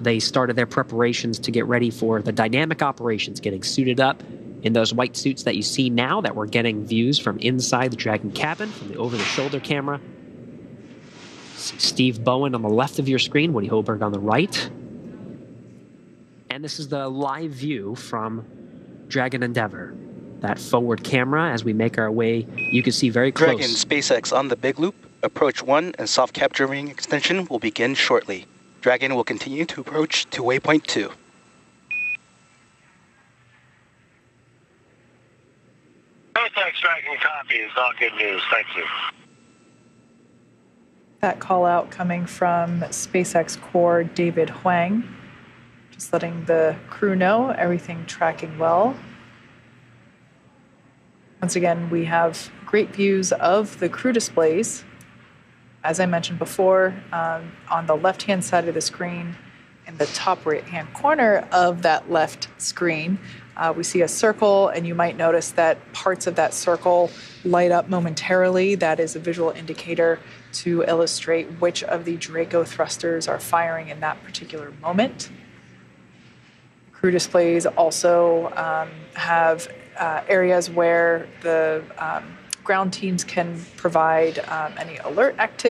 they started their preparations to get ready for the dynamic operations, getting suited up in those white suits that you see now that we're getting views from inside the Dragon cabin from the over-the-shoulder camera. See Steve Bowen on the left of your screen, Woody Hoburg on the right. And this is the live view from Dragon Endeavour. That forward camera, as we make our way, you can see very close. Dragon SpaceX on the big loop. Approach 1 and soft capturing extension will begin shortly. Dragon will continue to approach to waypoint 2. SpaceX Dragon copy is all good news. Thank you. That call out coming from SpaceX core David Huang. Just letting the crew know everything tracking well. Once again, we have great views of the crew displays. As I mentioned before, on the left-hand side of the screen, in the top right-hand corner of that left screen, we see a circle, and you might notice that parts of that circle light up momentarily. That is a visual indicator to illustrate which of the Draco thrusters are firing in that particular moment. Crew displays also have areas where the ground teams can provide any alert activity.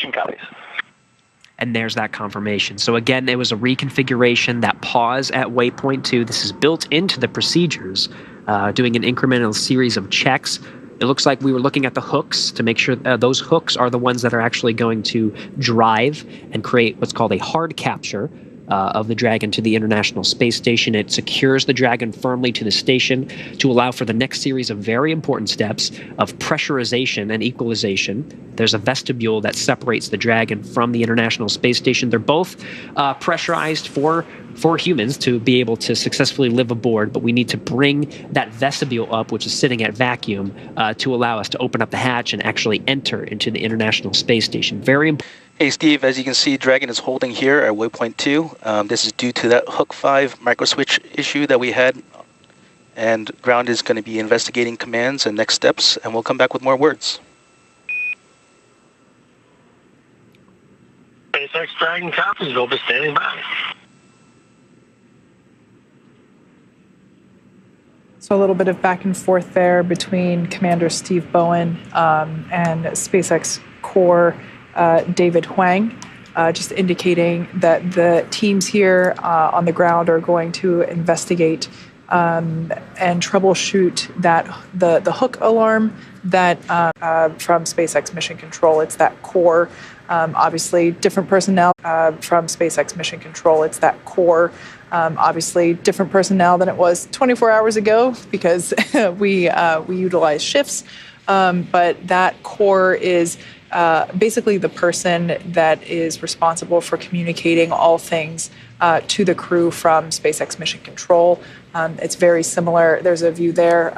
mission copies. And there's that confirmation. So again, it was a reconfiguration, that pause at waypoint 2. This is built into the procedures, doing an incremental series of checks. It looks like we were looking at the hooks to make sure those hooks are the ones that are actually going to drive and create what's called a hard capture of the Dragon to the International Space Station. It secures the Dragon firmly to the station to allow for the next series of very important steps of pressurization and equalization. There's a vestibule that separates the Dragon from the International Space Station. They're both pressurized for humans to be able to successfully live aboard, but we need to bring that vestibule up, which is sitting at vacuum, to allow us to open up the hatch and actually enter into the International Space Station. Very important. Hey Steve, as you can see, Dragon is holding here at waypoint 2. This is due to that Hook 5 microswitch issue that we had, and ground is going to be investigating commands and next steps, and we'll come back with more words. SpaceX Dragon copies, will be standing by. So a little bit of back and forth there between Commander Steve Bowen and SpaceX Core David Huang, just indicating that the teams here on the ground are going to investigate and troubleshoot that the hook alarm that from SpaceX Mission Control. It's that core. Obviously, different personnel from SpaceX Mission Control. It's that core. Obviously, different personnel than it was 24 hours ago because we utilize shifts. But that core is basically the person that is responsible for communicating all things to the crew from SpaceX Mission Control. It's very similar. There's a view there.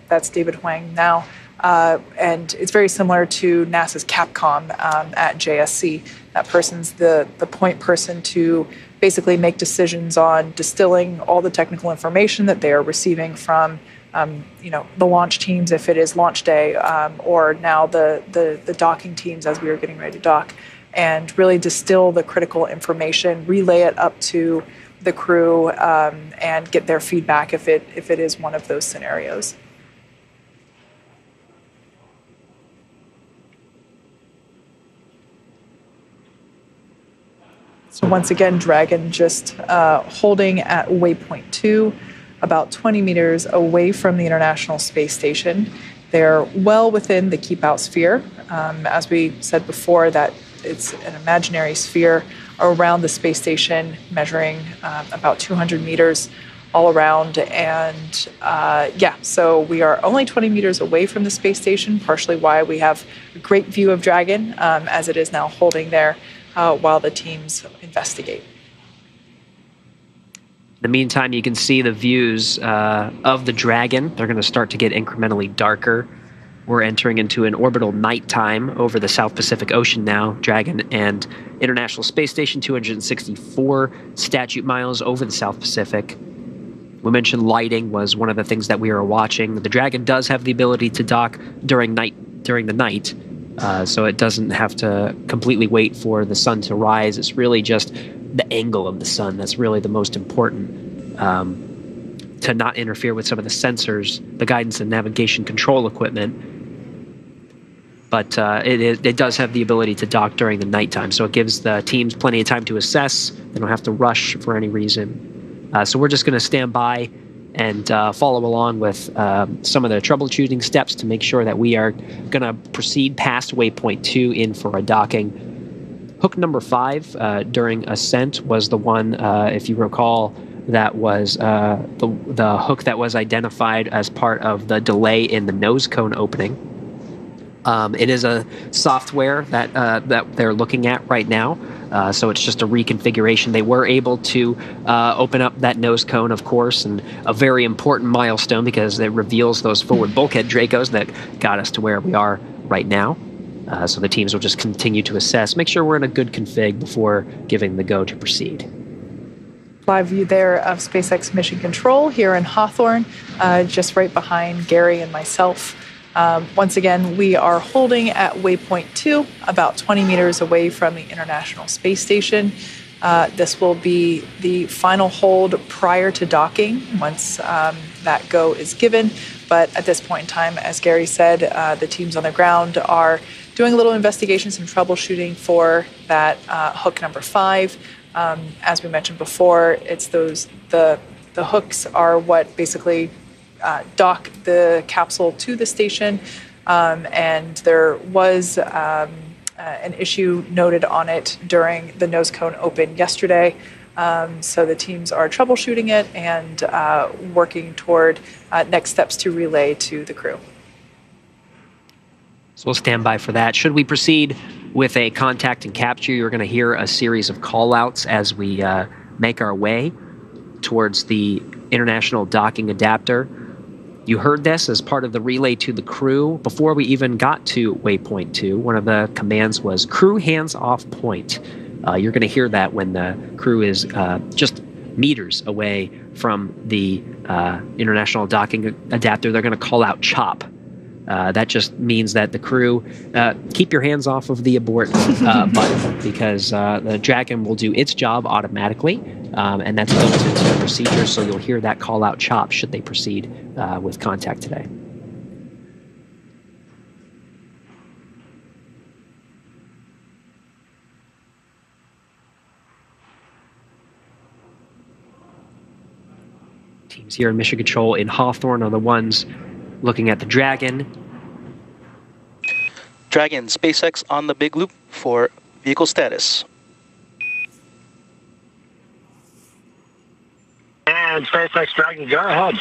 That's David Huang now. And it's very similar to NASA's Capcom at JSC. That person's the point person to basically make decisions on distilling all the technical information that they are receiving from the launch teams, if it is launch day, or now the docking teams as we are getting ready to dock, and really distill the critical information, relay it up to the crew, and get their feedback if it is one of those scenarios. So once again, Dragon just holding at waypoint 2, about 20 meters away from the International Space Station. They're well within the keep-out sphere. As we said before, that it's an imaginary sphere around the space station, measuring about 200 meters all around. And so we are only 20 meters away from the space station, partially why we have a great view of Dragon as it is now holding there while the teams investigate. In the meantime, you can see the views of the Dragon. They're going to start to get incrementally darker. We're entering into an orbital nighttime over the South Pacific Ocean now. Dragon and International Space Station, 264 statute miles over the South Pacific. We mentioned lighting was one of the things that we were watching. The Dragon does have the ability to dock during the night, so it doesn't have to completely wait for the sun to rise. It's really just the angle of the sun that's really the most important, to not interfere with some of the sensors, the guidance and navigation control equipment. But it does have the ability to dock during the nighttime, so it gives the teams plenty of time to assess. They don't have to rush for any reason. So we're just going to stand by and follow along with some of the troubleshooting steps to make sure that we are going to proceed past waypoint 2 in for a docking. Hook number 5 during ascent was the one, if you recall, that was the hook that was identified as part of the delay in the nose cone opening. It is a software that they're looking at right now, so it's just a reconfiguration. They were able to open up that nose cone, of course, and a very important milestone because it reveals those forward bulkhead Dracos that got us to where we are right now. So the teams will just continue to assess, make sure we're in a good config before giving the go to proceed. Live view there of SpaceX Mission Control here in Hawthorne, just right behind Gary and myself. Once again, we are holding at waypoint 2, about 20 meters away from the International Space Station. This will be the final hold prior to docking once that go is given. But at this point in time, as Gary said, the teams on the ground are doing a little investigation, some troubleshooting for that hook number 5. As we mentioned before, it's the hooks are what basically dock the capsule to the station, and there was an issue noted on it during the nose cone open yesterday. So the teams are troubleshooting it and working toward next steps to relay to the crew. So we'll stand by for that. Should we proceed with a contact and capture, you're going to hear a series of call-outs as we make our way towards the International Docking Adapter. You heard this as part of the relay to the crew. Before we even got to waypoint 2, one of the commands was crew hands off point. You're going to hear that when the crew is just meters away from the International Docking Adapter. They're going to call out CHOP. That just means that the crew keep your hands off of the abort button, because the Dragon will do its job automatically, and that's built into the procedure, so you'll hear that call out CHOP should they proceed with contact today. Teams here in Mission Control in Hawthorne are the ones looking at the Dragon. Dragon, SpaceX on the big loop for vehicle status. And SpaceX Dragon, go ahead.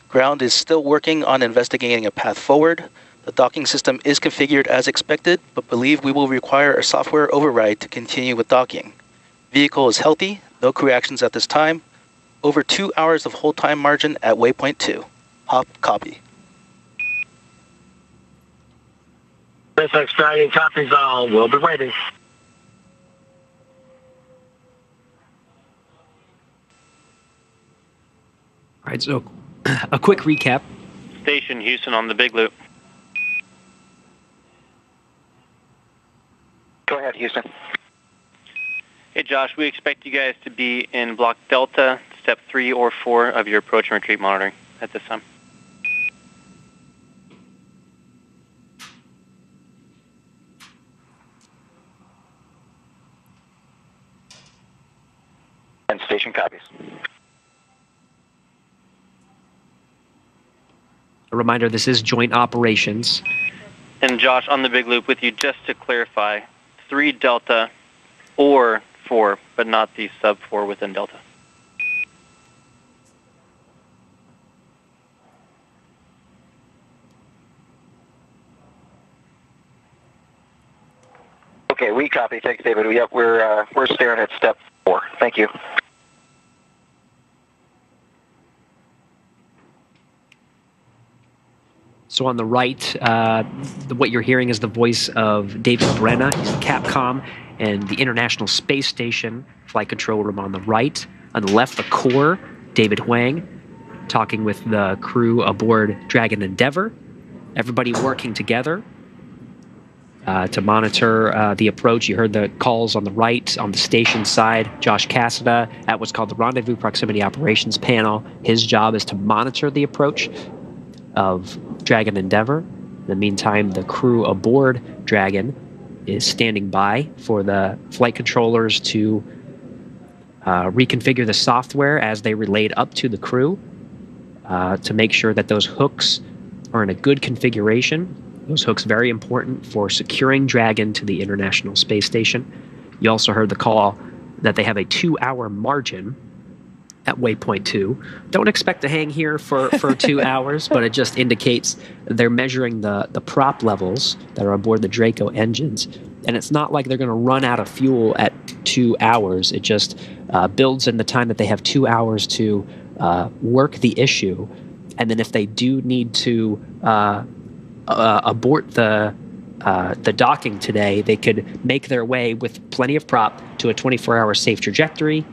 Ground is still working on investigating a path forward. The docking system is configured as expected, but believe we will require a software override to continue with docking. Vehicle is healthy, no crew actions at this time. Over 2 hours of hold time margin at waypoint 2. Hop copy. SpaceX Dragon copies all. We'll be waiting. All right, so a quick recap. Station Houston on the big loop. Go ahead, Houston. Hey Josh, we expect you guys to be in block Delta, step 3 or 4 of your approach and retreat monitoring at this time. And station copies. A reminder, this is joint operations. And Josh, on the big loop with you, just to clarify, 3 Delta or 4, but not the sub 4 within Delta. Okay, we copy. Thanks, David. Yep, we're staring at step 4. Thank you. So on the right, what you're hearing is the voice of David Brenna. He's the Capcom and the International Space Station flight control room on the right. On the left, the core, David Huang, talking with the crew aboard Dragon Endeavour. Everybody working together to monitor the approach. You heard the calls on the right. On the station side, Josh Cassada at what's called the Rendezvous Proximity Operations Panel. His job is to monitor the approach of Dragon Endeavour. In the meantime, the crew aboard Dragon is standing by for the flight controllers to reconfigure the software as they relayed up to the crew to make sure that those hooks are in a good configuration. Those hooks very important for securing Dragon to the International Space Station. You also heard the call that they have a 2-hour margin at waypoint 2. Don't expect to hang here for 2 hours, but it just indicates they're measuring the prop levels that are aboard the Draco engines. And it's not like they're going to run out of fuel at 2 hours. It just builds in the time that they have 2 hours to work the issue. And then if they do need to abort the docking today, they could make their way with plenty of prop to a 24-hour safe trajectory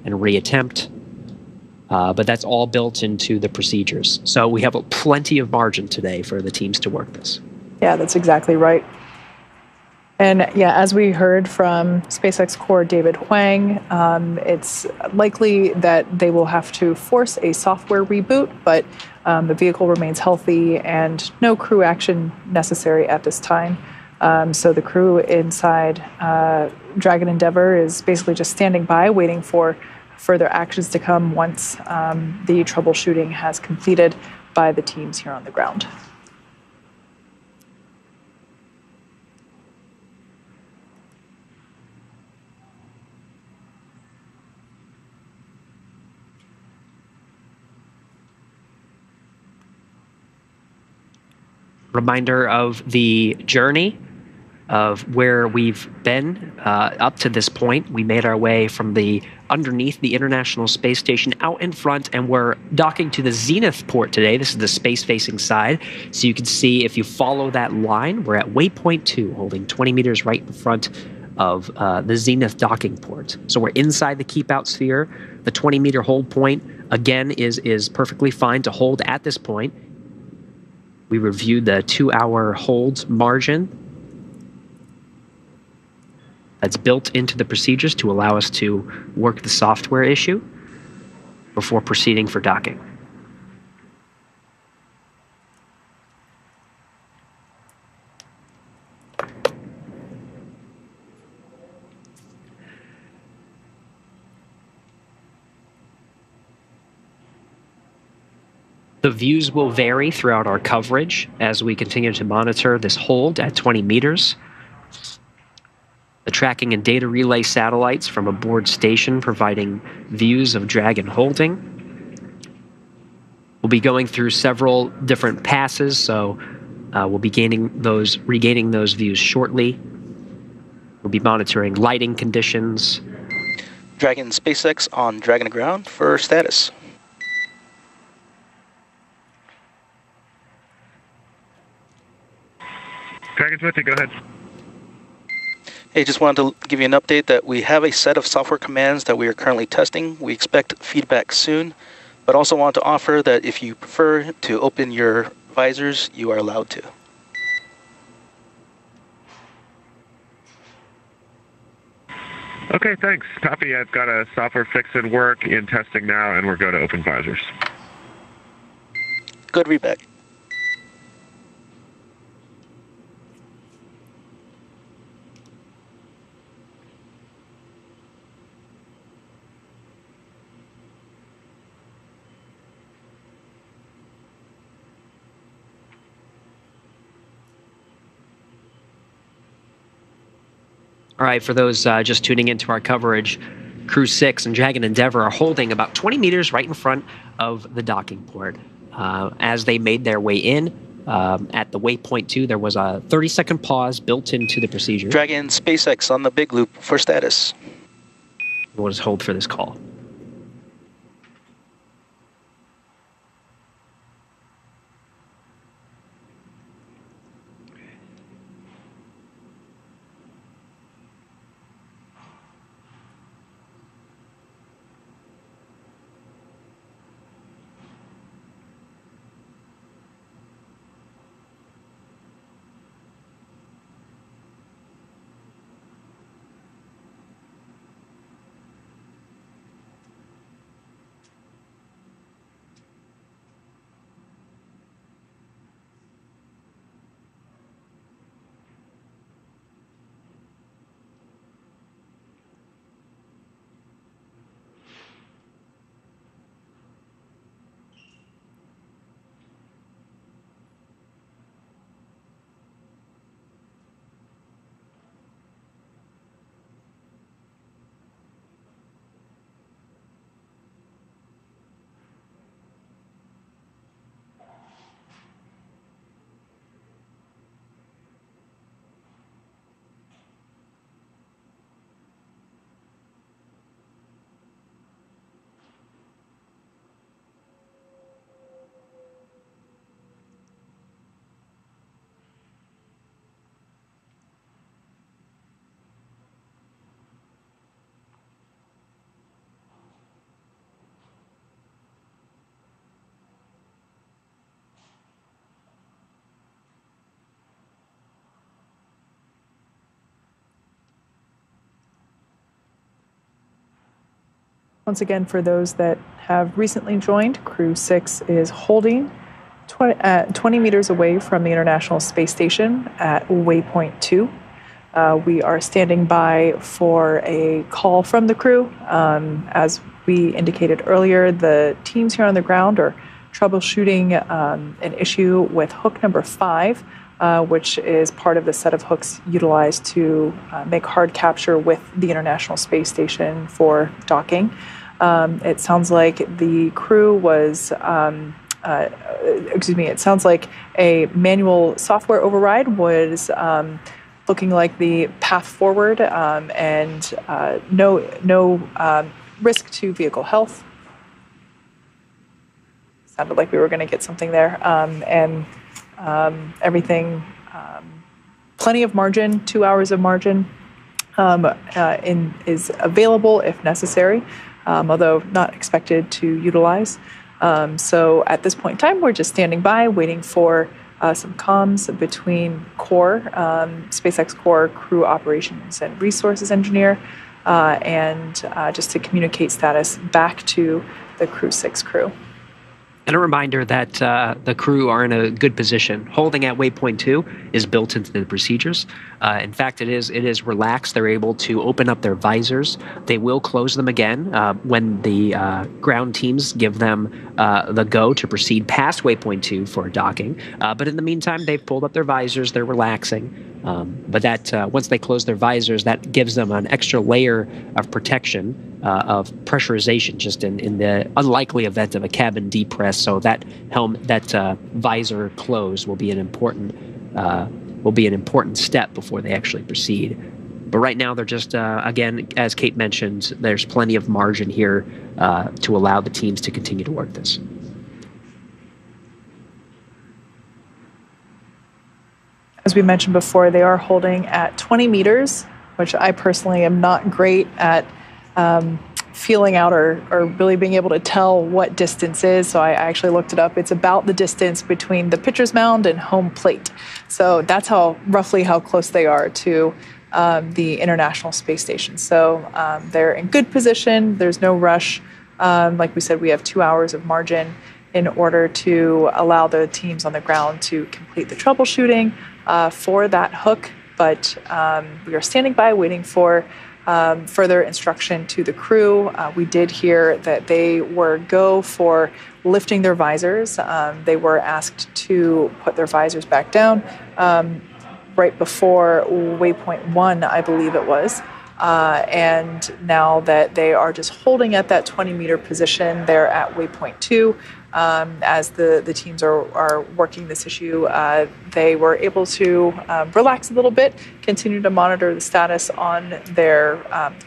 and reattempt. But that's all built into the procedures. So we have plenty of margin today for the teams to work this. Yeah, that's exactly right. And yeah, as we heard from SpaceX core David Huang, it's likely that they will have to force a software reboot, but the vehicle remains healthy and no crew action necessary at this time. So the crew inside Dragon Endeavour is basically just standing by, waiting for further actions to come once the troubleshooting has completed by the teams here on the ground. Reminder of the journey of where we've been up to this point. We made our way from underneath the International Space Station out in front, and we're docking to the Zenith port today. This is the space-facing side. So you can see if you follow that line, we're at waypoint 2, holding 20 meters right in front of the Zenith docking port. So we're inside the keep-out sphere. The 20-meter hold point, again, is perfectly fine to hold at this point. We reviewed the 2-hour hold margin that's built into the procedures to allow us to work the software issue before proceeding for docking. The views will vary throughout our coverage as we continue to monitor this hold at 20 meters. The tracking and data relay satellites from aboard station providing views of Dragon holding. We'll be going through several different passes, so we'll be regaining those views shortly. We'll be monitoring lighting conditions. Dragon SpaceX on Dragon ground for status. Dragon 20, go ahead. Hey, just wanted to give you an update that we have a set of software commands that we are currently testing. We expect feedback soon, but also want to offer that if you prefer to open your visors, you are allowed to. Okay, thanks. Copy. I've got a software fix in work in testing now, and we're going to open visors. Good readback. All right, for those just tuning into our coverage, Crew-6 and Dragon Endeavour are holding about 20 meters right in front of the docking port. As they made their way in, at the waypoint 2, there was a 30-second pause built into the procedure. Dragon SpaceX on the big loop for status. We'll just hold for this call. Once again, for those that have recently joined, Crew-6 is holding 20 meters away from the International Space Station at waypoint 2. We are standing by for a call from the crew. As we indicated earlier, the teams here on the ground are troubleshooting an issue with hook number 5, which is part of the set of hooks utilized to make hard capture with the International Space Station for docking. It sounds like the crew was, it sounds like a manual software override was looking like the path forward, and no risk to vehicle health. Sounded like we were going to get something there, and everything, plenty of margin, 2 hours of margin is available if necessary, although not expected to utilize. So at this point in time, we're just standing by, waiting for some comms between core, SpaceX core crew operations and resources engineer, and just to communicate status back to the Crew-6 crew. And a reminder that the crew are in a good position. Holding at waypoint 2 is built into the procedures. In fact, it is relaxed. They're able to open up their visors. They will close them again when the ground teams give them the go to proceed past waypoint 2 for docking. But in the meantime, they've pulled up their visors. They're relaxing. But that once they close their visors, that gives them an extra layer of protection, of pressurization, just in the unlikely event of a cabin depress. So that visor close will be an important step before they actually proceed. But right now, they're just again, as Kate mentioned, there's plenty of margin here to allow the teams to continue to work this. As we mentioned before, they are holding at 20 meters, which I personally am not great at feeling out or really being able to tell what distance is. So I actually looked it up. It's about the distance between the pitcher's mound and home plate. So that's roughly how close they are to the International Space Station. So they're in good position. There's no rush. Like we said, we have 2 hours of margin in order to allow the teams on the ground to complete the troubleshooting for that hook. But we are standing by waiting for further instruction to the crew. We did hear that they were go for lifting their visors. They were asked to put their visors back down right before waypoint 1, I believe it was. And now that they are just holding at that 20-meter position, they're at waypoint 2. As the teams are working this issue, they were able to relax a little bit, continue to monitor the status on their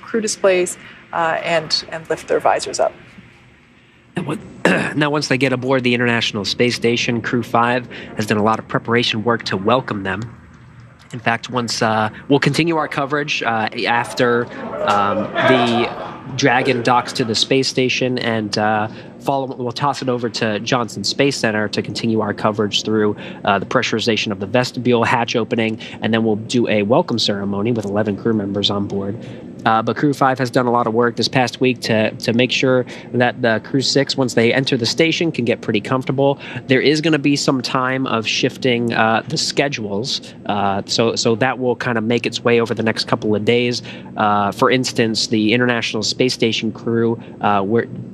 crew displays, and lift their visors up. Now, once they get aboard the International Space Station, Crew-5 has done a lot of preparation work to welcome them. In fact, once we'll continue our coverage after the Dragon docks to the space station, and we'll toss it over to Johnson Space Center to continue our coverage through the pressurization of the vestibule, hatch opening, and then we'll do a welcome ceremony with 11 crew members on board. But Crew-5 has done a lot of work this past week to make sure that the Crew-6, once they enter the station, can get pretty comfortable. There is going to be some time of shifting the schedules, so that will kind of make its way over the next couple of days. For instance, the International Space Station crew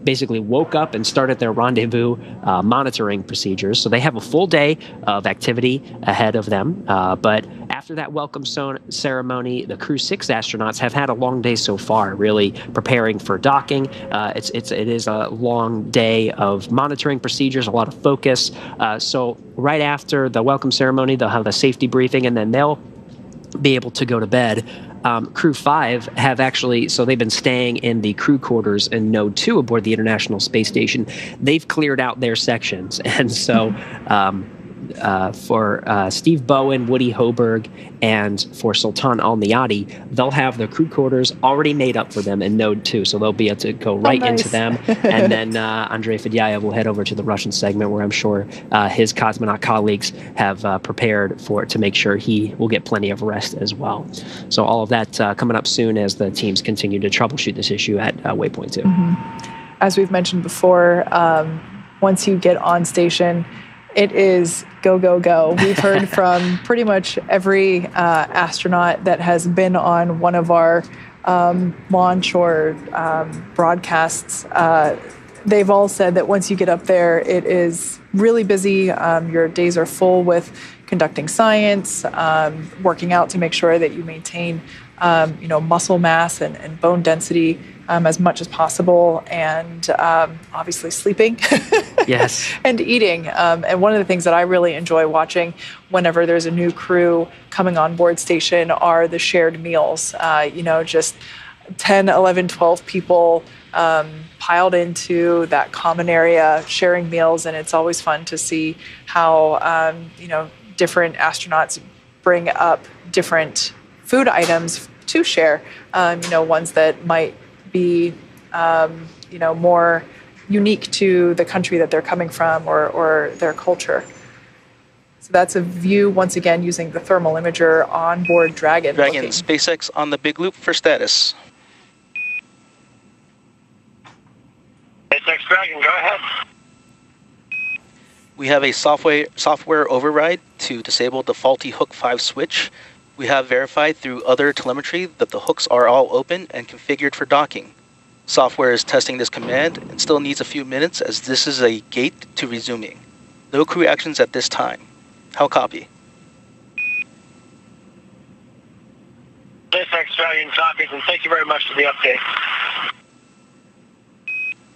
basically woke up and started their rendezvous monitoring procedures. So they have a full day of activity ahead of them. But after that welcome ceremony, the Crew-6 astronauts have had a long day so far, really preparing for docking. It is a long day of monitoring procedures, a lot of focus. So right after the welcome ceremony, they'll have a safety briefing, and then they'll be able to go to bed. Crew-5 have actually, so they've been staying in the crew quarters in Node 2 aboard the International Space Station. They've cleared out their sections, and so for Steve Bowen, Woody Hoburg, and for Sultan Alneyadi, they'll have the crew quarters already made up for them in Node 2. So they'll be able to go right into them. And then Andrey Fedyaev will head over to the Russian segment, where I'm sure his cosmonaut colleagues have prepared to make sure he will get plenty of rest as well. So all of that coming up soon as the teams continue to troubleshoot this issue at waypoint 2. As we've mentioned before, once you get on station, it is go, go, go. We've heard from pretty much every astronaut that has been on one of our launch or broadcasts. They've all said that once you get up there, it is really busy. Your days are full with conducting science, working out to make sure that you maintain muscle mass and bone density as much as possible, and obviously sleeping. Yes. And eating. And one of the things that I really enjoy watching whenever there's a new crew coming on board station are the shared meals. Just 10, 11, 12 people piled into that common area, sharing meals. And it's always fun to see how, different astronauts bring up different food items to share, ones that might be, more unique to the country that they're coming from or their culture. So that's a view, once again, using the thermal imager on board Dragon. Dragon, SpaceX on the big loop for status. SpaceX Dragon, go ahead. We have a software override to disable the faulty Hook 5 switch. We have verified through other telemetry that the hooks are all open and configured for docking. Software is testing this command and still needs a few minutes, as this is a gate to resuming. No crew actions at this time. How copy? SpaceX Dragon copies, and thank you very much for the update.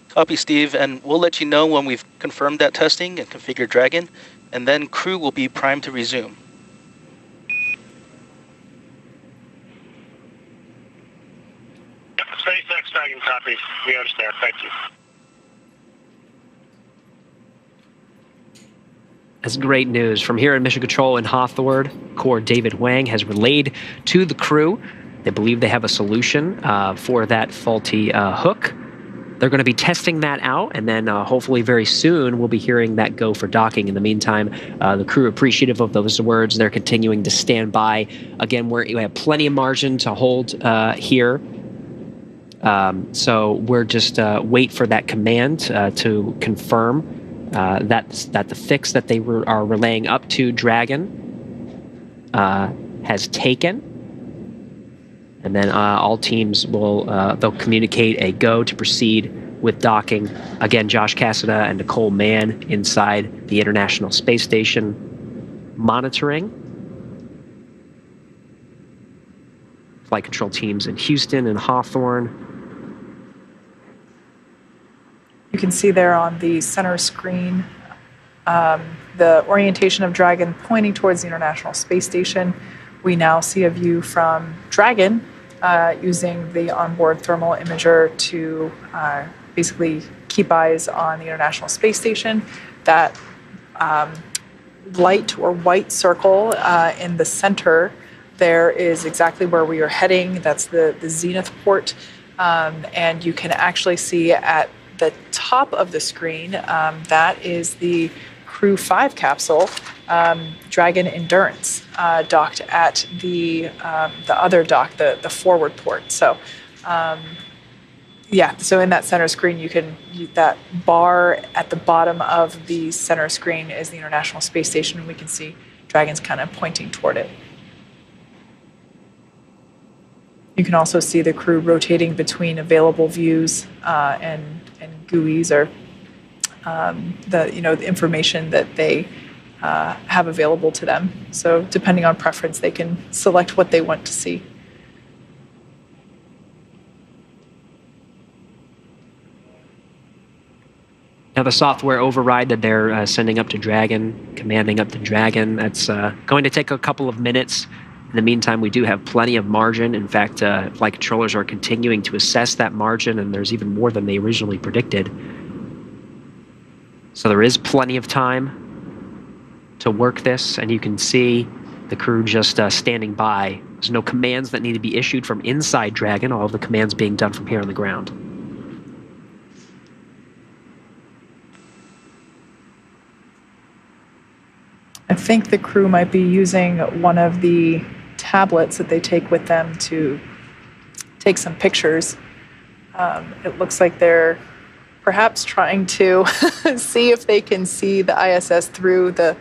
Copy, Steve, and we'll let you know when we've confirmed that testing and configured Dragon, and then crew will be primed to resume. SpaceX Dragon copies. We understand. Thank you. That's great news. From here in Mission Control in Hoburg, Corps David Wang has relayed to the crew. They believe they have a solution for that faulty hook. They're going to be testing that out, and then hopefully very soon we'll be hearing that go for docking. In the meantime, the crew appreciative of those words. They're continuing to stand by. Again, we have plenty of margin to hold here. So we're just wait for that command to confirm that the fix that they are relaying up to Dragon has taken. And then all teams will they'll communicate a go to proceed with docking. Again, Josh Cassada and Nicole Mann inside the International Space Station monitoring. Flight control teams in Houston and Hawthorne. You can see there on the center screen the orientation of Dragon pointing towards the International Space Station. We now see a view from Dragon using the onboard thermal imager to basically keep eyes on the International Space Station. That light or white circle in the center there is exactly where we are heading. That's the zenith port. And you can actually see at the top of the screen, that is the Crew-6 capsule, Dragon Endurance, docked at the other dock, the forward port. So, so in that center screen, that bar at the bottom of the center screen is the International Space Station, and we can see Dragon's kind of pointing toward it. You can also see the crew rotating between available views and GUIs, or the information that they have available to them. So depending on preference, they can select what they want to see. Now the software override that they're sending up to Dragon, commanding up to Dragon, that's going to take a couple of minutes. In the meantime, we do have plenty of margin. In fact, flight controllers are continuing to assess that margin, and there's even more than they originally predicted. So there is plenty of time. to work this, and you can see the crew just standing by. There's no commands that need to be issued from inside Dragon, all of the commands being done from here on the ground. I think the crew might be using one of the tablets that they take with them to take some pictures. It looks like they're perhaps trying to see if they can see the ISS through the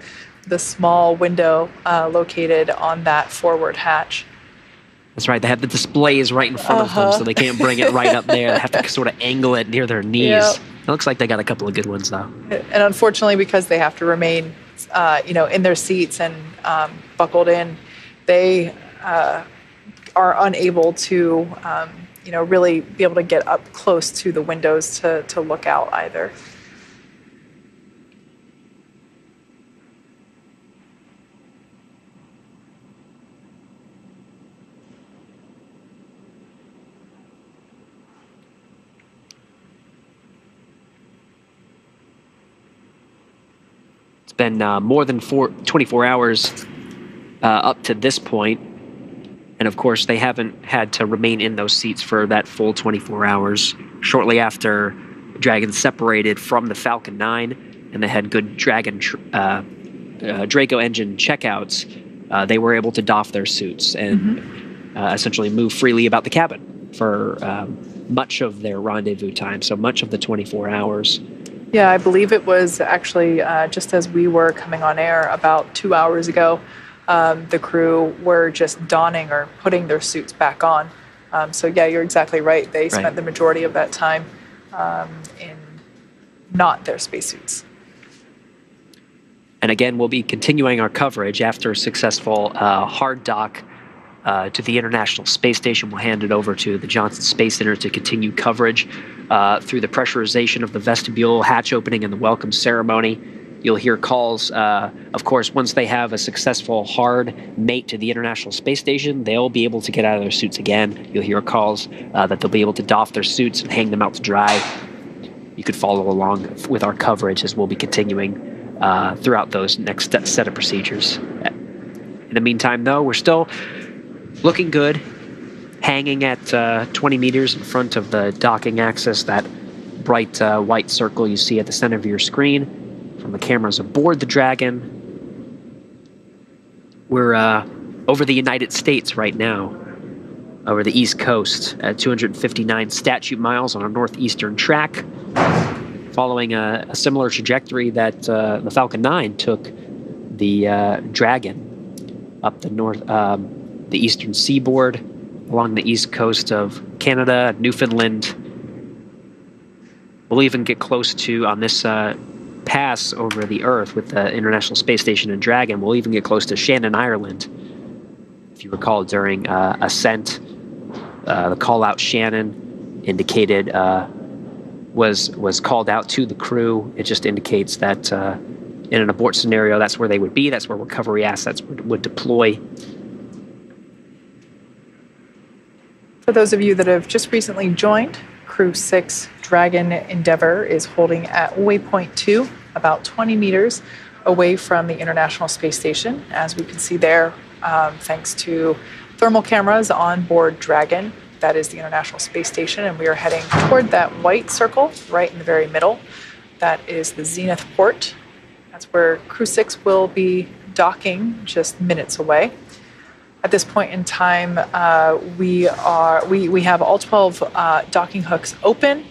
small window located on that forward hatch. That's right. They have the displays right in front of them, so they can't bring it right up there. They have to sort of angle it near their knees. Yep. It looks like they got a couple of good ones, though. And unfortunately, because they have to remain, in their seats and buckled in, they are unable to, really be able to get up close to the windows to look out either. It's been more than 24 hours up to this point. And of course, they haven't had to remain in those seats for that full 24 hours. Shortly after Dragon separated from the Falcon 9 and they had good Dragon Draco engine checkouts, they were able to doff their suits and essentially move freely about the cabin for much of their rendezvous time, so much of the 24 hours. Yeah, I believe it was actually just as we were coming on air about 2 hours ago. The crew were just donning or putting their suits back on. So yeah, you're exactly right. They spent the majority of that time in not their spacesuits. And again, we'll be continuing our coverage after a successful hard dock to the International Space Station. We'll hand it over to the Johnson Space Center to continue coverage through the pressurization of the vestibule, hatch opening, and the welcome ceremony. You'll hear calls, of course, once they have a successful hard mate to the International Space Station, they'll be able to get out of their suits again. You'll hear calls that they'll be able to doff their suits and hang them out to dry. You could follow along with our coverage as we'll be continuing throughout those next set of procedures. In the meantime, though, we're still looking good, hanging at 20 meters in front of the docking axis, that bright white circle you see at the center of your screen. From the cameras aboard the Dragon. We're over the United States right now, over the East Coast at 259 statute miles on a northeastern track, following a similar trajectory that the Falcon 9 took the Dragon up the the eastern seaboard, along the east coast of Canada, Newfoundland. We'll even get close to, on this pass over the Earth with the International Space Station and Dragon, we'll even get close to Shannon, Ireland. If you recall, during ascent, the call out Shannon indicated was called out to the crew. It just indicates that in an abort scenario, that's where they would be. That's where recovery assets would deploy. For those of you that have just recently joined, Crew-6 Dragon Endeavour is holding at waypoint 2, about 20 meters away from the International Space Station. As we can see there, thanks to thermal cameras on board Dragon, that is the International Space Station, and we are heading toward that white circle right in the very middle. That is the Zenith port. That's where Crew-6 will be docking just minutes away. At this point in time, we have all 12 docking hooks open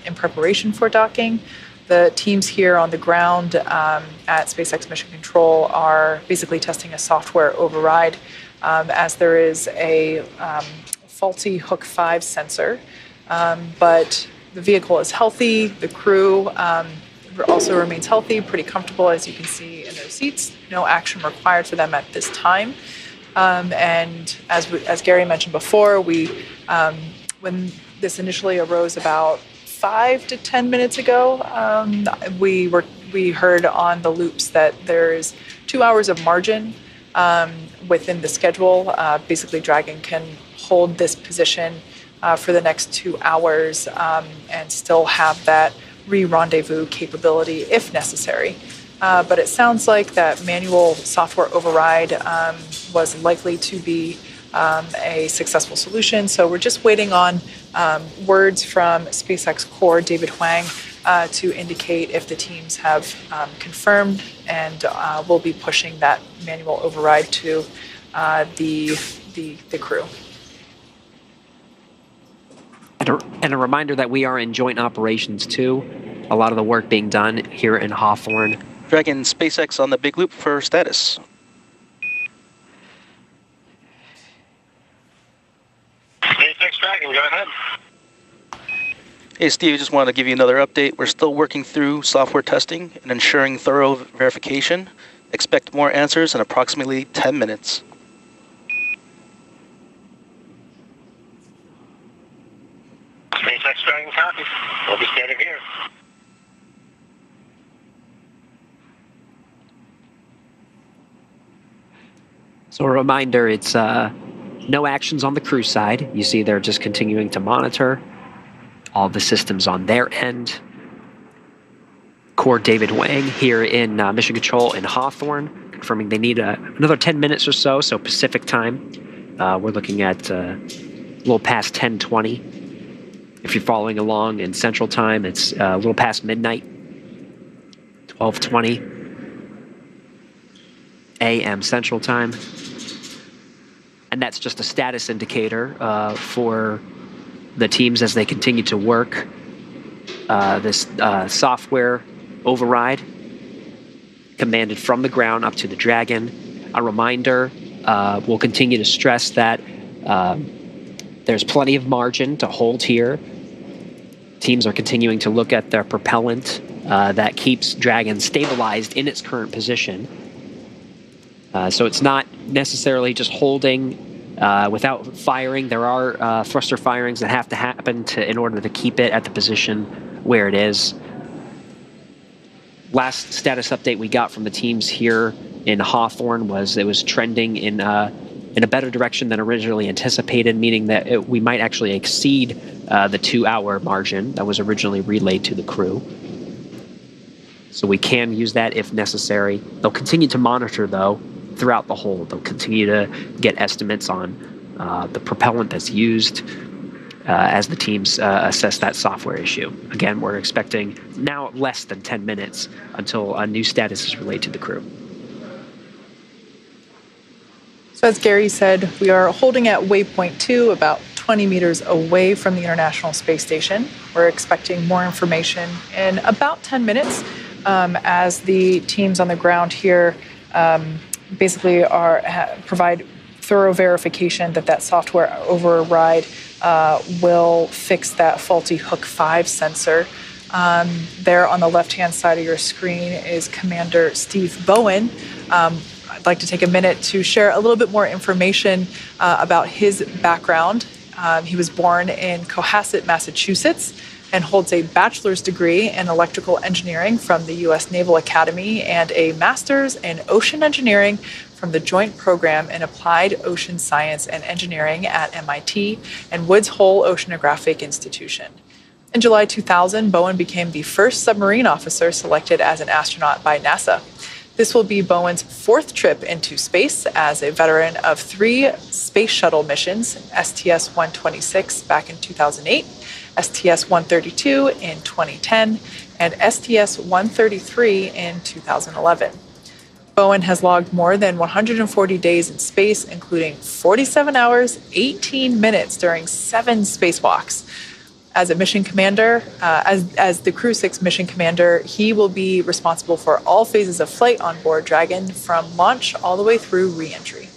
in preparation for docking. The teams here on the ground at SpaceX Mission Control are basically testing a software override as there is a faulty Hook 5 sensor. But the vehicle is healthy. The crew also remains healthy, pretty comfortable, as you can see in their seats. No action required for them at this time. And as Gary mentioned before, when this initially arose about 5 to 10 minutes ago, we heard on the loops that there is 2 hours of margin within the schedule. Basically, Dragon can hold this position for the next 2 hours and still have that re-rendezvous capability if necessary. but it sounds like that manual software override was likely to be a successful solution. So we're just waiting on words from SpaceX core David Huang to indicate if the teams have confirmed, and we'll be pushing that manual override to the crew. And a reminder that we are in joint operations too. A lot of the work being done here in Hawthorne. Dragon, SpaceX on the big loop for status. SpaceX Dragon, go ahead. Hey Steve, just wanted to give you another update. We're still working through software testing and ensuring thorough verification. Expect more answers in approximately 10 minutes. SpaceX Dragon copy. We'll be standing here. So a reminder, it's no actions on the crew side. You see they're just continuing to monitor all the systems on their end. Core David Wang here in Mission Control in Hawthorne, confirming they need another 10 minutes or so, so Pacific time. We're looking at a little past 10:20. If you're following along in Central Time, it's a little past midnight, 12:20 a.m. Central Time. And that's just a status indicator for the teams as they continue to work this software override commanded from the ground up to the Dragon. A reminder, we'll continue to stress that there's plenty of margin to hold here. Teams are continuing to look at their propellant that keeps Dragon stabilized in its current position. So it's not necessarily just holding without firing. There are thruster firings that have to happen in order to keep it at the position where it is. Last status update we got from the teams here in Hawthorne was it was trending in a better direction than originally anticipated, meaning that we might actually exceed the 2-hour margin that was originally relayed to the crew. So we can use that if necessary. They'll continue to monitor, though, throughout the whole. They'll continue to get estimates on the propellant that's used as the teams assess that software issue. Again, we're expecting now less than 10 minutes until a new status is relayed to the crew. So as Gary said, we are holding at waypoint 2, about 20 meters away from the International Space Station. We're expecting more information in about 10 minutes as the teams on the ground here basically provide thorough verification that software override will fix that faulty Hook 5 sensor. There on the left-hand side of your screen is Commander Steve Bowen. I'd like to take a minute to share a little bit more information about his background. He was born in Cohasset, Massachusetts, and holds a bachelor's degree in electrical engineering from the U.S. Naval Academy and a master's in ocean engineering from the Joint Program in Applied Ocean Science and Engineering at MIT and Woods Hole Oceanographic Institution. In July 2000, Bowen became the first submarine officer selected as an astronaut by NASA. This will be Bowen's 4th trip into space as a veteran of 3 space shuttle missions, STS-126 back in 2008, STS-132 in 2010, and STS-133 in 2011. Bowen has logged more than 140 days in space, including 47 hours, 18 minutes during 7 spacewalks. As a mission commander, as the Crew-6 mission commander, he will be responsible for all phases of flight on board Dragon, from launch all the way through re-entry.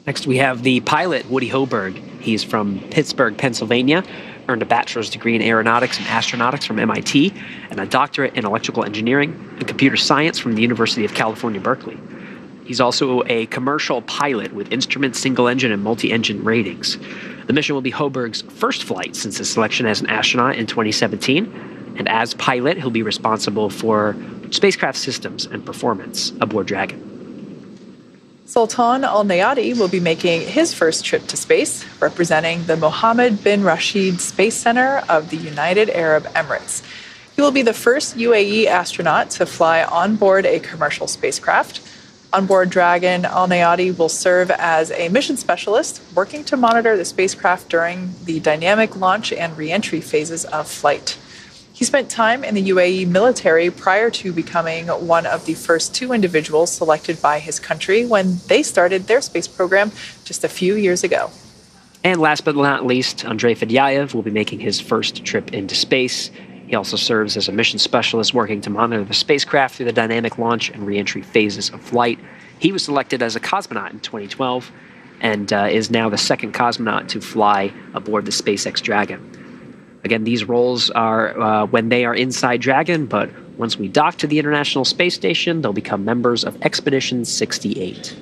Next, we have the pilot, Woody Hoburg. He's from Pittsburgh, Pennsylvania, earned a bachelor's degree in aeronautics and astronautics from MIT, and a doctorate in electrical engineering and computer science from the University of California, Berkeley. He's also a commercial pilot with instrument, single-engine, and multi-engine ratings. The mission will be Hoburg's first flight since his selection as an astronaut in 2017, and as pilot, he'll be responsible for spacecraft systems and performance aboard Dragon. Sultan Alneyadi will be making his first trip to space, representing the Mohammed bin Rashid Space Center of the United Arab Emirates. He will be the first UAE astronaut to fly on board a commercial spacecraft. Onboard Dragon Alneyadi will serve as a mission specialist, working to monitor the spacecraft during the dynamic launch and re-entry phases of flight. He spent time in the UAE military prior to becoming one of the first 2 individuals selected by his country when they started their space program just a few years ago. And last but not least, Andrey Fedyaev will be making his first trip into space. He also serves as a mission specialist working to monitor the spacecraft through the dynamic launch and re-entry phases of flight. He was selected as a cosmonaut in 2012 and is now the second cosmonaut to fly aboard the SpaceX Dragon. Again, these roles are when they are inside Dragon, but once we dock to the International Space Station, they'll become members of Expedition 68.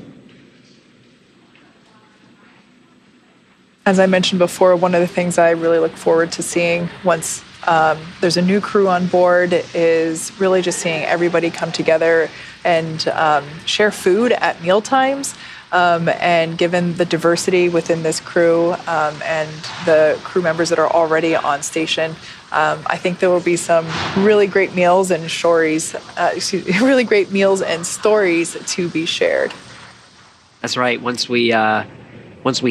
As I mentioned before, one of the things I really look forward to seeing once there's a new crew on board is really just seeing everybody come together and share food at meal times. And given the diversity within this crew and the crew members that are already on station, I think there will be some really great meals and stories. Really great meals and stories to be shared. That's right. Once we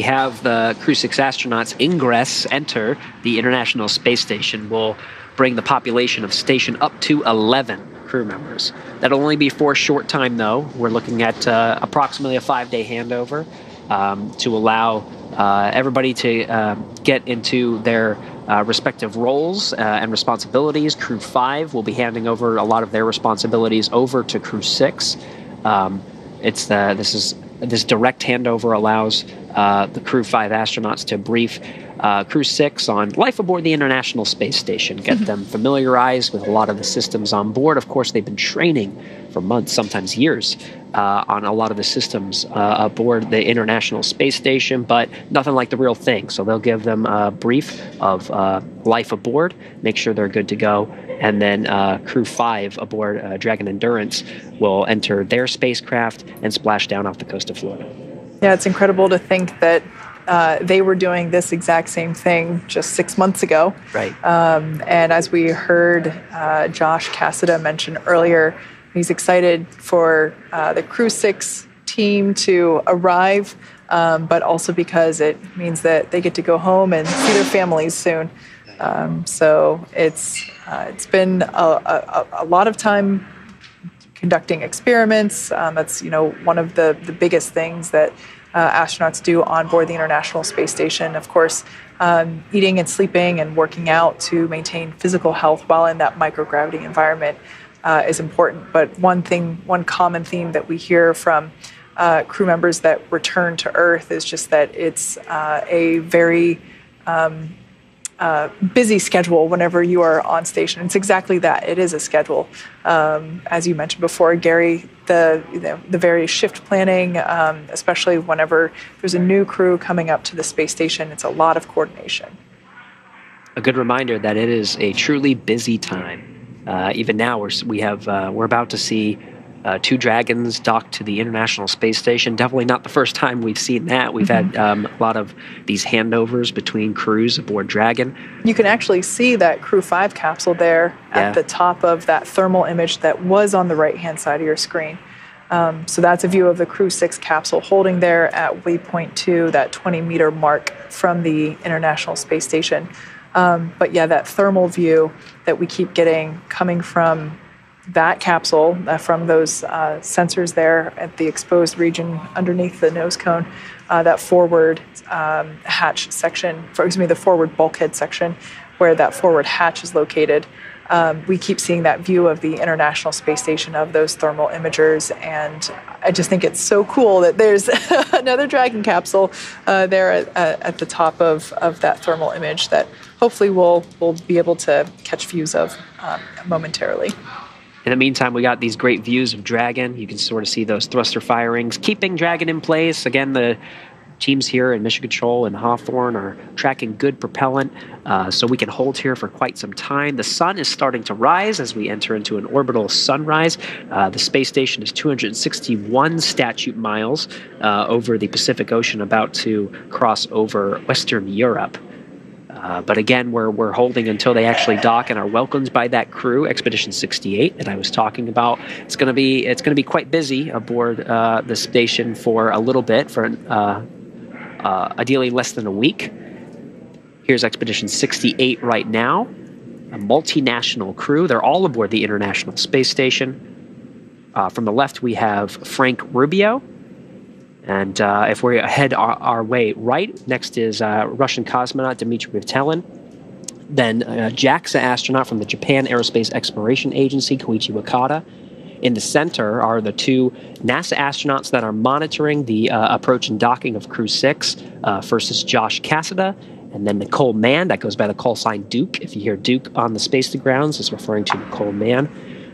have the Crew-6 astronauts enter the International Space Station, we'll bring the population of station up to 11 crew members. That'll only be for a short time, though. We're looking at approximately a 5-day handover to allow everybody to get into their respective roles and responsibilities. Crew 5 will be handing over a lot of their responsibilities over to Crew 6. This direct handover allows the Crew 5 astronauts to brief Crew 6 on life aboard the International Space Station, get them familiarized with a lot of the systems on board. Of course, they've been training for months, sometimes years, on a lot of the systems aboard the International Space Station, but nothing like the real thing. So they'll give them a brief of life aboard, make sure they're good to go, and then Crew 5 aboard Dragon Endurance will enter their spacecraft and splash down off the coast of Florida. Yeah, it's incredible to think that they were doing this exact same thing just 6 months ago. Right. And as we heard Josh Cassada mention earlier, he's excited for the Crew-6 team to arrive, but also because it means that they get to go home and see their families soon. So it's been a lot of time conducting experiments. That's one of the biggest things that astronauts do on board the International Space Station. Of course, eating and sleeping and working out to maintain physical health while in that microgravity environment is important. But one common theme that we hear from crew members that return to Earth is just that it's a very busy schedule whenever you are on station. It's exactly that. It is a schedule. As you mentioned before, Gary, the various shift planning, especially whenever there's a new crew coming up to the space station, it's a lot of coordination. A good reminder that it is a truly busy time. Even now, we're about to see 2 Dragons docked to the International Space Station. Definitely not the first time we've seen that. We've had a lot of these handovers between crews aboard Dragon. You can actually see that Crew 5 capsule there at the top of that thermal image that was on the right-hand side of your screen. So that's a view of the Crew 6 capsule holding there at waypoint 2, that 20-meter mark from the International Space Station. But yeah, that thermal view that we keep getting coming from that capsule, from those sensors there at the exposed region underneath the nose cone, that forward hatch section, the forward bulkhead section where that forward hatch is located. We keep seeing that view of the International Space Station of those thermal imagers, and I just think it's so cool that there's another Dragon capsule there at the top of that thermal image that hopefully we'll be able to catch views of momentarily. In the meantime, we got these great views of Dragon. You can sort of see those thruster firings, keeping Dragon in place. Again, the teams here in Mission Control and Hawthorne are tracking good propellant, so we can hold here for quite some time. The sun is starting to rise as we enter into an orbital sunrise. The space station is 261 statute miles over the Pacific Ocean, about to cross over Western Europe. But again, we're holding until they actually dock and are welcomed by that crew, Expedition 68, that I was talking about. It's going to be quite busy aboard the station for a little bit, for ideally less than a week. Here's Expedition 68 right now, a multinational crew. They're all aboard the International Space Station. From the left, we have Frank Rubio. And if we head our way right, next is Russian cosmonaut Dmitry Butelin. Then JAXA astronaut from the Japan Aerospace Exploration Agency, Koichi Wakata. In the center are the two NASA astronauts that are monitoring the approach and docking of Crew-6. First is Josh Cassada, and then Nicole Mann. That goes by the call sign Duke. If you hear Duke on the Space to Grounds, it's referring to Nicole Mann.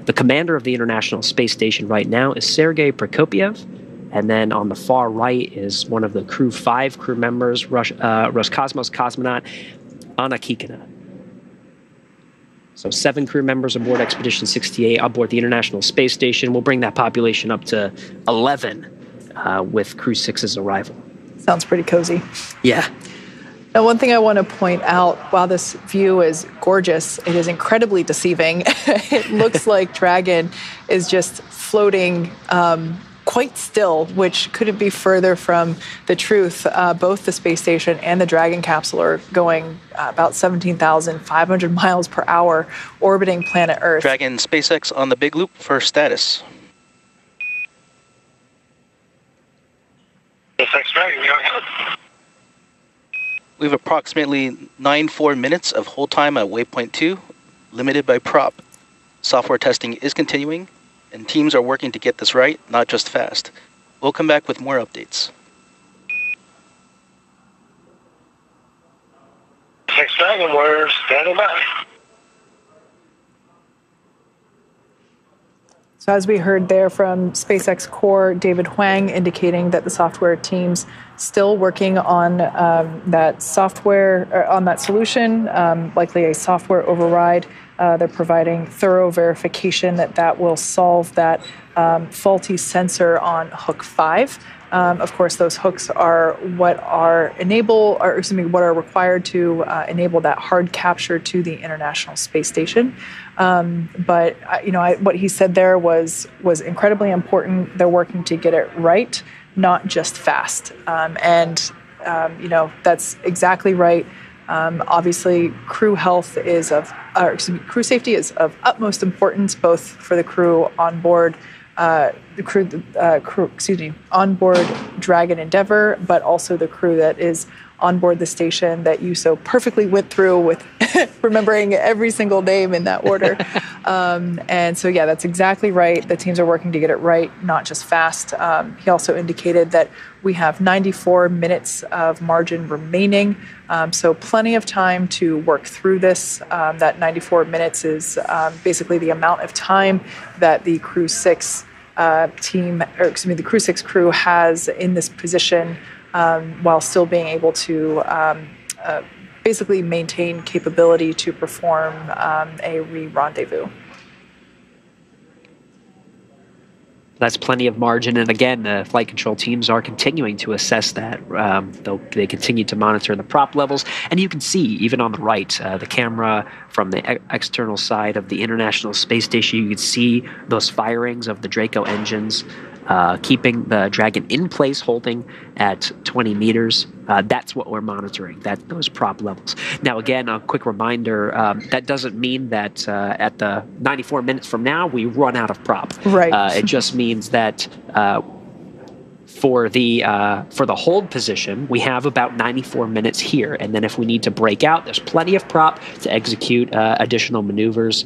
The commander of the International Space Station right now is Sergei Prokopyev. And then on the far right is one of the Crew-5 crew members, Roscosmos cosmonaut Anna Kikina. So 7 crew members aboard Expedition 68 aboard the International Space Station. We'll bring that population up to 11 with Crew-6's arrival. Sounds pretty cozy. Yeah. Now, one thing I want to point out, while this view is gorgeous, it is incredibly deceiving. It looks like Dragon is just floating quite still, which couldn't be further from the truth. Both the space station and the Dragon capsule are going about 17,500 miles per hour, orbiting planet Earth. Dragon SpaceX on the big loop for status. SpaceX Dragon, go ahead. We have approximately 94 minutes of hold time at waypoint 2, limited by prop. Software testing is continuing, and teams are working to get this right, not just fast. We'll come back with more updates. SpaceX Dragon, we're standing by. So as we heard there from SpaceX core David Huang, indicating that the software team's still working on that software, on that solution, likely a software override. They're providing thorough verification that will solve that faulty sensor on hook 5. Of course, those hooks are what are required to enable that hard capture to the International Space Station. But what he said there was incredibly important. They're working to get it right, not just fast. That's exactly right. Obviously, crew safety is of utmost importance, both for the crew on board. Onboard Dragon Endeavour, but also the crew that is on board the station that you so perfectly went through with remembering every single name in that order. And so, yeah, that's exactly right. The teams are working to get it right, not just fast. He also indicated that we have 94 minutes of margin remaining, so plenty of time to work through this. That 94 minutes is basically the amount of time that the Crew-6 the Crew-6 crew has in this position while still being able to basically maintain capability to perform a re-rendezvous. That's plenty of margin, and again, the flight control teams are continuing to assess that. They continue to monitor the prop levels, and you can see, even on the right, the camera from the external side of the International Space Station, you can see those firings of the Draco engines, keeping the Dragon in place, holding at 20 meters. That's what we're monitoring, those prop levels. Now, again, a quick reminder, that doesn't mean that at the 94 minutes from now, we run out of prop. Right. It just means that for the hold position, we have about 94 minutes here, and then if we need to break out, there's plenty of prop to execute additional maneuvers.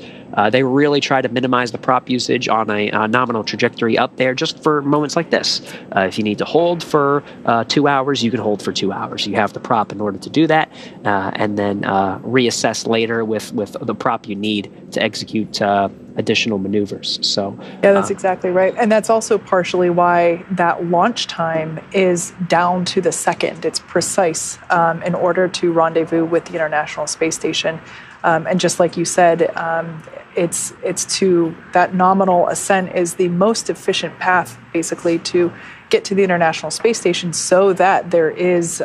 They really try to minimize the prop usage on a nominal trajectory up there, just for moments like this. If you need to hold for 2 hours, you can hold for 2 hours. You have the prop in order to do that, and then reassess later with the prop you need to execute additional maneuvers. So yeah, that's exactly right. And that's also partially why that launch time is down to the second. It's precise in order to rendezvous with the International Space Station. And just like you said, it's to that nominal ascent is the most efficient path, basically, to get to the International Space Station, so that there is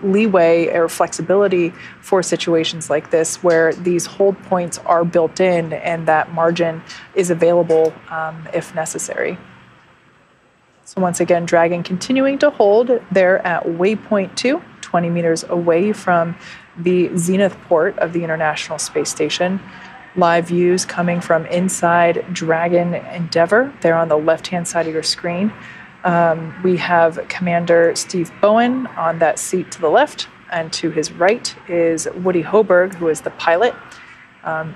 leeway or flexibility for situations like this, where these hold points are built in and that margin is available if necessary. So once again, Dragon continuing to hold there at waypoint 2, 20 meters away from the zenith port of the International Space Station. Live views coming from inside Dragon Endeavour. They're on the left-hand side of your screen. We have Commander Steve Bowen on that seat to the left, and to his right is Woody Hoburg, who is the pilot.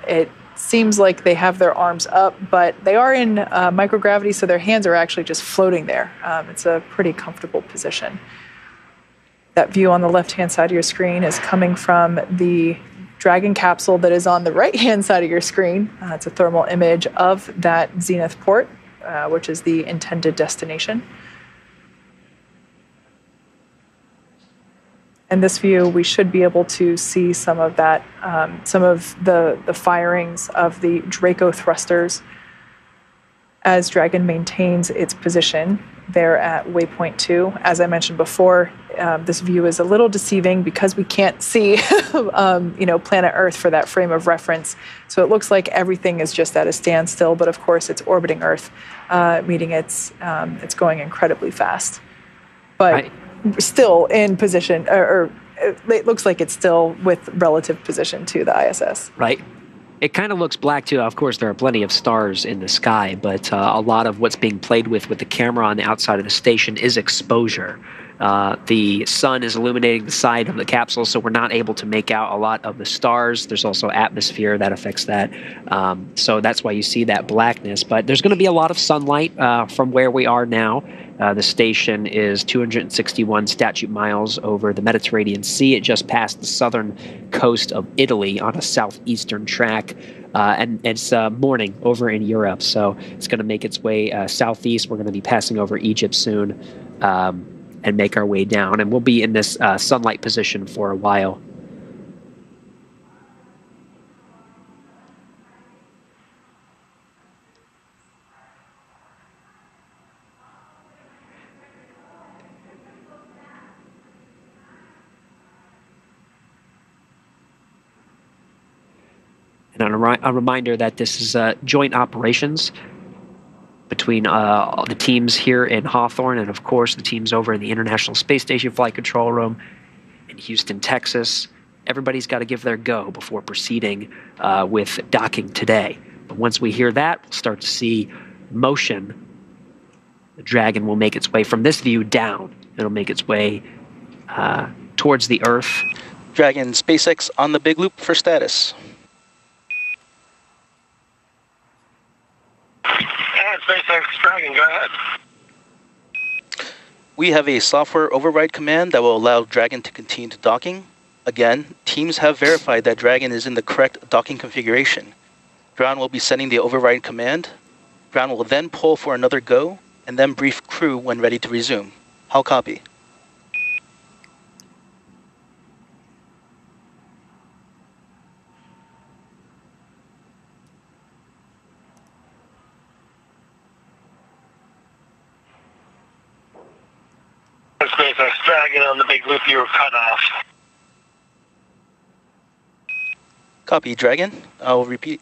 It seems like they have their arms up, but they are in microgravity, so their hands are actually just floating there. It's a pretty comfortable position. That view on the left-hand side of your screen is coming from the Dragon capsule that is on the right-hand side of your screen. It's a thermal image of that zenith port, which is the intended destination. In this view, we should be able to see some of that, some of the firings of the Draco thrusters as Dragon maintains its position there at waypoint 2. As I mentioned before, this view is a little deceiving because we can't see, planet Earth for that frame of reference. So it looks like everything is just at a standstill, but of course it's orbiting Earth, meaning it's going incredibly fast. But still in position, or it looks like it's still with relative position to the ISS. Right. It kind of looks black too. Of course, there are plenty of stars in the sky, but a lot of what's being played with the camera on the outside of the station is exposure. The sun is illuminating the side of the capsule, so we're not able to make out a lot of the stars. There's also atmosphere that affects that. So that's why you see that blackness. But there's going to be a lot of sunlight from where we are now. The station is 261 statute miles over the Mediterranean Sea. It just passed the southern coast of Italy on a southeastern track. And it's morning over in Europe, so it's going to make its way southeast. We're going to be passing over Egypt soon and make our way down. And we'll be in this sunlight position for a while. And a reminder that this is joint operations between the teams here in Hawthorne and, of course, the teams over in the International Space Station Flight Control Room in Houston, Texas. Everybody's got to give their go before proceeding with docking today. But once we hear that, we'll start to see motion. The Dragon will make its way from this view down. It'll make its way towards the Earth. Dragon SpaceX on the big loop for status. SpaceX Dragon, go ahead. We have a software override command that will allow Dragon to continue to docking. Again, teams have verified that Dragon is in the correct docking configuration. Ground will be sending the override command. Ground will then pull for another go, and then brief crew when ready to resume. How copy? SpaceX Dragon on the big loop, you were cut off. Copy, Dragon. I'll repeat.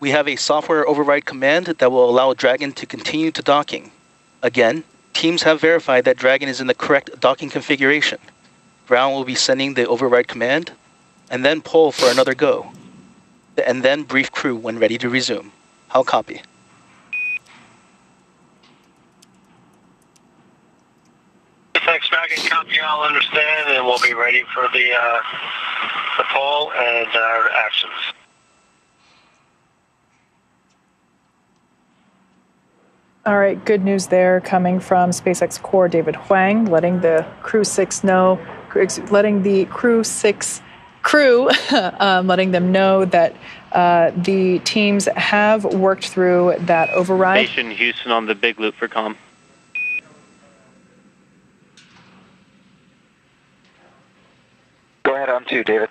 We have a software override command that will allow Dragon to continue to docking. Again, teams have verified that Dragon is in the correct docking configuration. Ground will be sending the override command, and then pull for another go, and then brief crew when ready to resume. How copy? SpaceX Dragon, copy, I'll understand, and we'll be ready for the pull and our actions. All right, good news there coming from SpaceX core David Huang, letting the Crew-6 know, letting the Crew-6 crew, letting them know that the teams have worked through that override. Station Houston on the big loop for comm. Go ahead, on 2, David.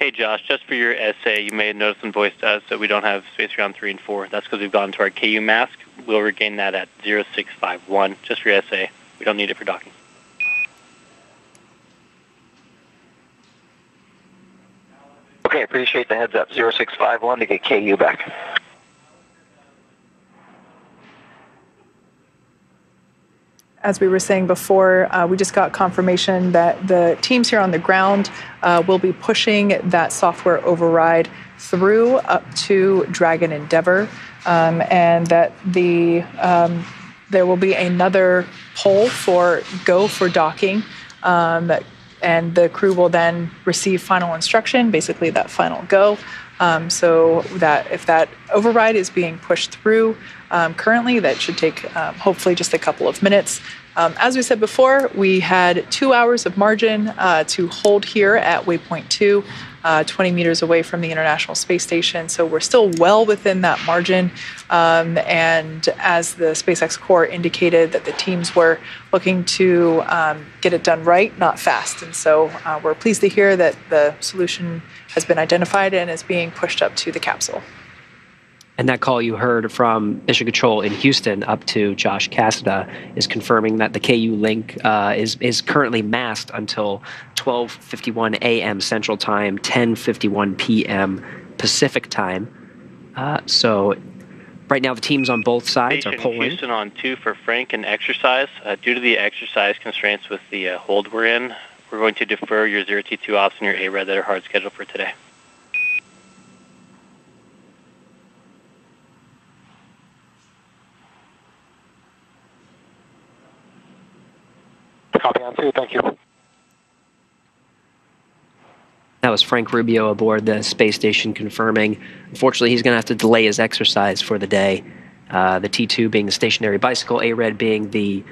Hey, Josh, just for your essay, you may have noticed in voice to us that we don't have space ground 3 and 4. That's because we've gone to our KU mask. We'll regain that at 0651, just for your essay. We don't need it for docking. Okay, appreciate the heads up. 0651 to get KU back. As we were saying before, we just got confirmation that the teams here on the ground will be pushing that software override through up to Dragon Endeavour, and that there will be another poll for go for docking, and the crew will then receive final instruction, basically that final go. So that if that override is being pushed through currently, that should take hopefully just a couple of minutes. As we said before, we had 2 hours of margin to hold here at waypoint 2, 20 meters away from the International Space Station. So we're still well within that margin. And as the SpaceX Corps indicated, that the teams were looking to get it done right, not fast. And so we're pleased to hear that the solution has been identified and is being pushed up to the capsule. And that call you heard from Mission Control in Houston up to Josh Cassada is confirming that the KU link is currently masked until 12:51 a.m. Central Time, 10:51 p.m. Pacific Time. So right now the teams on both sides are polling. Houston on 2 for Frank and exercise. Due to the exercise constraints with the hold we're in, we're going to defer your 0T2 ops and your ARED that are hard scheduled for today. Copy on 2, thank you. That was Frank Rubio aboard the space station confirming. Unfortunately, he's going to have to delay his exercise for the day. The T2 being the stationary bicycle, ARED being the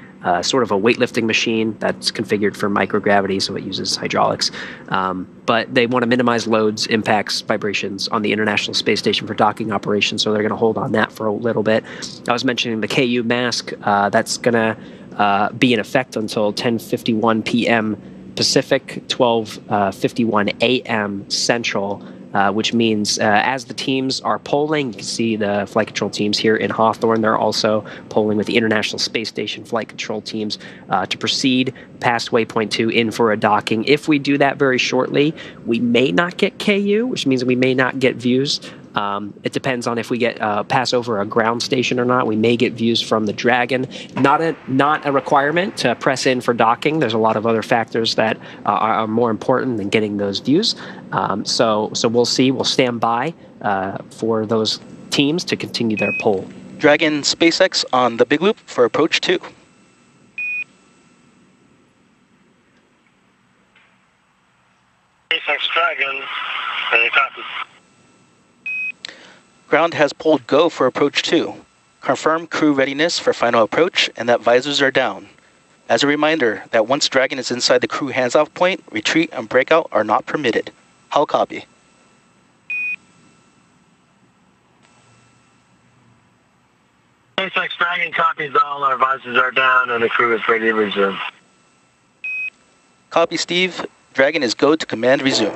sort of a weightlifting machine that's configured for microgravity, so it uses hydraulics. But they want to minimize loads, impacts, vibrations on the International Space Station for docking operations, so they're going to hold on that for a little bit. I was mentioning the KU mask. That's going to be in effect until 10:51 p.m. Pacific, 12:51 a.m. Central, which means as the teams are polling, you can see the flight control teams here in Hawthorne. They're also polling with the International Space Station flight control teams to proceed past waypoint 2 in for a docking. If we do that very shortly, we may not get KU, which means we may not get views. It depends on if we get pass over a ground station or not. We may get views from the Dragon. Not a requirement to press in for docking. There's a lot of other factors that are more important than getting those views. So we'll see. We'll stand by for those teams to continue their poll. Dragon SpaceX on the Big Loop for approach 2. SpaceX Dragon, ready, copy. Ground has pulled go for approach 2. Confirm crew readiness for final approach and that visors are down. As a reminder that once Dragon is inside the crew hands-off point, retreat and breakout are not permitted. How copy? SpaceX Dragon copies all. Our visors are down and the crew is ready to resume. Copy, Steve. Dragon is go to command resume.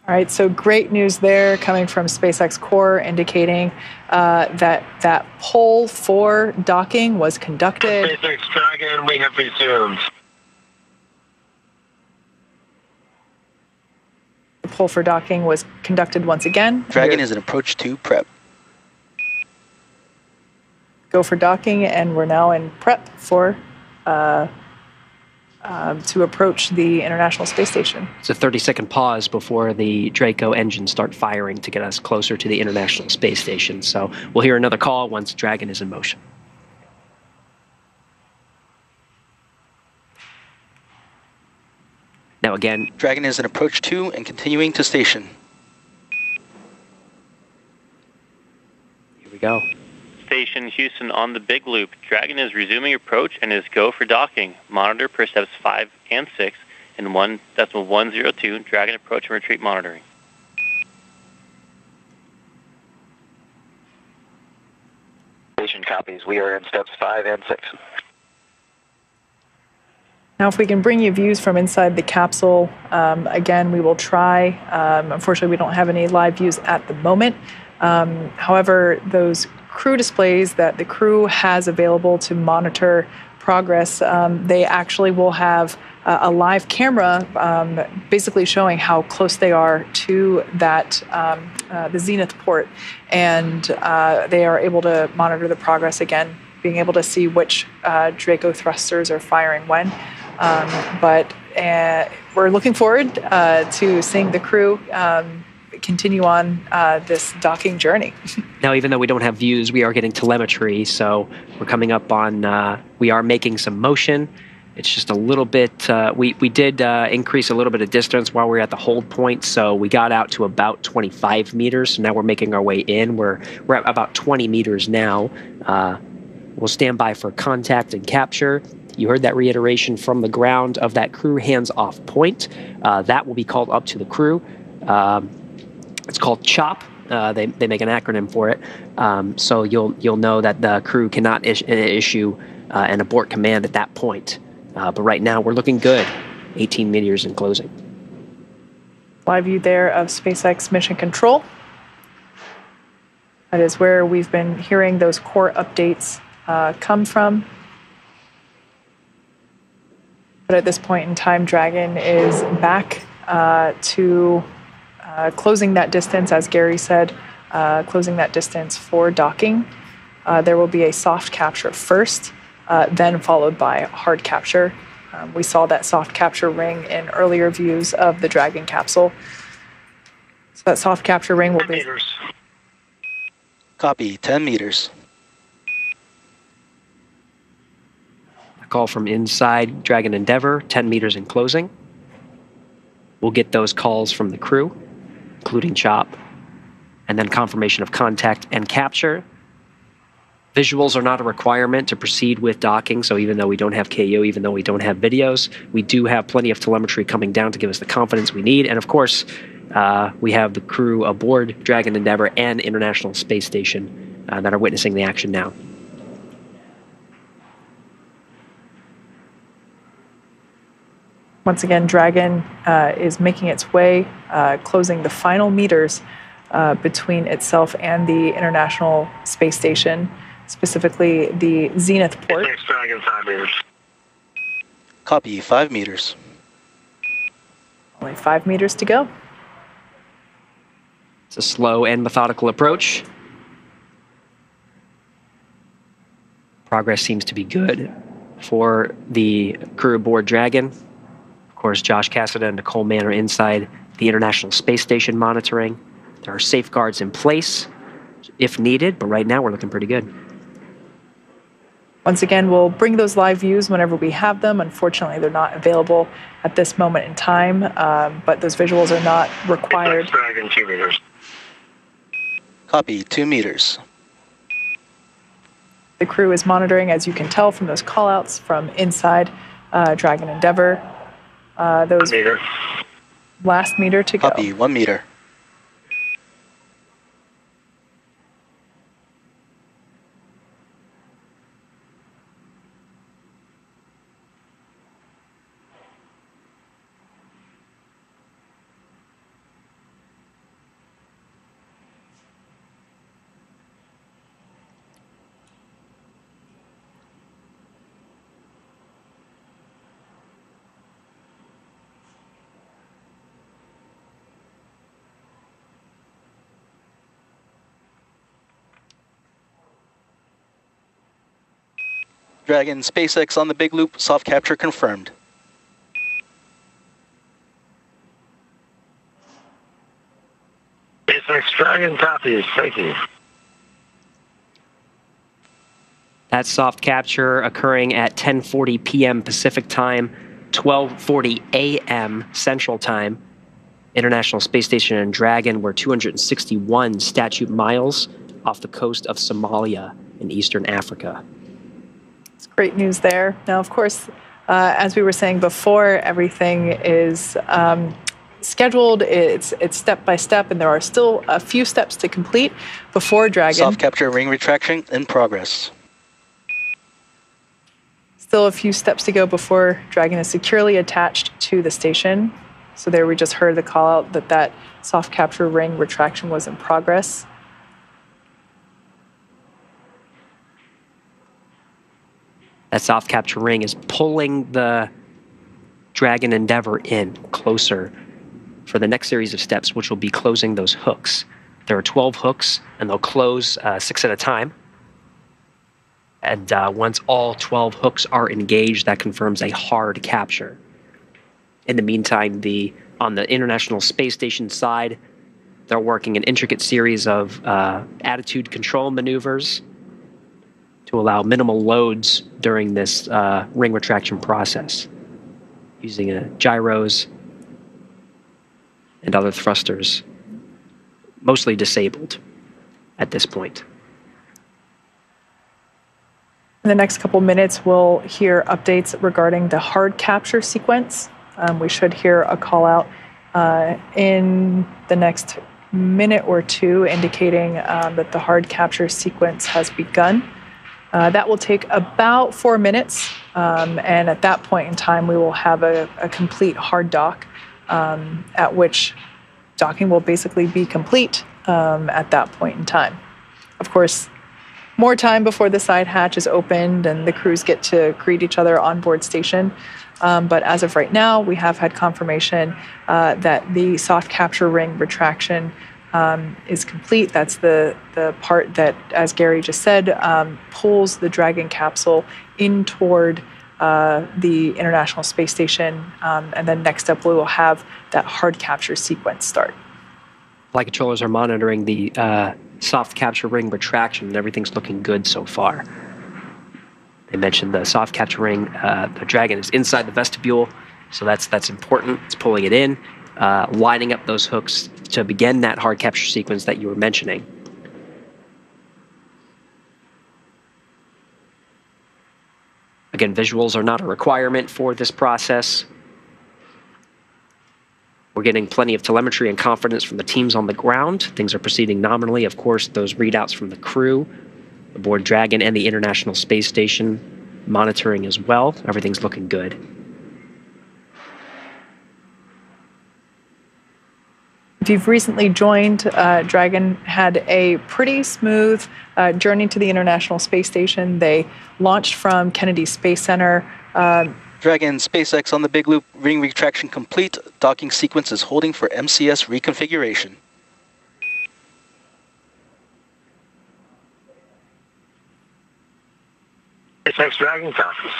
All right, so great news there coming from SpaceX Corps indicating that poll for docking was conducted. SpaceX Dragon, we have resumed. The poll for docking was conducted once again. Dragon is in approach 2 prep. Go for docking, and we're now in prep for to approach the International Space Station. It's a 30-second pause before the Draco engines start firing to get us closer to the International Space Station. So we'll hear another call once Dragon is in motion. Now again, Dragon is in approach 2 and continuing to station. Here we go. Station Houston on the Big Loop. Dragon is resuming approach and is go for docking. Monitor per steps 5 and 6 and 1.102. Dragon approach and retreat monitoring. station copies. We are in steps 5 and 6. Now, if we can bring you views from inside the capsule, again, we will try. Unfortunately, we don't have any live views at the moment. However, those crew displays that the crew has available to monitor progress, they actually will have a live camera basically showing how close they are to that the zenith port, and they are able to monitor the progress again, being able to see which Draco thrusters are firing when. But we're looking forward to seeing the crew continue on this docking journey. Now, even though we don't have views, we are getting telemetry, so we're coming up on, we are making some motion. It's just a little bit, we did increase a little bit of distance while we were at the hold point, so we got out to about 25 meters, so now we're making our way in. We're at about 20 meters now. We'll stand by for contact and capture. You heard that reiteration from the ground of that crew hands-off point. That will be called up to the crew. It's called CHOP. They make an acronym for it. So you'll know that the crew cannot issue an abort command at that point. But right now we're looking good. 18 meters in closing. Live view there of SpaceX Mission Control. That is where we've been hearing those core updates come from. But at this point in time, Dragon is back to closing that distance, as Gary said, closing that distance for docking. There will be a soft capture first, then followed by hard capture. We saw that soft capture ring in earlier views of the Dragon capsule. So that soft capture ring will be... 10 meters. Copy, 10 meters. A call from inside Dragon Endeavour, 10 meters in closing. We'll get those calls from the crew, including CHOP, and then confirmation of contact and capture. Visuals are not a requirement to proceed with docking, so even though we don't have KU, even though we don't have videos, we do have plenty of telemetry coming down to give us the confidence we need. And of course, we have the crew aboard Dragon Endeavour and International Space Station that are witnessing the action now. Once again, Dragon is making its way, closing the final meters between itself and the International Space Station, specifically the Zenith port. Next Dragon, 5 meters. Copy, 5 meters. Only 5 meters to go. It's a slow and methodical approach. Progress seems to be good for the crew aboard Dragon. Of course, Josh Cassada and Nicole Mann are inside the International Space Station monitoring. There are safeguards in place if needed, but right now we're looking pretty good. Once again, we'll bring those live views whenever we have them. Unfortunately, they're not available at this moment in time, but those visuals are not required. Next Dragon, 2 meters. Copy, 2 meters. The crew is monitoring, as you can tell from those callouts from inside Dragon Endeavour. Those meter. Last meter to go. Copy, 1 meter. Dragon, SpaceX on the big loop, soft capture confirmed. SpaceX Dragon, copies. Thank you. That soft capture occurring at 10:40 p.m. Pacific Time, 12:40 a.m. Central Time. International Space Station and Dragon were 261 statute miles off the coast of Somalia in Eastern Africa. It's great news there. Now, of course, as we were saying before, everything is scheduled. It's step by step, and there are still a few steps to complete before Dragon. Soft capture ring retraction in progress. Still a few steps to go before Dragon is securely attached to the station. So there we just heard the call out that soft capture ring retraction was in progress. That soft capture ring is pulling the Dragon Endeavour in closer for the next series of steps, which will be closing those hooks. There are 12 hooks, and they'll close 6 at a time. And once all 12 hooks are engaged, that confirms a hard capture. In the meantime, on the International Space Station side, they're working an intricate series of attitude control maneuvers to allow minimal loads during this ring retraction process, using gyros and other thrusters, mostly disabled at this point. In the next couple minutes, we'll hear updates regarding the hard capture sequence. We should hear a call out in the next minute or two indicating that the hard capture sequence has begun. That will take about 4 minutes, and at that point in time, we will have a complete hard dock, at which docking will basically be complete at that point in time. Of course, more time before the side hatch is opened and the crews get to greet each other on board station. But as of right now, we have had confirmation that the soft capture ring retraction is complete. That's the part that, as Gary just said, pulls the Dragon capsule in toward the International Space Station. And then next up, we will have that hard capture sequence start. Flight controllers are monitoring the soft capture ring retraction, and everything's looking good so far. They mentioned the soft capture ring. The Dragon is inside the vestibule, so that's important. It's pulling it in, lining up those hooks to begin that hard capture sequence that you were mentioning. Again, visuals are not a requirement for this process. We're getting plenty of telemetry and confidence from the teams on the ground. Things are proceeding nominally. Of course, those readouts from the crew aboard Dragon and the International Space Station monitoring as well. Everything's looking good. If you've recently joined, Dragon had a pretty smooth journey to the International Space Station. They launched from Kennedy Space Center. Dragon SpaceX on the big loop, ring retraction complete. Docking sequence is holding for MCS reconfiguration. SpaceX Dragon copies.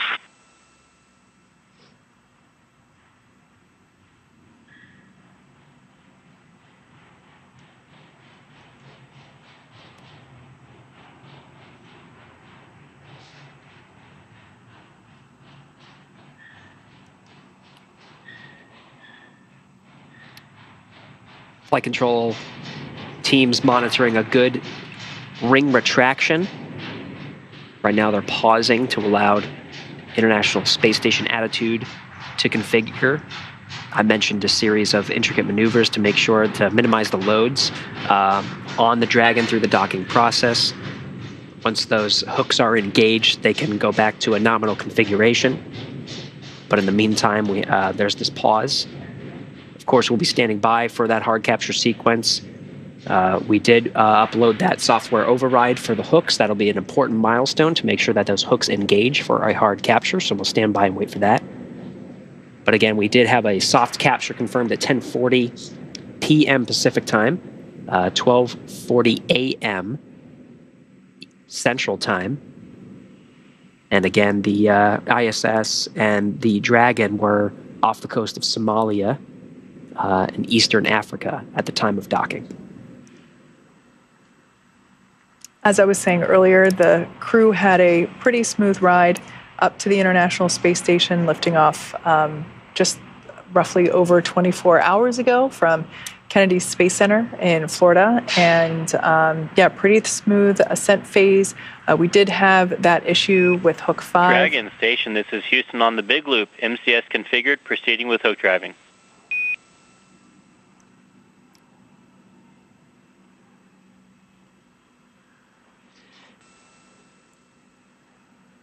Flight control teams monitoring a good ring retraction. Right now they're pausing to allow International Space Station attitude to configure. I mentioned a series of intricate maneuvers to make sure to minimize the loads on the Dragon through the docking process. Once those hooks are engaged, they can go back to a nominal configuration. But in the meantime, there's this pause. Of course, we'll be standing by for that hard capture sequence. We did upload that software override for the hooks. That'll be an important milestone to make sure that those hooks engage for a hard capture, so we'll stand by and wait for that. But again, we did have a soft capture confirmed at 10:40 p.m. Pacific time, 12:40 a.m. Central time. And again, the ISS and the Dragon were off the coast of Somalia in Eastern Africa at the time of docking. As I was saying earlier, the crew had a pretty smooth ride up to the International Space Station, lifting off just roughly over 24 hours ago from Kennedy Space Center in Florida. And yeah, pretty smooth ascent phase. We did have that issue with Hook 5. Dragon Station, this is Houston on the Big Loop. MCS configured, proceeding with hook driving.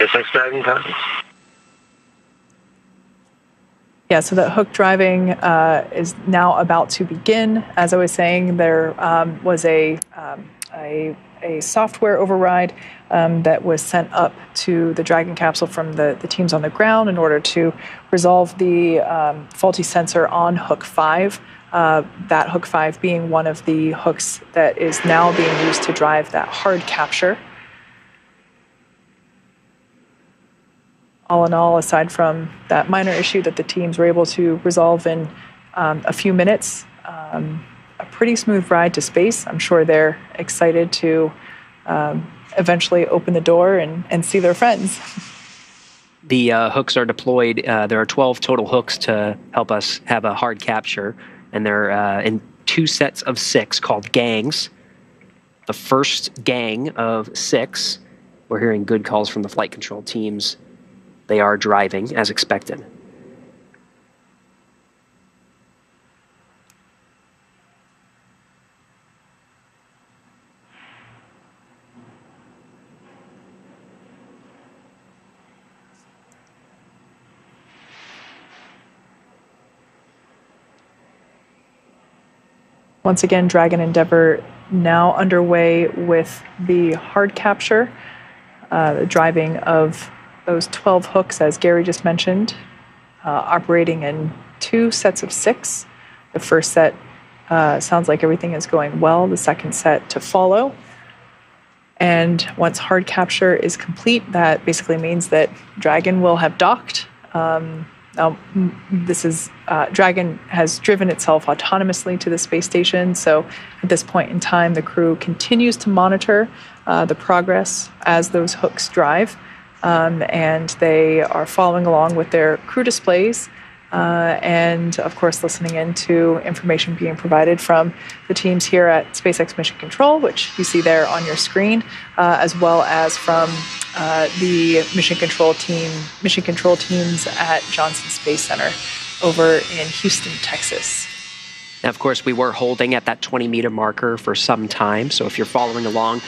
SpaceX Dragon copy. Yeah, so the hook driving is now about to begin. As I was saying, there was a software override that was sent up to the Dragon capsule from the teams on the ground in order to resolve the faulty sensor on hook 5. That hook 5 being one of the hooks that is now being used to drive that hard capture. All in all, aside from that minor issue that the teams were able to resolve in a few minutes, a pretty smooth ride to space. I'm sure they're excited to eventually open the door and see their friends. The hooks are deployed. There are 12 total hooks to help us have a hard capture, and they're in 2 sets of 6 called gangs. The first gang of 6, we're hearing good calls from the flight control teams. They are driving as expected. Once again, Dragon Endeavour now underway with the hard capture, the driving of those 12 hooks, as Gary just mentioned, operating in 2 sets of 6. The first set sounds like everything is going well. The second set to follow. And once hard capture is complete, that basically means that Dragon will have docked. Now, Dragon has driven itself autonomously to the space station. So at this point in time, the crew continues to monitor the progress as those hooks drive. And they are following along with their crew displays and, of course, listening in to information being provided from the teams here at SpaceX Mission Control, which you see there on your screen, as well as from the mission control teams at Johnson Space Center over in Houston, Texas. Now, of course, we were holding at that 20-meter marker for some time. So if you're following along,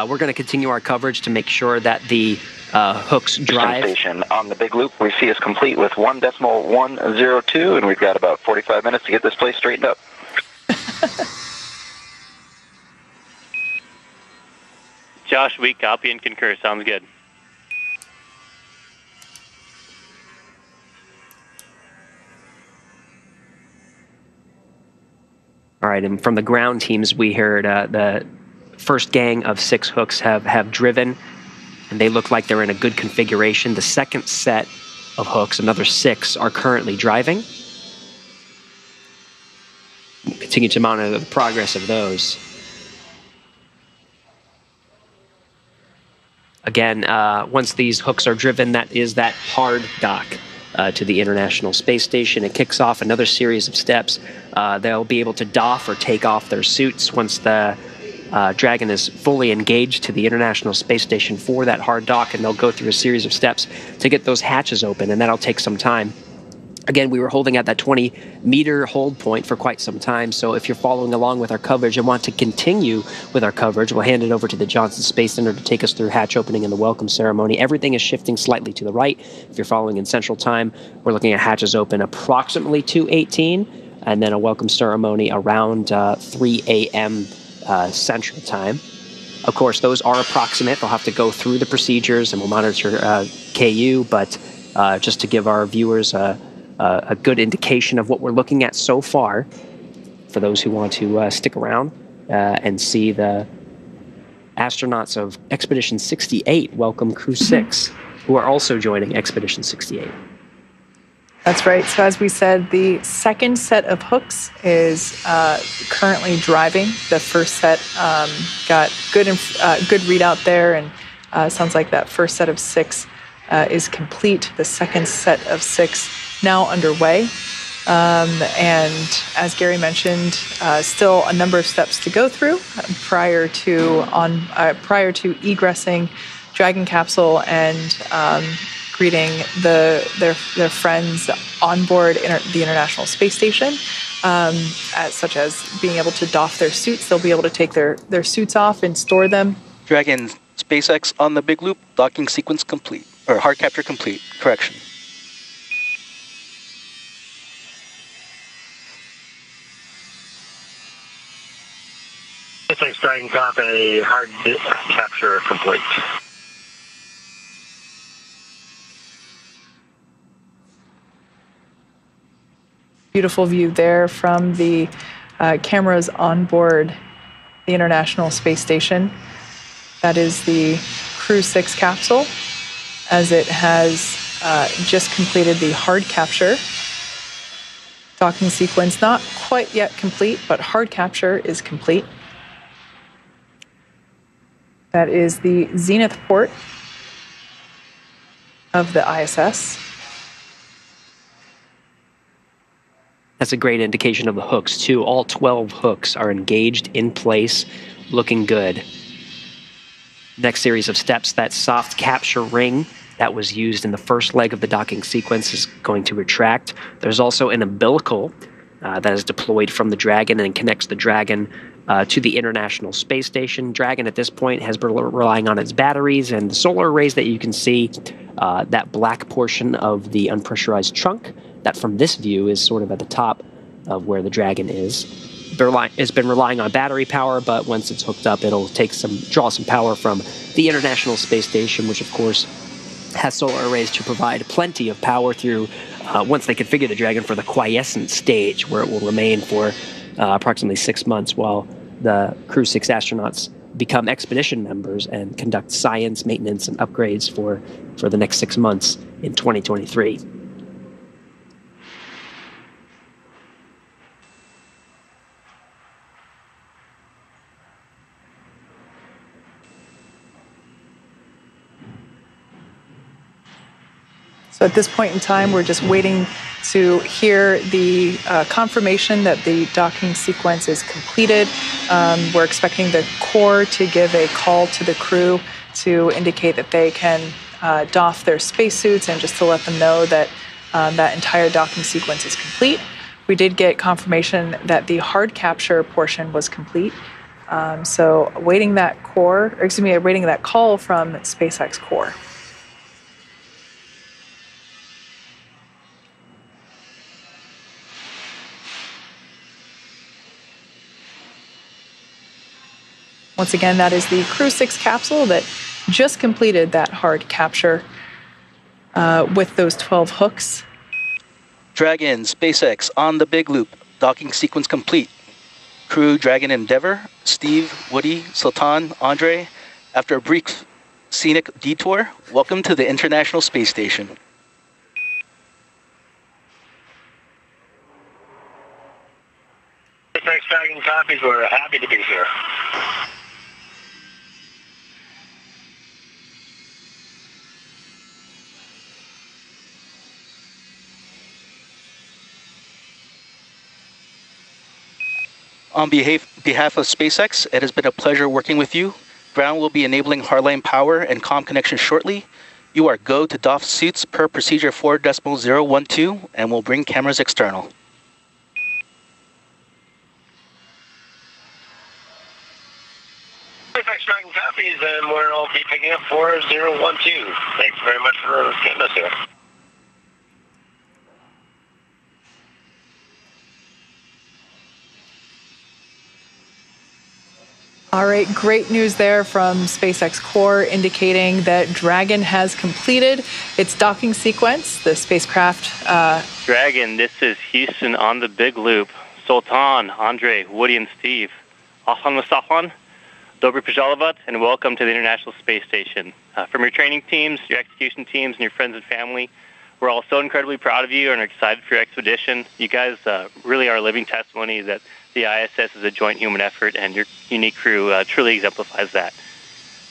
we're going to continue our coverage to make sure that the hooks drive. Station on the big loop we see is complete with 1.102, and we've got about 45 minutes to get this place straightened up. Josh, we copy and concur. Sounds good. All right, and from the ground teams, we heard the first gang of 6 hooks have driven, and they look like they're in a good configuration. The second set of hooks, another 6, are currently driving. We'll continue to monitor the progress of those. Again, once these hooks are driven, that is that hard dock to the International Space Station. It kicks off another series of steps. They'll be able to doff or take off their suits once the Dragon is fully engaged to the International Space Station for that hard dock, and they'll go through a series of steps to get those hatches open, and that'll take some time. Again, we were holding at that 20-meter hold point for quite some time, so if you're following along with our coverage and want to continue with our coverage, we'll hand it over to the Johnson Space Center to take us through hatch opening and the welcome ceremony. Everything is shifting slightly to the right. If you're following in Central Time, we're looking at hatches open approximately 2:18, and then a welcome ceremony around 3 a.m. Central Time. Of course, those are approximate. They'll have to go through the procedures, and we'll monitor KU, but just to give our viewers a good indication of what we're looking at so far, for those who want to stick around and see the astronauts of Expedition 68 welcome Crew-6, who are also joining Expedition 68. That's right. So as we said, the second set of hooks is currently driving. The first set got good readout there, and sounds like that first set of 6 is complete. The second set of 6 now underway. And as Gary mentioned, still a number of steps to go through prior to egressing Dragon capsule and greeting their friends on board the International Space Station, such as being able to doff their suits. They'll be able to take their suits off and store them. Dragon SpaceX on the big loop, docking sequence complete. or hard capture complete. Correction. SpaceX Dragon copy, hard capture complete. Beautiful view there from the cameras on board the International Space Station. That is the Crew-6 capsule, as it has just completed the hard capture. Docking sequence not quite yet complete, but hard capture is complete. That is the zenith port of the ISS. That's a great indication of the hooks, too. All 12 hooks are engaged in place, looking good. Next series of steps, that soft capture ring that was used in the first leg of the docking sequence is going to retract. There's also an umbilical that is deployed from the Dragon and connects the Dragon to the International Space Station. Dragon at this point has been relying on its batteries and the solar arrays that you can see. That black portion of the unpressurized trunk, that from this view is sort of at the top of where the Dragon is. It's been relying on battery power, but once it's hooked up, it'll draw some power from the International Space Station, which of course has solar arrays to provide plenty of power through once they configure the Dragon for the quiescent stage, where it will remain for approximately 6 months while the Crew-6 astronauts become expedition members and conduct science, maintenance, and upgrades for the next 6 months in 2023. So at this point in time, we're just waiting to hear the confirmation that the docking sequence is completed. We're expecting the core to give a call to the crew to indicate that they can doff their spacesuits and just to let them know that that entire docking sequence is complete. We did get confirmation that the hard capture portion was complete. So awaiting that awaiting that call from SpaceX core. Once again, that is the Crew-6 capsule that just completed that hard capture with those 12 hooks. Dragon, SpaceX on the big loop. Docking sequence complete. Crew, Dragon, Endeavour, Steve, Woody, Sultan, Andrey. After a brief scenic detour, welcome to the International Space Station. SpaceX Dragon copies. We're happy to be here. On behalf of SpaceX, it has been a pleasure working with you. Ground will be enabling hardline power and comm connection shortly. You are go to doff suits per procedure 4.012 and will bring cameras external. SpaceX Dragon copies, and we'll be picking up 4012. Thanks very much for getting us here. All right, great news there from SpaceX core indicating that Dragon has completed its docking sequence. The spacecraft... Dragon, this is Houston on the big loop. Sultan, Andrey, Woody, and Steve. Ahlan wa sahlan, dobry pожаловать, and welcome to the International Space Station. From your training teams, your execution teams, and your friends and family, we're all so incredibly proud of you and are excited for your expedition. You guys really are living testimony that the ISS is a joint human effort, and your unique crew truly exemplifies that.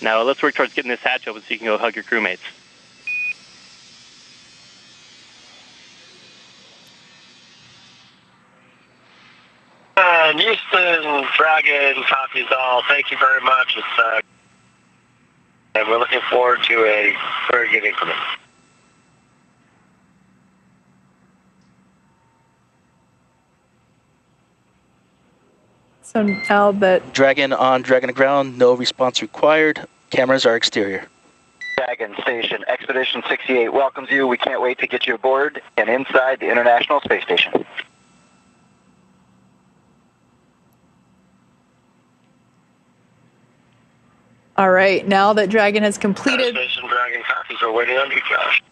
Now let's work towards getting this hatch open so you can go hug your crewmates. Houston, Dragon, copies all. Thank you very much. And we're looking forward to a very good increment. So now that... Dragon on Dragon ground, no response required. Cameras are exterior. Dragon Station. Expedition 68 welcomes you. We can't wait to get you aboard and inside the International Space Station. All right, now that Dragon has completed... Station Dragon copies are waiting on you, Josh.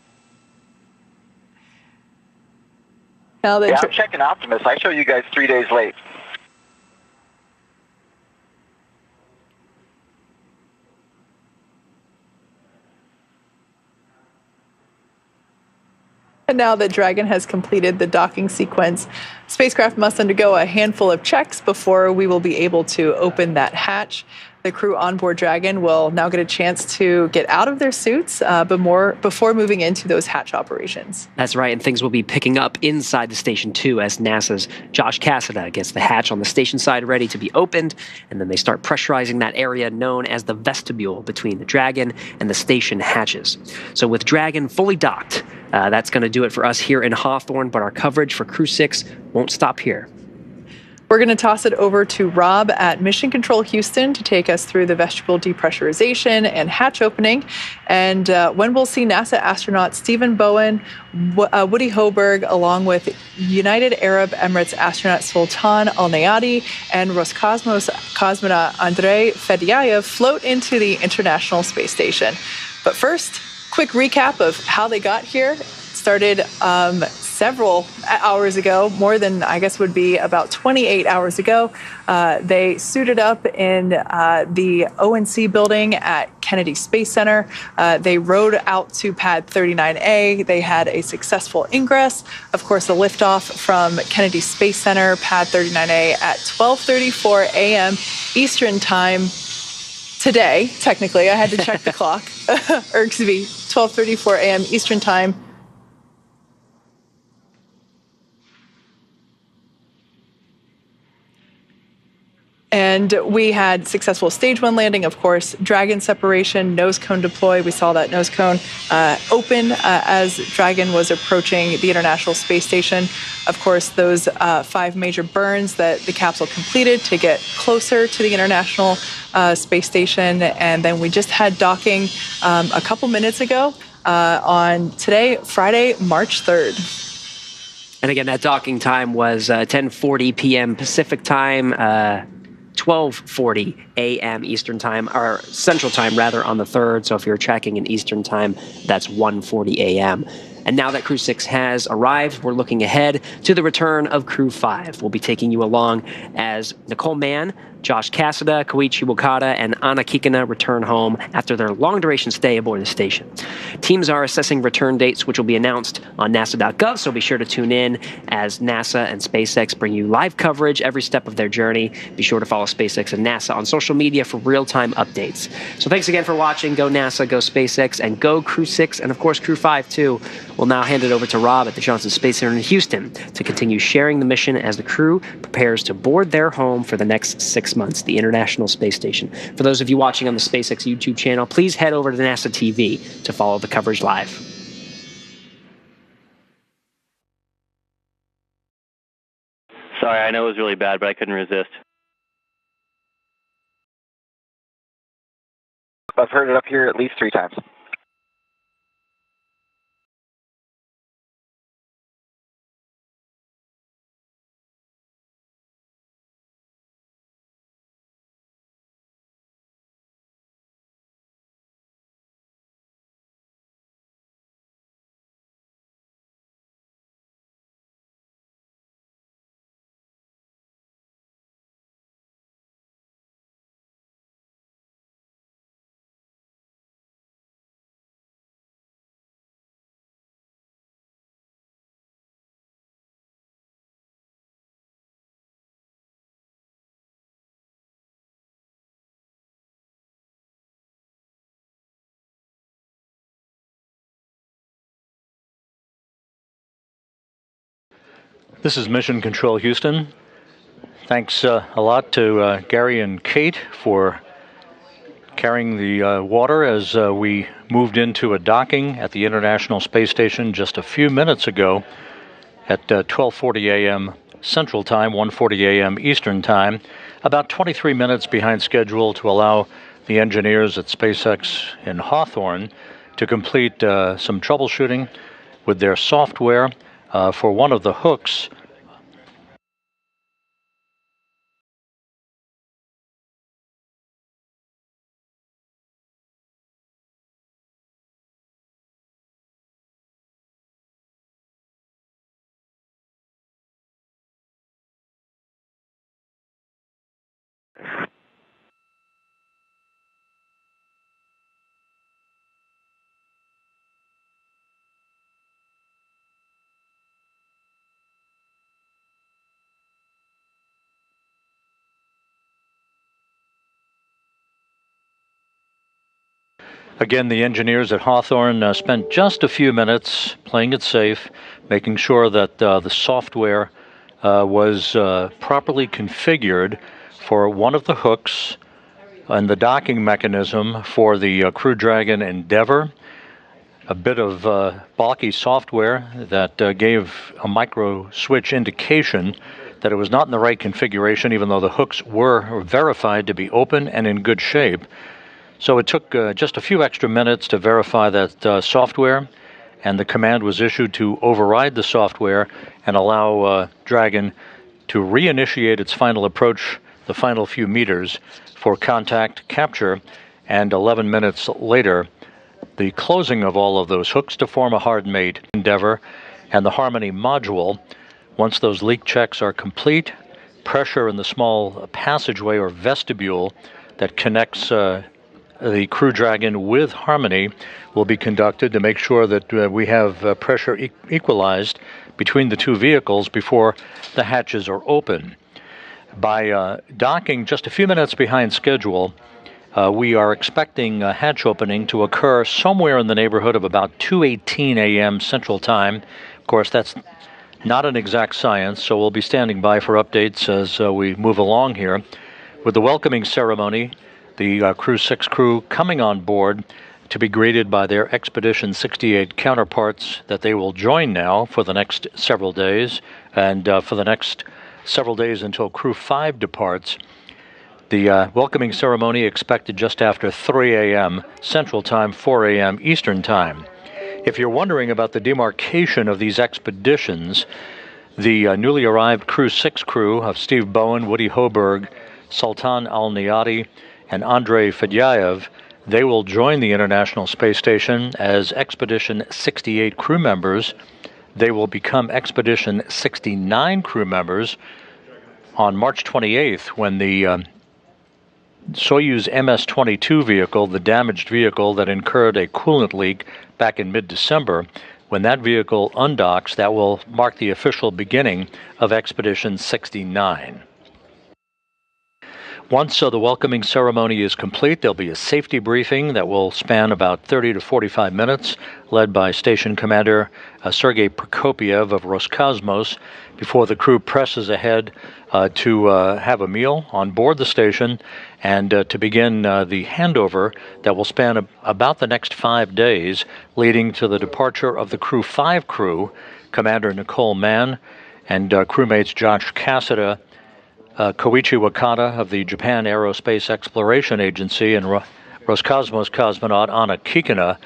Now that I'm checking Optimus. I show you guys 3 days late. And now that Dragon has completed the docking sequence, spacecraft must undergo a handful of checks before we will be able to open that hatch. The crew on board Dragon will now get a chance to get out of their suits before moving into those hatch operations. That's right, and things will be picking up inside the station too as NASA's Josh Cassada gets the hatch on the station side ready to be opened, and then they start pressurizing that area known as the vestibule between the Dragon and the station hatches. So with Dragon fully docked, that's going to do it for us here in Hawthorne, but our coverage for Crew-6 won't stop here. We're going to toss it over to Rob at Mission Control Houston to take us through the vestibule depressurization and hatch opening, and when we'll see NASA astronaut Stephen Bowen, Woody Hoburg, along with United Arab Emirates astronaut Sultan Alneyadi and Roscosmos cosmonaut Andrey Fedyaev float into the International Space Station. But first, quick recap of how they got here. Started several hours ago, more than I guess would be about 28 hours ago. They suited up in the ONC building at Kennedy Space Center. They rode out to pad 39A. They had a successful ingress. Of course, the liftoff from Kennedy Space Center, pad 39A at 12:34 a.m. Eastern Time. Today, technically, I had to check the clock, or excuse me, 12:34 a.m. Eastern Time. And we had successful stage 1 landing, of course, Dragon separation, nose cone deploy. We saw that nose cone open as Dragon was approaching the International Space Station. Of course, those 5 major burns that the capsule completed to get closer to the International Space Station. And then we just had docking a couple minutes ago on today, Friday, March 3rd. And again, that docking time was 10:40 p.m. Pacific time, 12:40 a.m. Eastern Time, or Central Time, rather, on the 3rd. So if you're tracking in Eastern Time, that's 1:40 a.m. And now that Crew-6 has arrived, we're looking ahead to the return of Crew-5. We'll be taking you along as Nicole Mann, Josh Cassada, Koichi Wakata, and Anna Kikina return home after their long-duration stay aboard the station. Teams are assessing return dates, which will be announced on nasa.gov, so be sure to tune in as NASA and SpaceX bring you live coverage every step of their journey. Be sure to follow SpaceX and NASA on social media for real-time updates. So thanks again for watching. Go NASA, go SpaceX, and go Crew-6, and of course Crew-5 too. We'll now hand it over to Rob at the Johnson Space Center in Houston to continue sharing the mission as the crew prepares to board their home for the next 6 months, the International Space Station. For those of you watching on the SpaceX YouTube channel, please head over to NASA TV to follow the coverage live. Sorry, I know it was really bad, but I couldn't resist. I've heard it up here at least 3 times. This is Mission Control Houston. Thanks a lot to Gary and Kate for carrying the water as we moved into a docking at the International Space Station just a few minutes ago at 12:40 a.m. Central Time, 1:40 a.m. Eastern Time, about 23 minutes behind schedule to allow the engineers at SpaceX in Hawthorne to complete some troubleshooting with their software for one of the hooks. Again, the engineers at Hawthorne spent just a few minutes playing it safe, making sure that the software was properly configured for one of the hooks and the docking mechanism for the Crew Dragon Endeavour. A bit of bulky software that gave a micro switch indication that it was not in the right configuration, even though the hooks were verified to be open and in good shape. So it took just a few extra minutes to verify that software, and the command was issued to override the software and allow Dragon to reinitiate its final approach, the final few meters, for contact capture, and 11 minutes later, the closing of all of those hooks to form a hard mate Endeavour and the Harmony module. Once those leak checks are complete, pressure in the small passageway or vestibule that connects the Crew Dragon with Harmony will be conducted to make sure that we have pressure equalized between the two vehicles before the hatches are open. By docking just a few minutes behind schedule, we are expecting a hatch opening to occur somewhere in the neighborhood of about 2:18 a.m. Central Time. Of course, that's not an exact science, so we'll be standing by for updates as we move along here. With the welcoming ceremony, the Crew-6 crew coming on board to be greeted by their Expedition 68 counterparts that they will join now for the next several days, and for the next several days until Crew-5 departs. The welcoming ceremony expected just after 3 a.m. Central Time, 4 a.m. Eastern Time. If you're wondering about the demarcation of these expeditions, the newly arrived Crew-6 crew of Steve Bowen, Woody Hoburg, Sultan Alneyadi, and Andrey Fedyaev, they will join the International Space Station as Expedition 68 crew members. They will become Expedition 69 crew members on March 28th when the Soyuz MS-22 vehicle, the damaged vehicle that incurred a coolant leak back in mid-December, when that vehicle undocks, that will mark the official beginning of Expedition 69. Once the welcoming ceremony is complete, there'll be a safety briefing that will span about 30 to 45 minutes, led by Station Commander Sergei Prokopiev of Roscosmos, before the crew presses ahead to have a meal on board the station and to begin the handover that will span about the next 5 days, leading to the departure of the Crew-5 crew, Commander Nicole Mann and crewmates Josh Cassada, Koichi Wakata of the Japan Aerospace Exploration Agency, and Roscosmos cosmonaut Anna Kikina.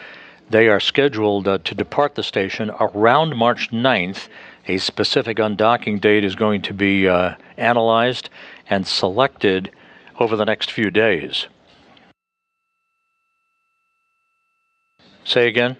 They are scheduled to depart the station around March 9th. A specific undocking date is going to be analyzed and selected over the next few days. Say again?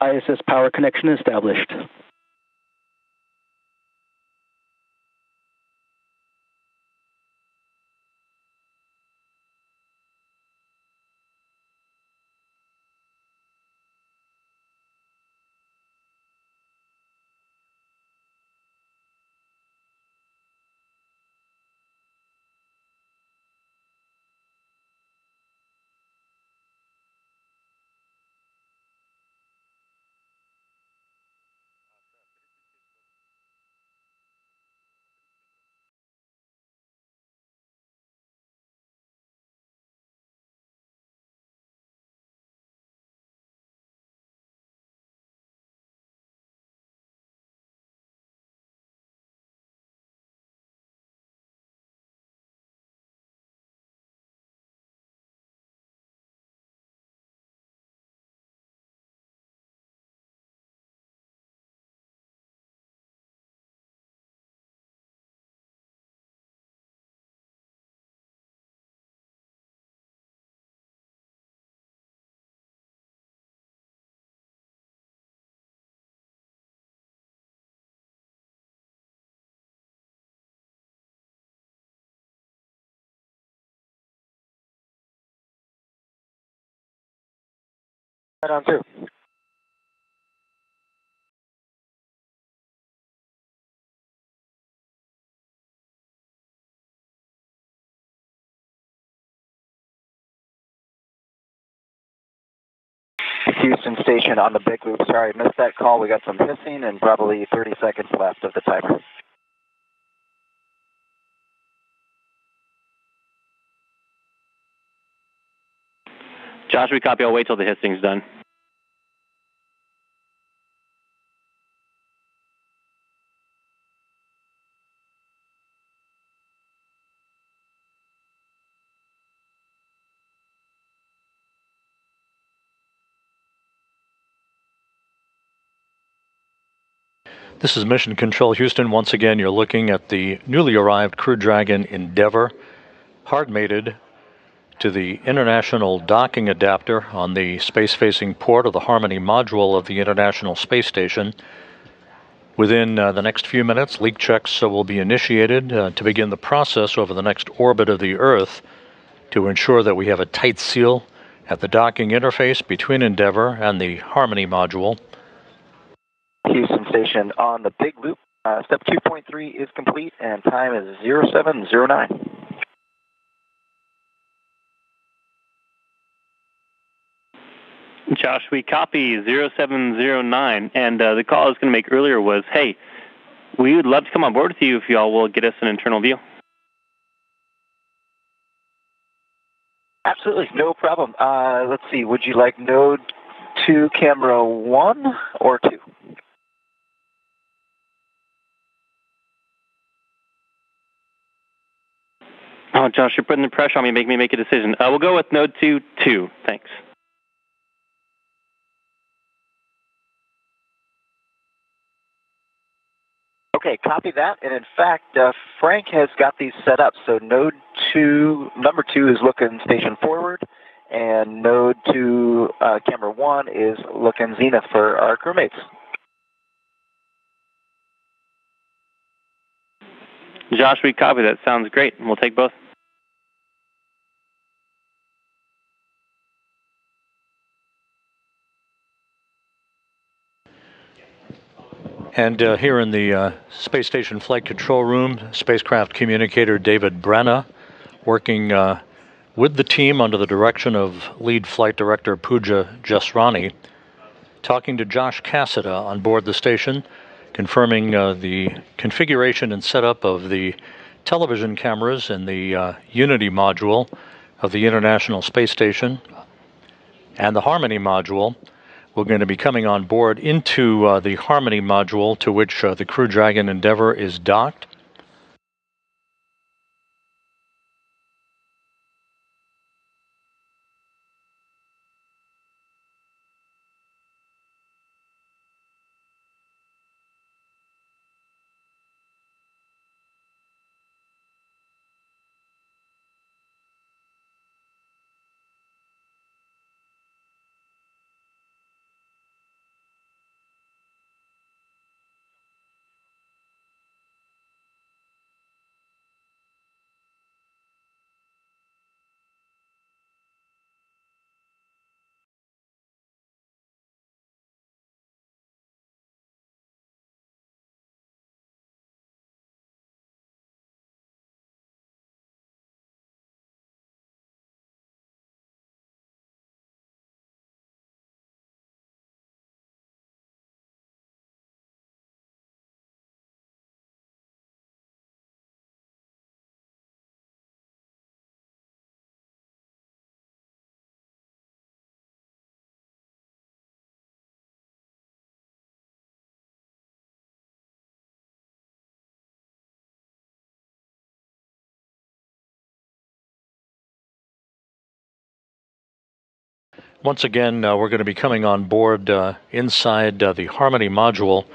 ISS power connection established. Right on through. Houston Station on the big loop. Sorry, missed that call. We got some hissing and probably 30 seconds left of the timer. Josh, we copy. I'll wait till the hissing's done. This is Mission Control Houston. Once again, you're looking at the newly arrived Crew Dragon Endeavour, hard mated to the International Docking Adapter on the space-facing port of the Harmony module of the International Space Station. Within the next few minutes, leak checks will be initiated to begin the process over the next orbit of the Earth to ensure that we have a tight seal at the docking interface between Endeavour and the Harmony module. Houston Station on the big loop. Step 2.3 is complete and time is 0709. Josh, we copy 0709, and the call I was going to make earlier was, hey, we would love to come on board with you if y'all will get us an internal view. Absolutely, no problem. Let's see, would you like node 2, camera 1 or 2? Oh, Josh, you're putting the pressure on me, make me make a decision. We'll go with node 2, 2. Thanks. Okay, copy that. And in fact, Frank has got these set up. So node 2, number 2 is looking station forward, and node 2, camera 1 is looking zenith for our crewmates. Josh, we copy. That sounds great. We'll take both. And here in the Space Station Flight Control Room, spacecraft communicator David Brenna, working with the team under the direction of lead flight director Pooja Jasrani, talking to Josh Cassida on board the station, confirming the configuration and setup of the television cameras in the Unity module of the International Space Station and the Harmony module. We're going to be coming on board into the Harmony module to which the Crew Dragon Endeavour is docked. Once again, we're going to be coming on board inside the Harmony module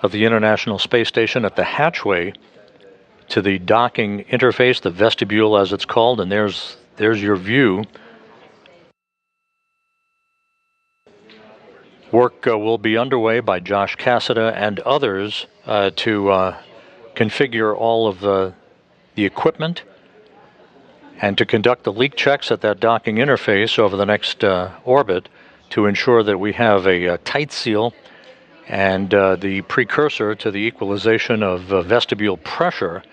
of the International Space Station at the hatchway to the docking interface, the vestibule as it's called, and there's your view. Work will be underway by Josh Cassada and others to configure all of the equipment and to conduct the leak checks at that docking interface over the next orbit to ensure that we have a tight seal and the precursor to the equalization of vestibule pressure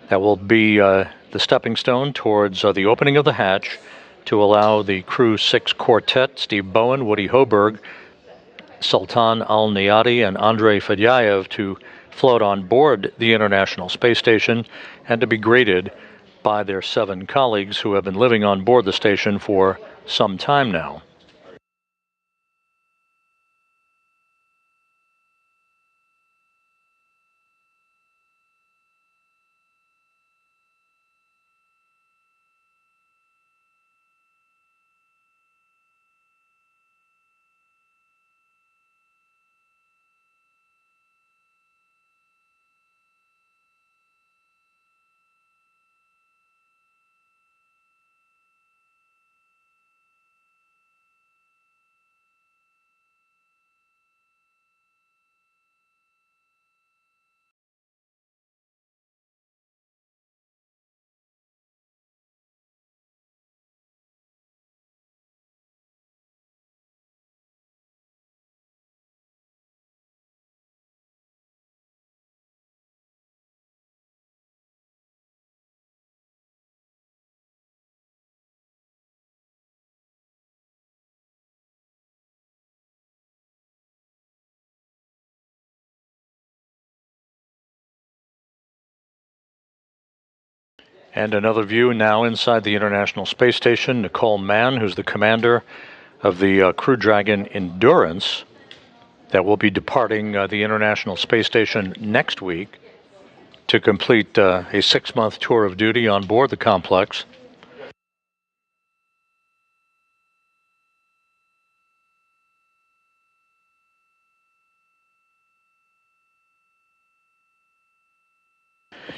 that will be the stepping stone towards the opening of the hatch to allow the Crew-6 quartet, Steve Bowen, Woody Hoburg, Sultan Alneyadi, and Andrey Fedyaev to float on board the International Space Station and to be greeted by their 7 colleagues who have been living on board the station for some time now. And another view now inside the International Space Station. Nicole Mann, who's the commander of the Crew Dragon Endurance, that will be departing the International Space Station next week to complete a 6-month tour of duty on board the complex.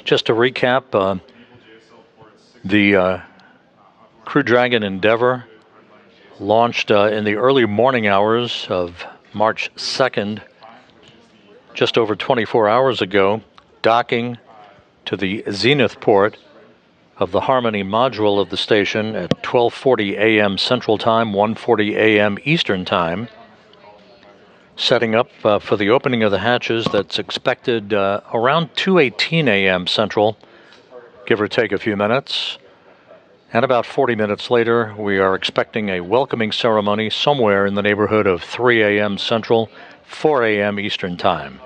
Just to recap, the Crew Dragon Endeavour launched in the early morning hours of March 2nd, just over 24 hours ago, docking to the zenith port of the Harmony module of the station at 12:40 a.m. Central Time, 1:40 a.m. Eastern Time, setting up for the opening of the hatches that's expected around 2:18 a.m. Central, give or take a few minutes. And about 40 minutes later, we are expecting a welcoming ceremony somewhere in the neighborhood of 3 a.m. Central, 4 a.m. Eastern Time.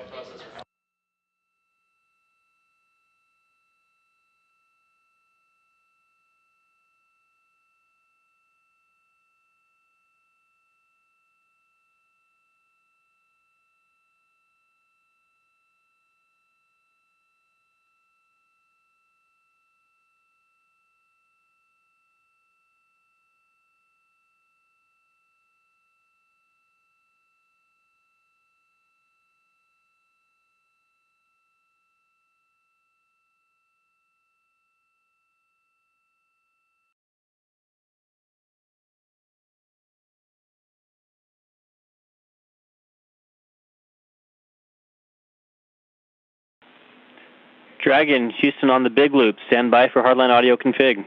Dragon, Houston on the big loop. Stand by for hardline audio config.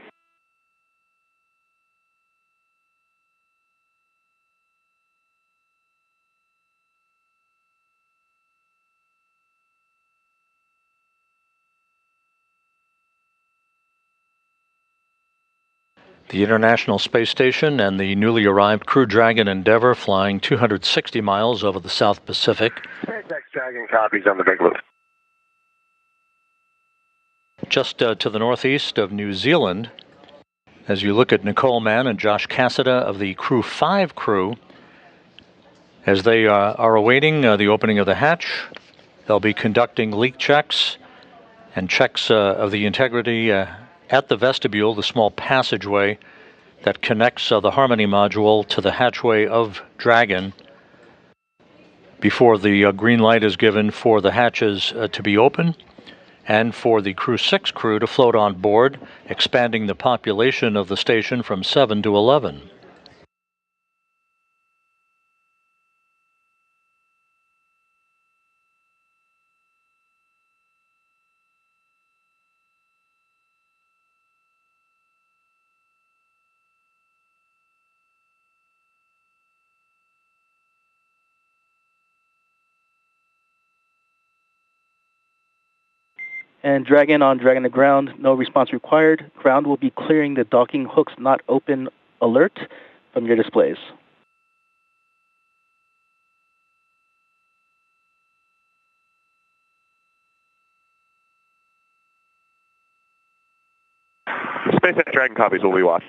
The International Space Station and the newly arrived Crew Dragon Endeavour flying 260 miles over the South Pacific. SpaceX Dragon copies on the big loop. Just to the northeast of New Zealand, as you look at Nicole Mann and Josh Cassada of the Crew-5 crew, as they are awaiting the opening of the hatch, they'll be conducting leak checks and checks of the integrity at the vestibule, the small passageway that connects the Harmony module to the hatchway of Dragon before the green light is given for the hatches to be open and for the Crew-6 crew to float on board, expanding the population of the station from 7 to 11. And Dragon on Dragon to ground, no response required. Ground will be clearing the docking hooks not open alert from your displays. SpaceX Dragon copies will be watched.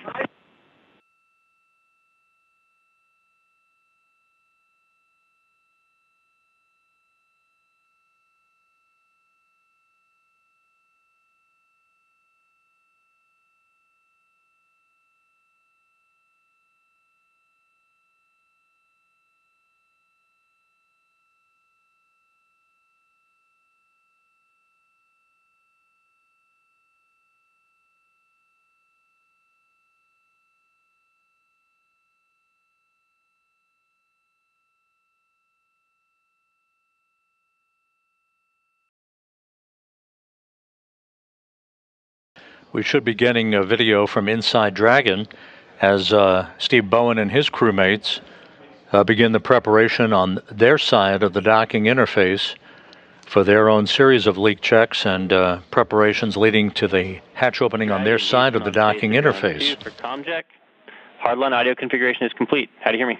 We should be getting a video from inside Dragon as Steve Bowen and his crewmates begin the preparation on their side of the docking interface for their own series of leak checks and preparations leading to the hatch opening on their side of the docking interface. For ComJack, hardline audio configuration is complete. How do you hear me?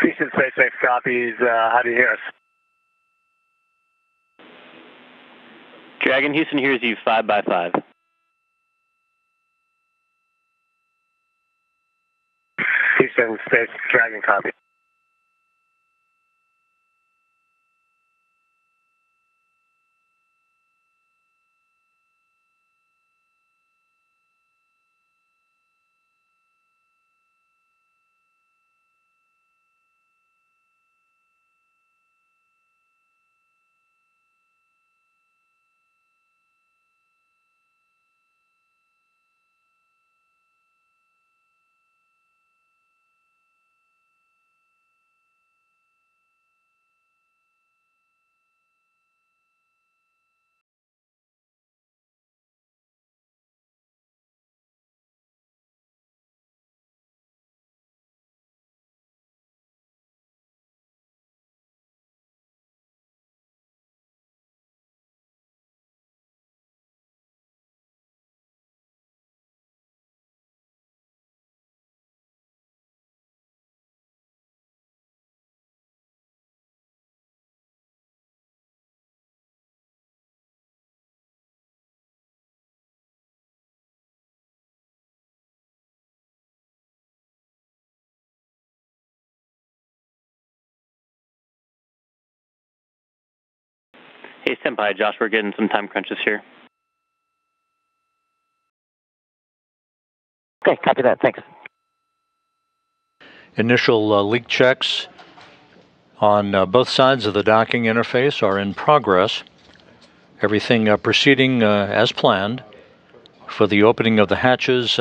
Houston SpaceX copies. How do you hear us? Dragon, Houston hears you 5 by 5. Houston SpaceX Dragon copy. Hey, Senpai, Josh, we're getting some time crunches here. Okay, copy that. Thanks. Initial leak checks on both sides of the docking interface are in progress. Everything proceeding as planned for the opening of the hatches,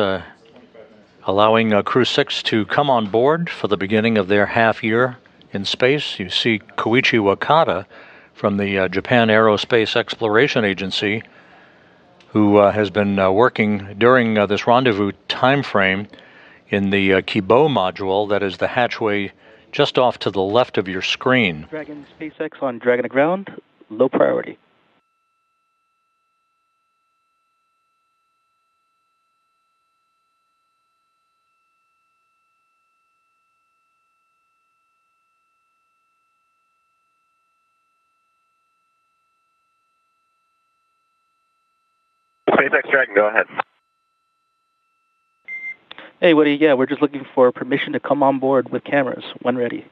allowing Crew-6 to come on board for the beginning of their half year in space. You see Koichi Wakata from the Japan Aerospace Exploration Agency, who has been working during this rendezvous time frame in the Kibo module, that is the hatchway just off to the left of your screen. Dragon SpaceX on Dragon to ground, low priority. SpaceX Dragon, go ahead. Hey, Woody, yeah, we're just looking for permission to come on board with cameras when ready.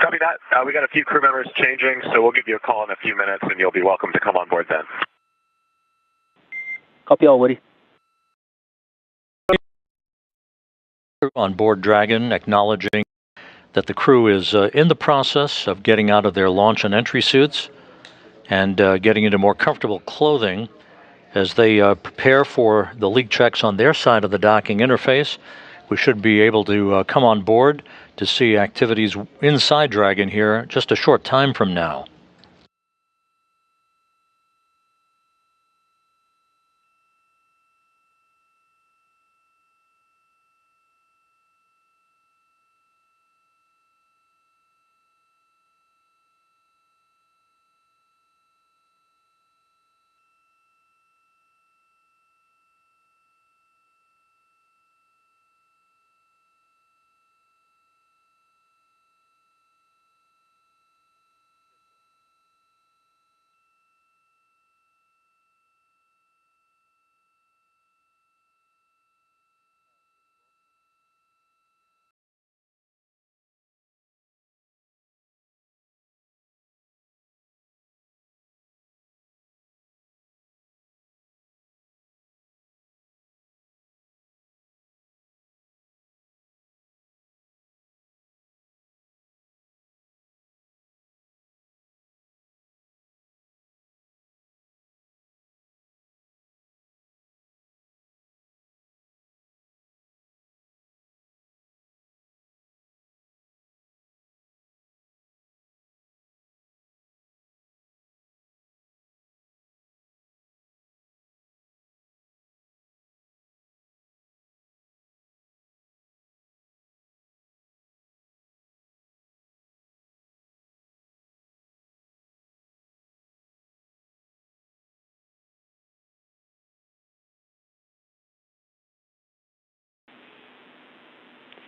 Copy that. We got a few crew members changing, so we'll give you a call in a few minutes, and you'll be welcome to come on board then. Copy all, Woody. On board Dragon, acknowledging that the crew is in the process of getting out of their launch and entry suits and getting into more comfortable clothing as they prepare for the leak checks on their side of the docking interface. We should be able to come on board to see activities inside Dragon here just a short time from now.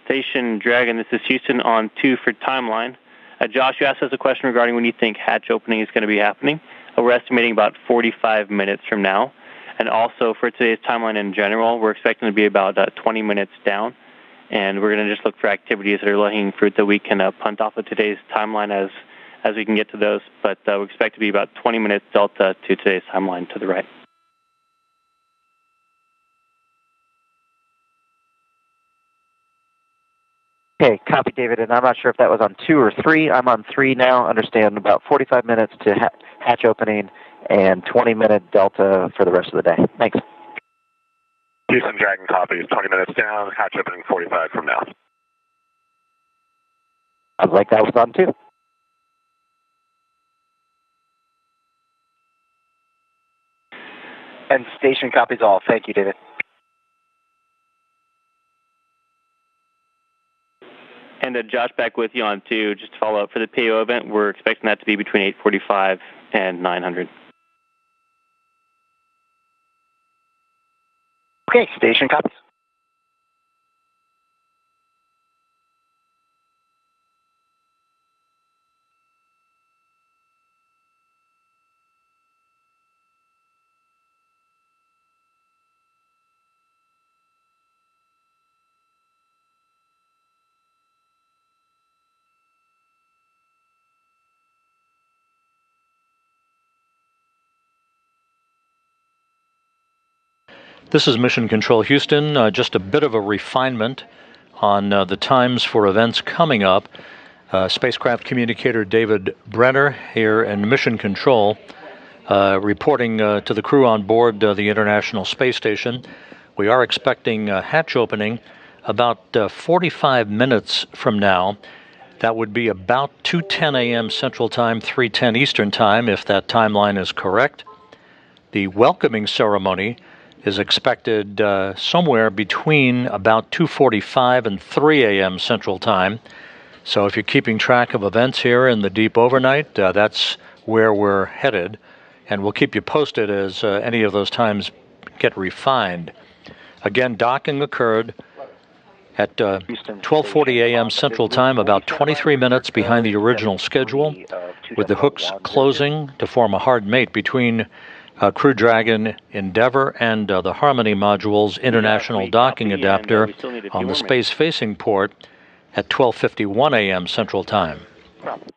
Station Dragon, this is Houston on 2 for timeline. Josh, you asked us a question regarding when you think hatch opening is going to be happening. We're estimating about 45 minutes from now. And also for today's timeline in general, we're expecting to be about 20 minutes down. And we're going to just look for activities that are low-hanging fruit that we can punt off of today's timeline as we can get to those. But we expect to be about 20 minutes delta to today's timeline to the right. Okay, copy, David, and I'm not sure if that was on 2 or 3. I'm on 3 now. Understand about 45 minutes to hatch opening and 20-minute delta for the rest of the day. Thanks. Houston Dragon copies, 20 minutes down, hatch opening 45 from now. I was like, that was on 2. And station copies all. Thank you, David. And Josh, back with you on 2, just to follow up for the PO event, we're expecting that to be between 8:45 and 900. Okay, station copies. This is Mission Control Houston, just a bit of a refinement on the times for events coming up. Spacecraft communicator David Brenner here in Mission Control, reporting to the crew on board the International Space Station. We are expecting a hatch opening about 45 minutes from now. That would be about 2:10 a.m. Central Time, 3:10 Eastern Time, if that timeline is correct. The welcoming ceremony is expected somewhere between about 2:45 and 3 a.m. Central Time. So if you're keeping track of events here in the deep overnight, that's where we're headed. And we'll keep you posted as any of those times get refined. Again, docking occurred at 12:40 a.m. Central Time, about 23 minutes behind the original schedule, with the hooks closing to form a hard mate between Crew Dragon Endeavour and the Harmony module's international docking adapter on the space-facing port at 12:51 a.m. Central Time. Problem.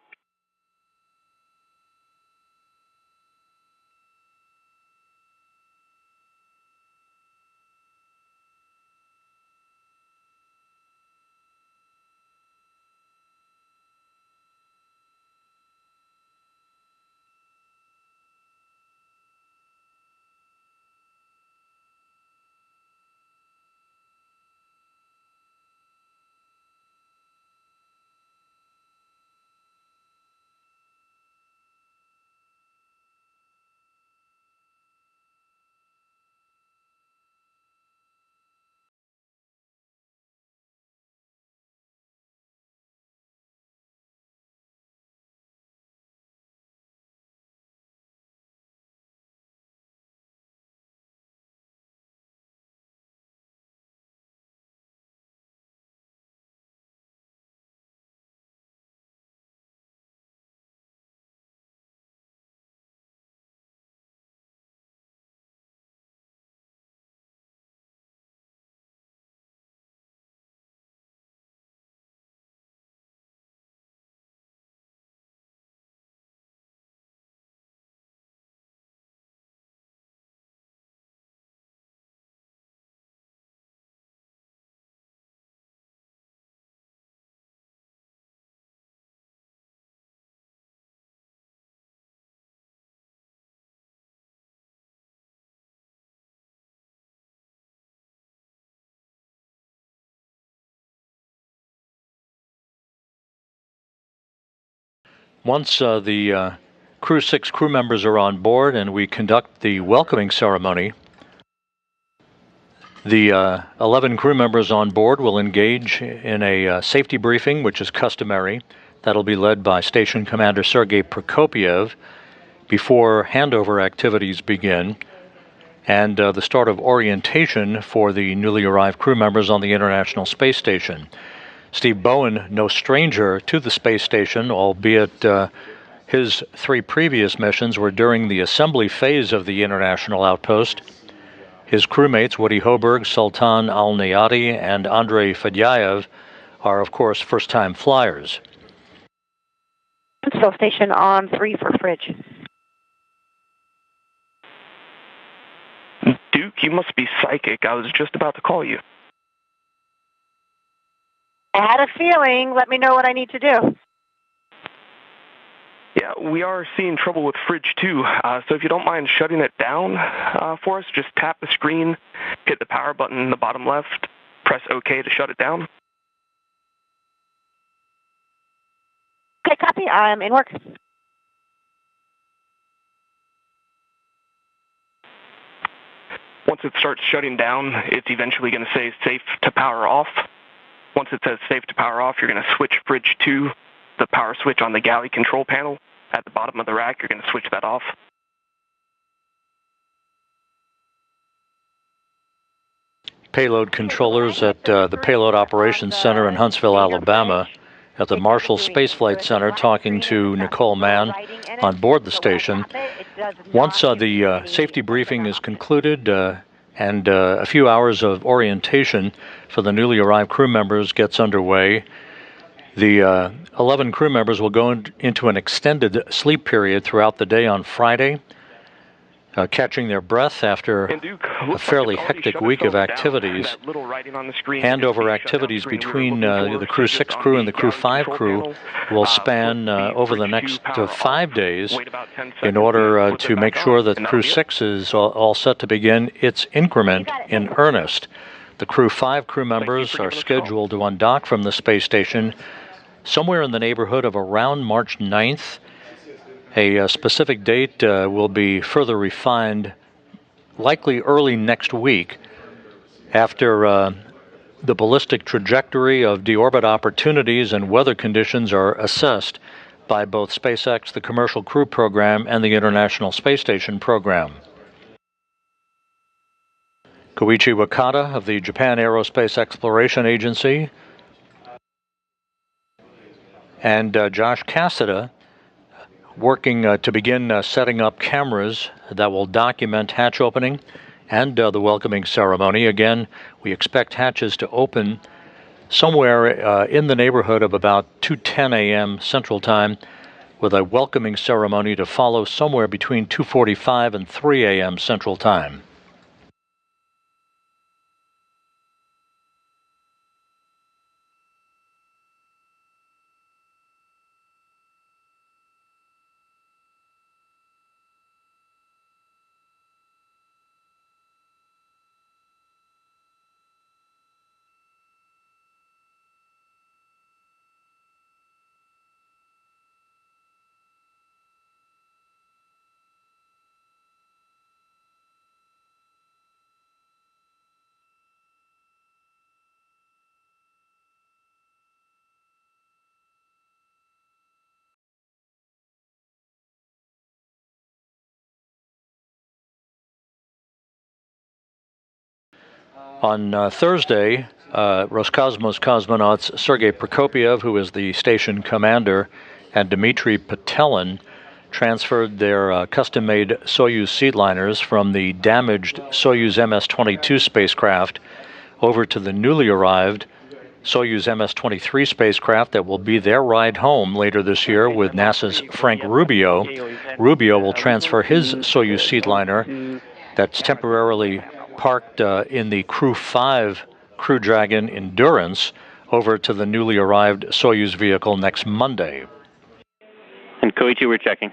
Once the Crew-6 crew members are on board and we conduct the welcoming ceremony, the 11 crew members on board will engage in a safety briefing, which is customary. That'll be led by Station Commander Sergei Prokopiev before handover activities begin and the start of orientation for the newly arrived crew members on the International Space Station. Steve Bowen, no stranger to the space station, albeit his 3 previous missions were during the assembly phase of the International Outpost. His crewmates, Woody Hoburg, Sultan Alneyadi, and Andrey Fedyaev, are, of course, first-time flyers. Still station on 3 for fridge. Duke, you must be psychic. I was just about to call you. I had a feeling. Let me know what I need to do. Yeah, we are seeing trouble with fridge 2, so if you don't mind shutting it down for us, just tap the screen, hit the power button in the bottom left, press OK to shut it down. Okay, copy. I'm in work. Once it starts shutting down, it's eventually going to say safe to power off. Once it says safe to power off, you're going to switch fridge to the power switch on the galley control panel. At the bottom of the rack, you're going to switch that off. Payload controllers at the Payload Operations Center in Huntsville, Alabama, at the Marshall Space Flight Center, talking to Nicole Mann on board the station. Once the safety briefing is concluded and a few hours of orientation for the newly arrived crew members gets underway, the 11 crew members will go into an extended sleep period throughout the day on Friday, catching their breath after a fairly hectic week of activities. Handover activities between the Crew-6 crew and the Crew-5 crew will span over the next 5 days in order to make sure that Crew-6 is all set to begin its increment in earnest. The Crew-5 crew members are scheduled to undock from the space station somewhere in the neighborhood of around March 9th. A specific date will be further refined, likely early next week, after the ballistic trajectory of deorbit opportunities and weather conditions are assessed by both SpaceX, the Commercial Crew Program, and the International Space Station Program. Koichi Wakata of the Japan Aerospace Exploration Agency and Josh Cassida working to begin setting up cameras that will document hatch opening and the welcoming ceremony. Again, we expect hatches to open somewhere in the neighborhood of about 2:10 a.m. Central Time, with a welcoming ceremony to follow somewhere between 2:45 and 3 a.m. Central Time. On Thursday, Roscosmos cosmonauts Sergei Prokopyev, who is the station commander, and Dmitry Petelin transferred their custom-made Soyuz seedliners from the damaged Soyuz MS-22 spacecraft over to the newly arrived Soyuz MS-23 spacecraft that will be their ride home later this year with NASA's Frank Rubio. Rubio will transfer his Soyuz seedliner that's temporarily parked in the Crew-6 Crew Dragon Endurance over to the newly arrived Soyuz vehicle next Monday. And Koichi, we're checking.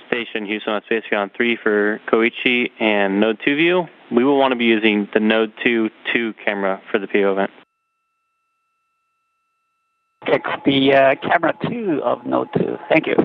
Station Houston on Spaceground 3 for Koichi and Node 2 view. We will want to be using the Node 2 camera for the PO event. Okay, copy camera 2 of Node 2. Thank you.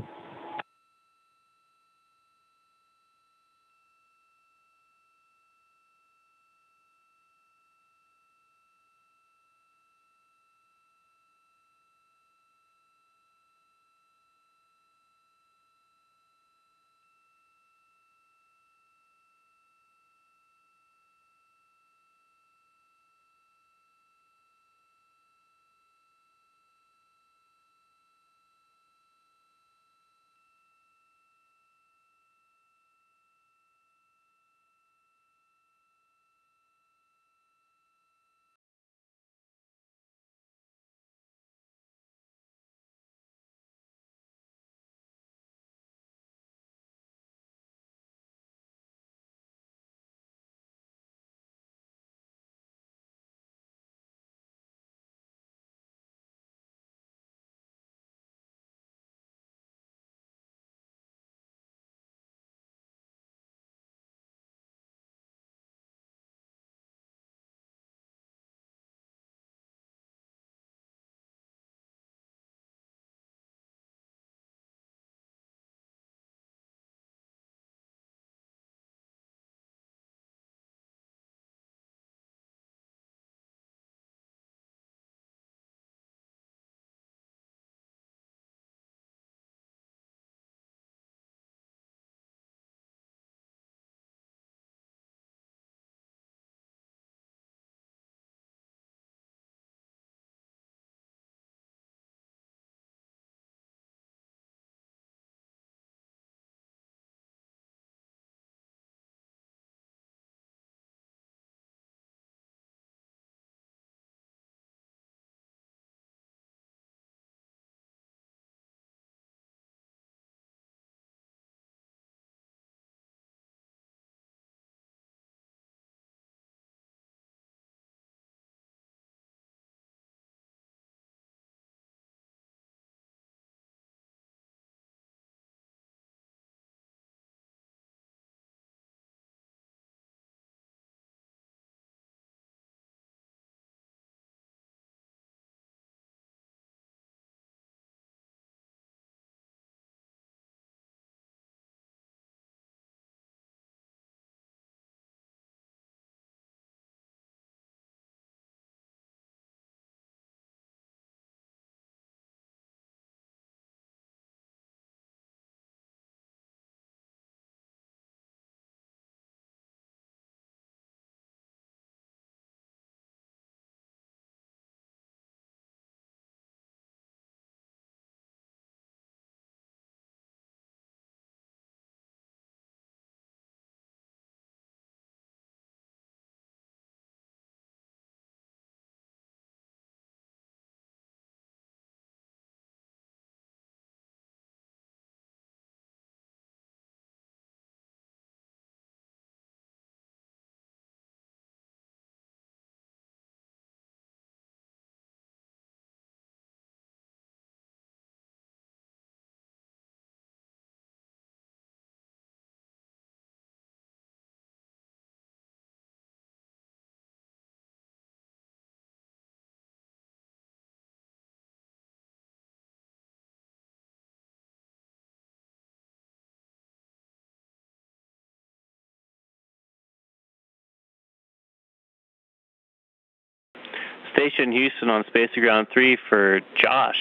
Station Houston on Space to Ground 3 for Josh.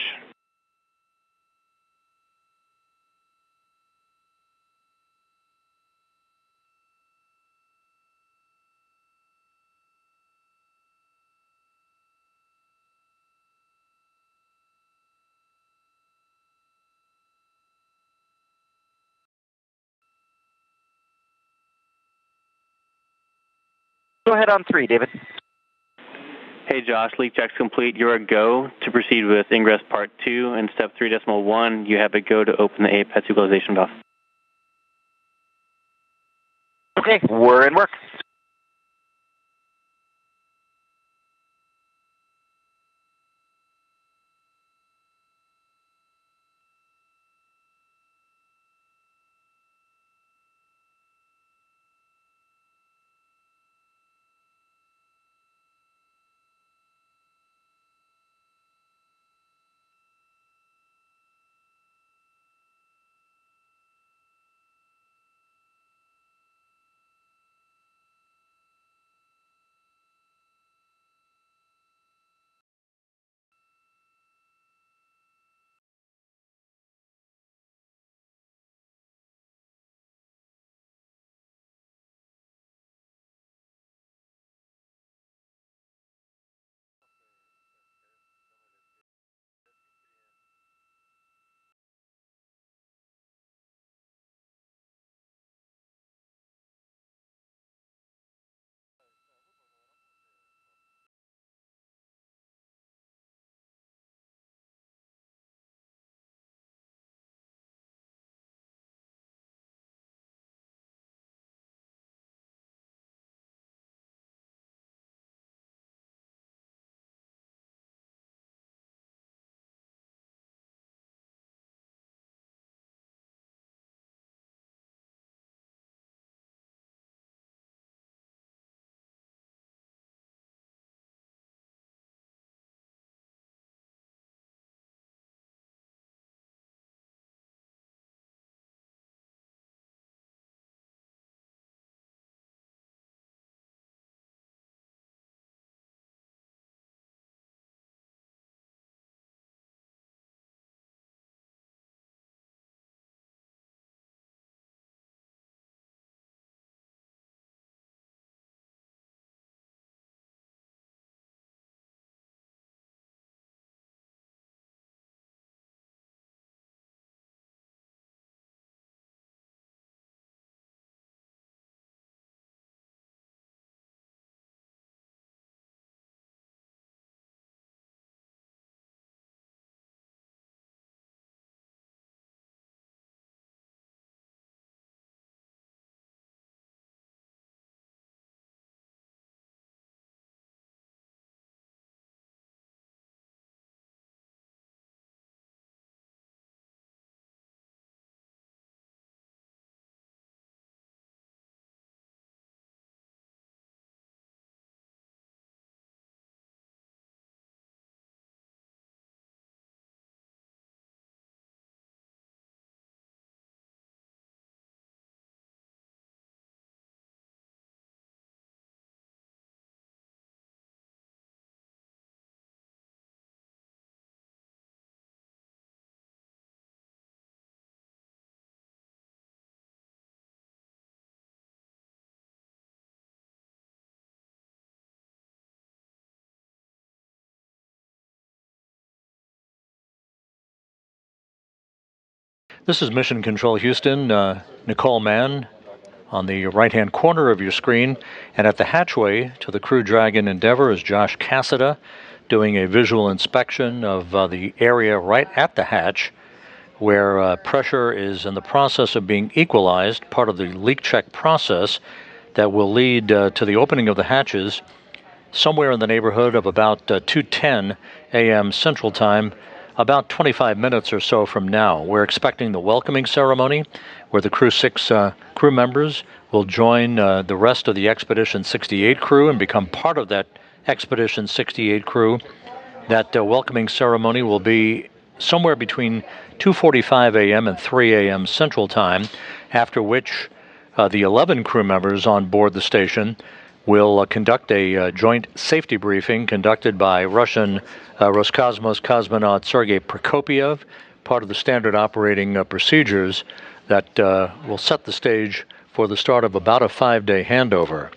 Go ahead on 3, David. Hey Josh, leak check's complete. You're a go to proceed with ingress part 2, and step 3.1, you have a go to open the apex equalization valve. Okay, we're in work. This is Mission Control Houston. Nicole Mann on the right-hand corner of your screen. And at the hatchway to the Crew Dragon Endeavour is Josh Cassada doing a visual inspection of the area right at the hatch where pressure is in the process of being equalized, part of the leak check process that will lead to the opening of the hatches somewhere in the neighborhood of about 2:10 a.m. Central Time, about 25 minutes or so from now. We're expecting the welcoming ceremony where the Crew-6 crew members will join the rest of the Expedition 68 crew and become part of that Expedition 68 crew. That welcoming ceremony will be somewhere between 2:45 a.m. and 3 a.m. Central Time, after which the 11 crew members on board the station will conduct a joint safety briefing conducted by Russian Roscosmos cosmonaut Sergei Prokopyev, part of the standard operating procedures that will set the stage for the start of about a 5-day handover.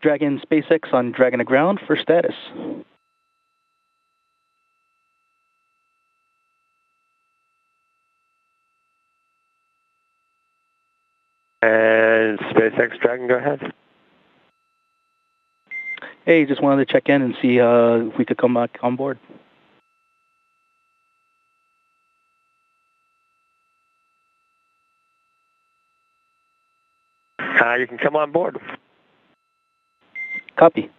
Dragon SpaceX on Dragon aground for status. And SpaceX Dragon, go ahead. Hey, just wanted to check in and see if we could come back on board. You can come on board. Copy.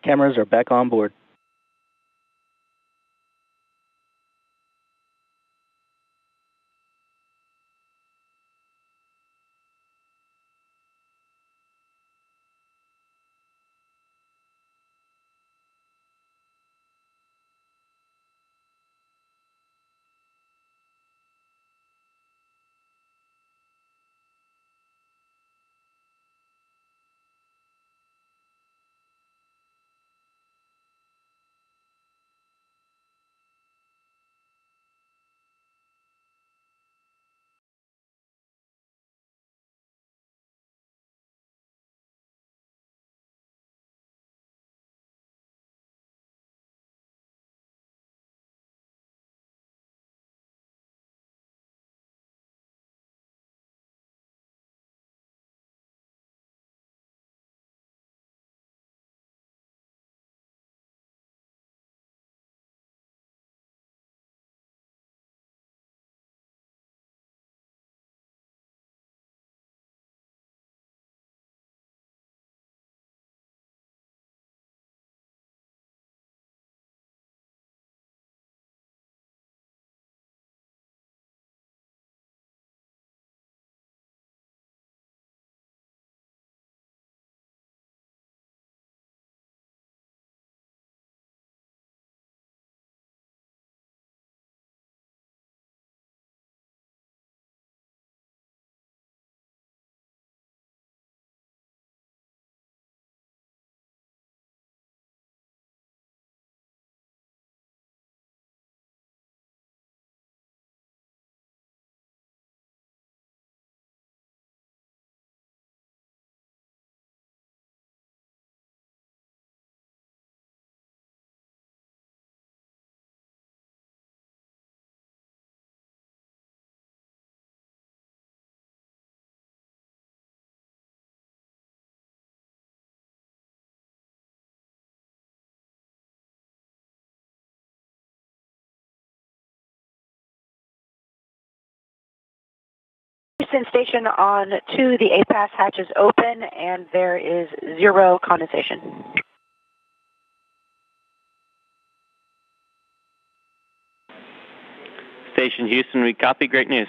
Cameras are back on board. Houston station on to the APAS hatch is open and there is 0 condensation. Station Houston, we copy. Great news.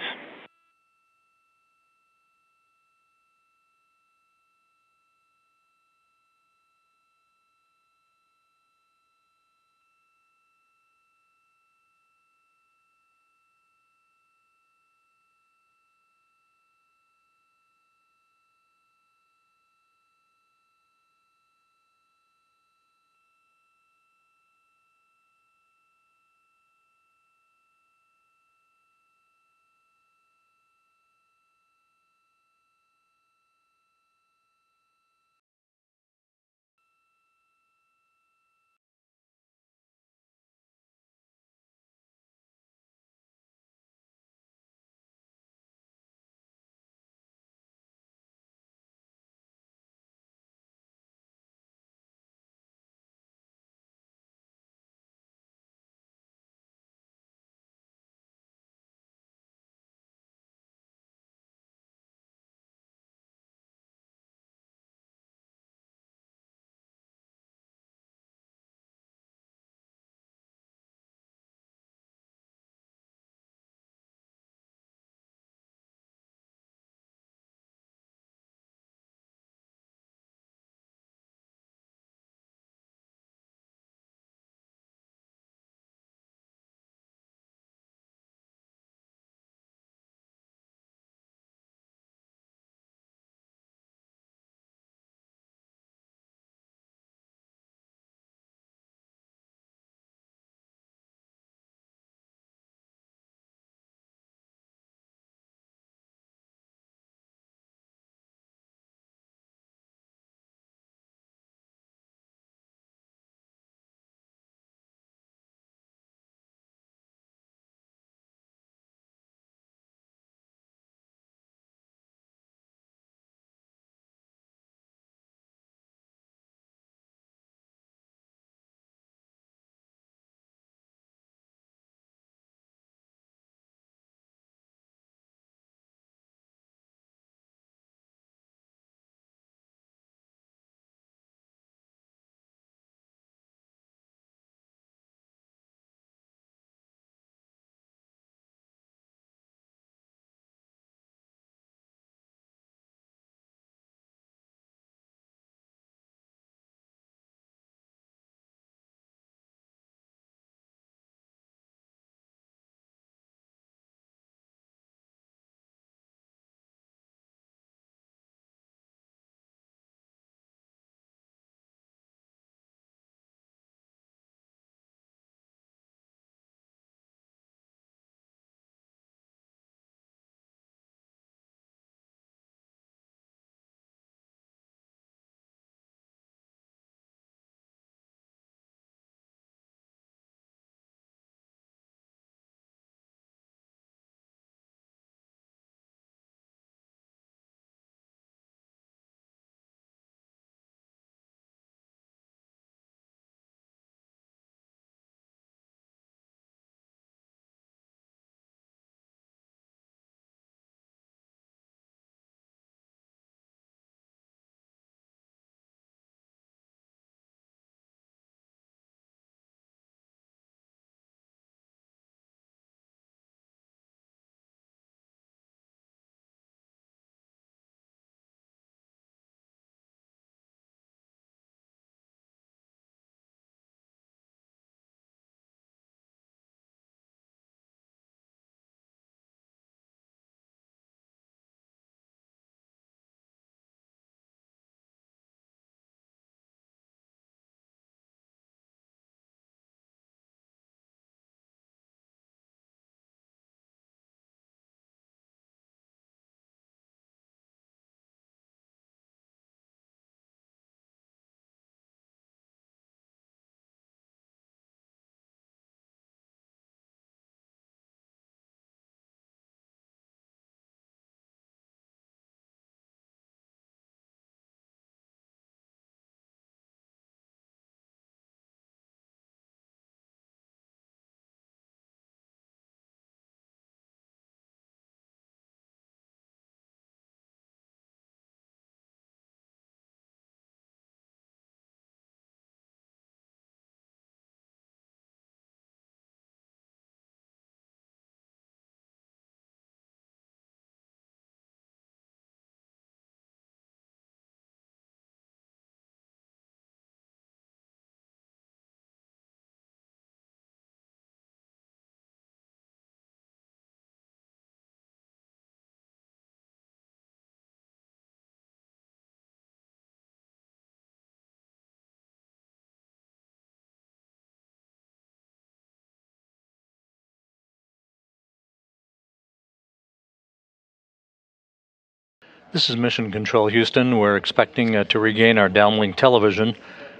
This is Mission Control Houston. We're expecting to regain our downlink television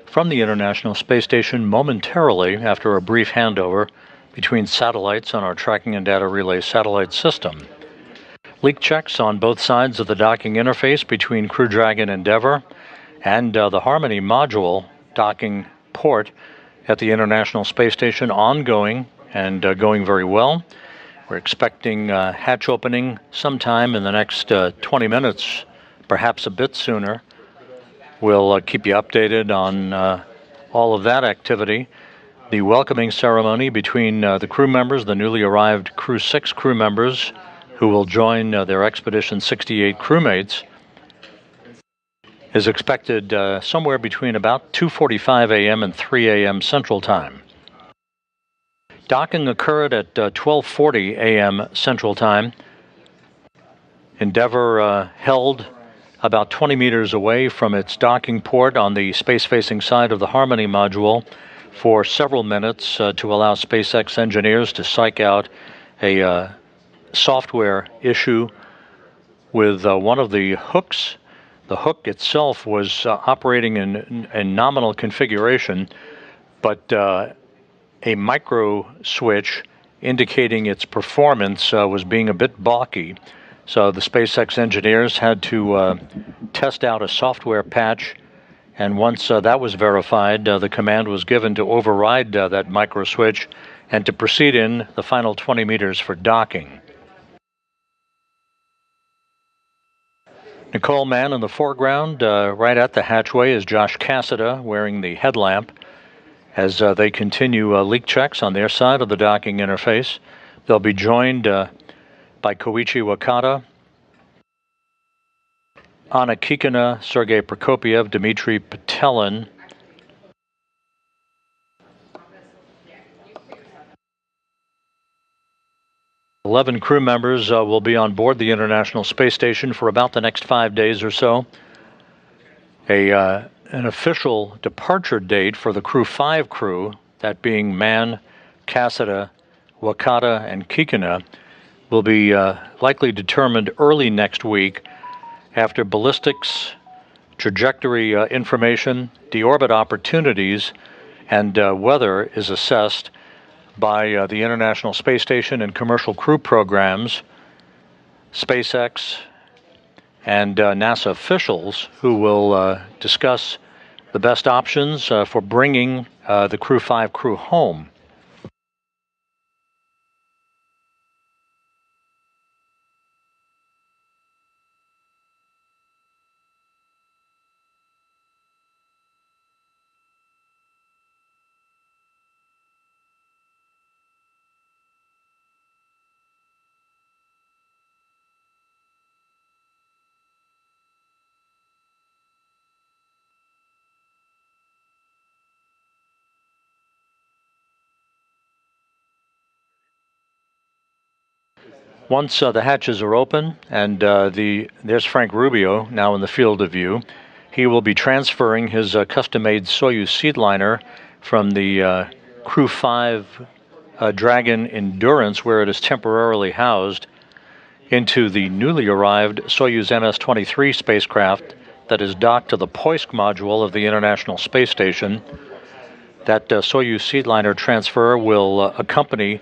from the International Space Station momentarily after a brief handover between satellites on our tracking and data relay satellite system. Leak checks on both sides of the docking interface between Crew Dragon Endeavour and the Harmony module docking port at the International Space Station ongoing and going very well. We're expecting hatch opening sometime in the next 20 minutes, perhaps a bit sooner. We'll keep you updated on all of that activity. The welcoming ceremony between the crew members, the newly arrived Crew-6 crew members, who will join their Expedition 68 crewmates, is expected somewhere between about 2:45 a.m. and 3 a.m. Central Time. Docking occurred at 12:40 a.m. Central Time. Endeavour held about 20 meters away from its docking port on the space-facing side of the Harmony module for several minutes to allow SpaceX engineers to psych out a software issue with one of the hooks. The hook itself was operating in nominal configuration, but a micro switch indicating its performance was being a bit balky. So the SpaceX engineers had to test out a software patch, and once that was verified, the command was given to override that micro switch and to proceed in the final 20 meters for docking. Nicole Mann in the foreground, right at the hatchway, is Josh Cassida wearing the headlamp as they continue leak checks on their side of the docking interface. They'll be joined by Koichi Wakata, Anna Kikina, Sergei Prokopiev, Dmitry Petelin. Eleven crew members will be on board the International Space Station for about the next 5 days or so. An official departure date for the Crew-5 crew, that being Mann, Cassida, Wakata, and Kikina, will be likely determined early next week after ballistics, trajectory information, deorbit opportunities, and weather is assessed by the International Space Station and commercial crew programs, SpaceX, and NASA officials who will discuss the best options for bringing the Crew-5 crew home. Once the hatches are open and there's Frank Rubio now in the field of view, he will be transferring his custom-made Soyuz seedliner from the Crew-5 Dragon Endurance, where it is temporarily housed, into the newly arrived Soyuz MS-23 spacecraft that is docked to the Poisk module of the International Space Station. That Soyuz seedliner transfer will accompany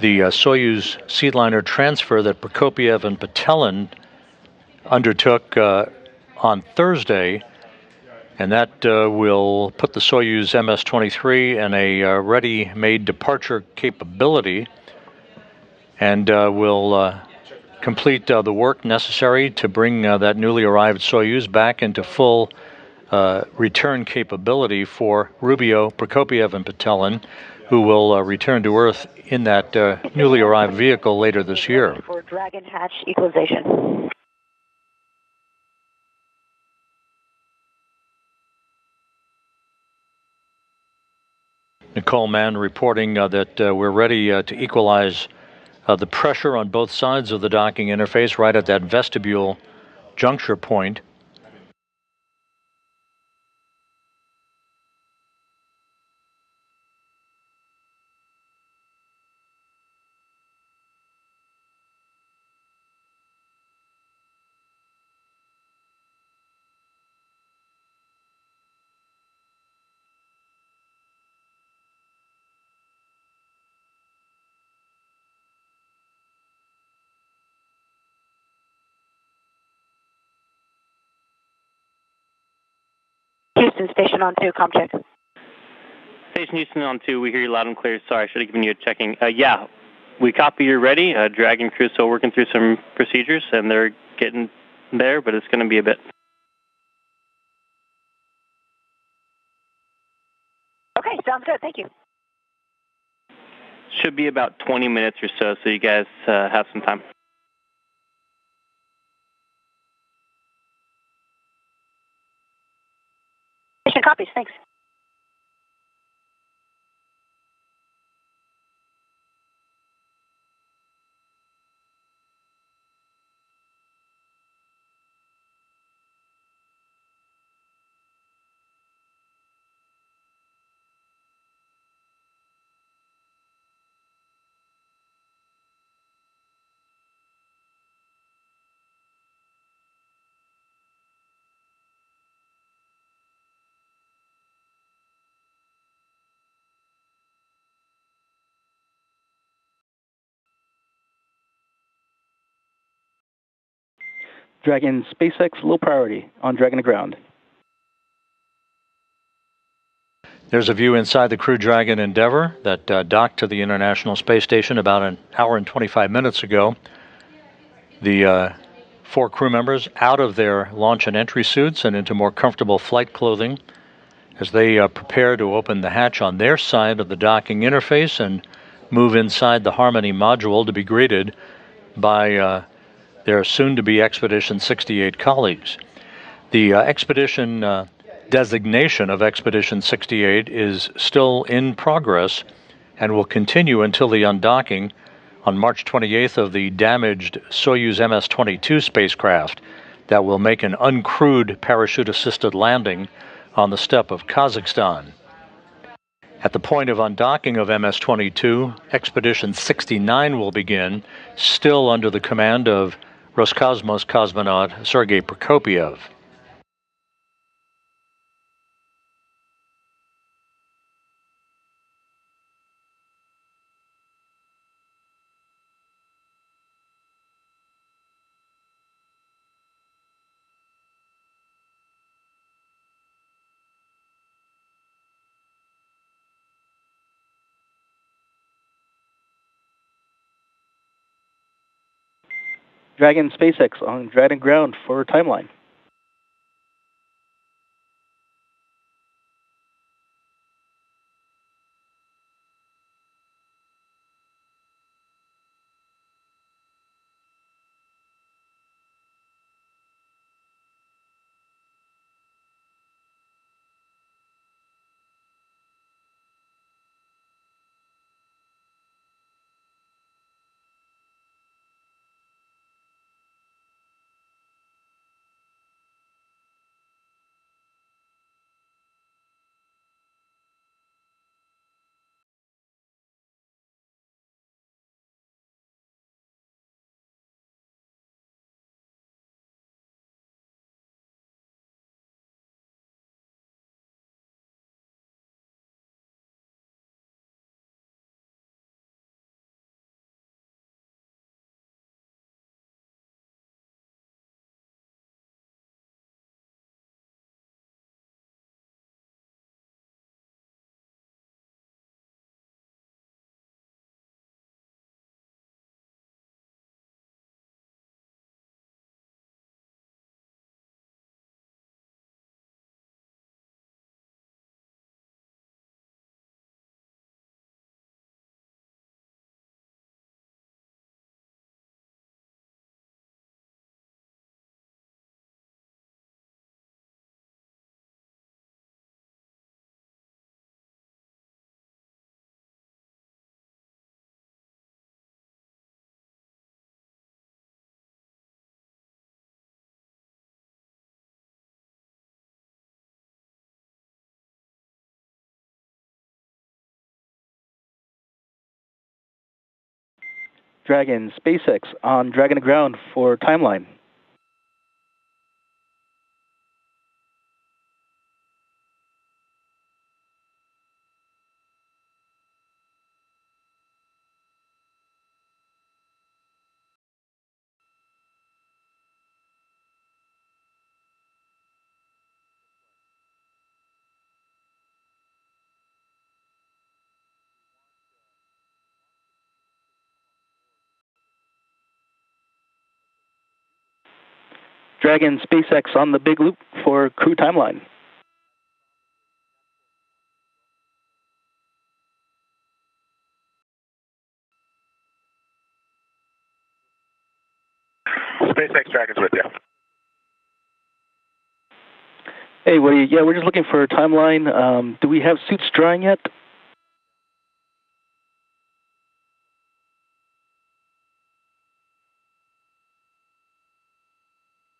the Soyuz seedliner transfer that Prokopiev and Petelin undertook on Thursday, and that will put the Soyuz MS-23 in a ready-made departure capability and will complete the work necessary to bring that newly arrived Soyuz back into full return capability for Rubio, Prokopiev, and Petelin, who will return to Earth in that newly arrived vehicle later this year. For Dragon hatch equalization. Nicole Mann reporting that we're ready to equalize the pressure on both sides of the docking interface right at that vestibule juncture point. Houston, station on 2, com check. Station Houston on 2, we hear you loud and clear. Sorry, I should have given you a checking. Yeah, we copy you're ready. Dragon crew still working through some procedures, and they're getting there, but it's going to be a bit. Okay, sounds good. Thank you. Should be about 20 minutes or so you guys have some time. Station copies. Thanks. Dragon SpaceX low priority on Dragon to ground. There's a view inside the Crew Dragon Endeavour that docked to the International Space Station about an hour and 25 minutes ago. The 4 crew members out of their launch and entry suits and into more comfortable flight clothing as they prepare to open the hatch on their side of the docking interface and move inside the Harmony module to be greeted by their soon-to-be Expedition 68 colleagues. The expedition designation of Expedition 68 is still in progress and will continue until the undocking on March 28th of the damaged Soyuz MS-22 spacecraft that will make an uncrewed parachute-assisted landing on the steppe of Kazakhstan. At the point of undocking of MS-22, Expedition 69 will begin, still under the command of Roscosmos cosmonaut Sergei Prokopyev. Dragon SpaceX on Dragon ground for timeline. Dragon SpaceX on Dragon ground for timeline. Dragon SpaceX on the big loop for crew timeline. SpaceX Dragon's with you. Hey, Woody. Yeah, we're just looking for a timeline. Do we have suits drying yet?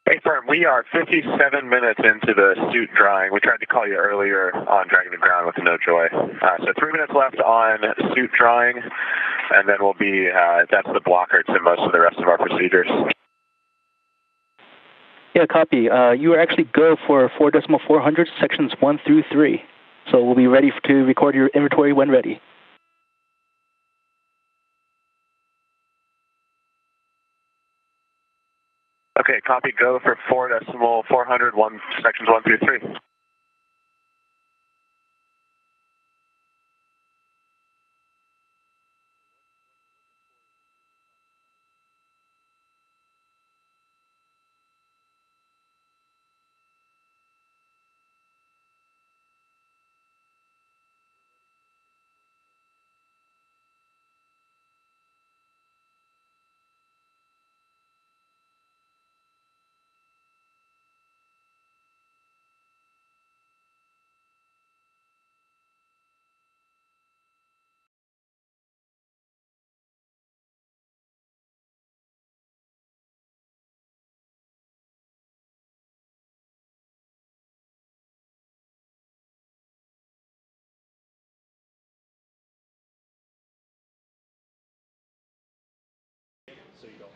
Hey, firm, we are 57 minutes into the suit drying. We tried to call you earlier on Dragging the Ground with no joy. So 3 minutes left on suit drying, and then we'll be, that's the blocker to most of the rest of our procedures. Yeah, copy. You are actually go for 4.400 sections 1 through 3. So we'll be ready to record your inventory when ready. Okay, copy. Go for 4.400 sections 1 through 3.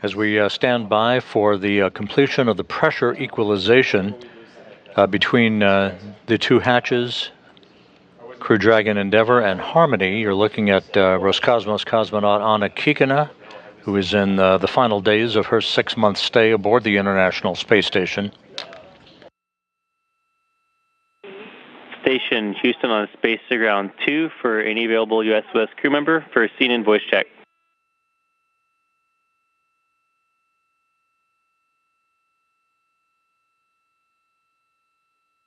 As we stand by for the completion of the pressure equalization between the two hatches, Crew Dragon Endeavour and Harmony, you're looking at Roscosmos cosmonaut Anna Kikina, who is in the final days of her 6-month stay aboard the International Space Station. Station Houston on Space Ground 2 for any available U.S. crew member for scene and voice check.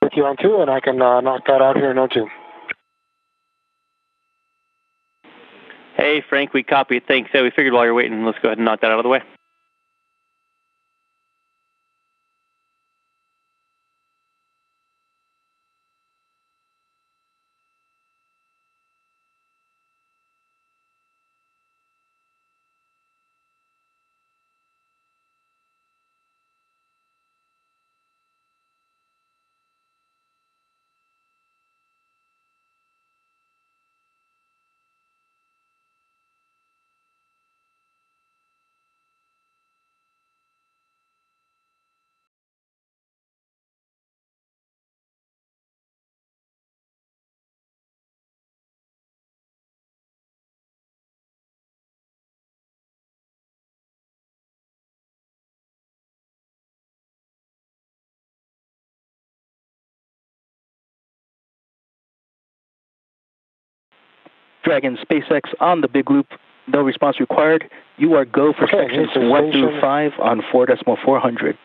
With you on 2, and I can knock that out here in 02. Hey, Frank, we copy. Thanks. We figured while you're waiting, let's go ahead and knock that out of the way. Dragon SpaceX on the big loop. No response required. You are go for sections 1 through 5 on 4.400.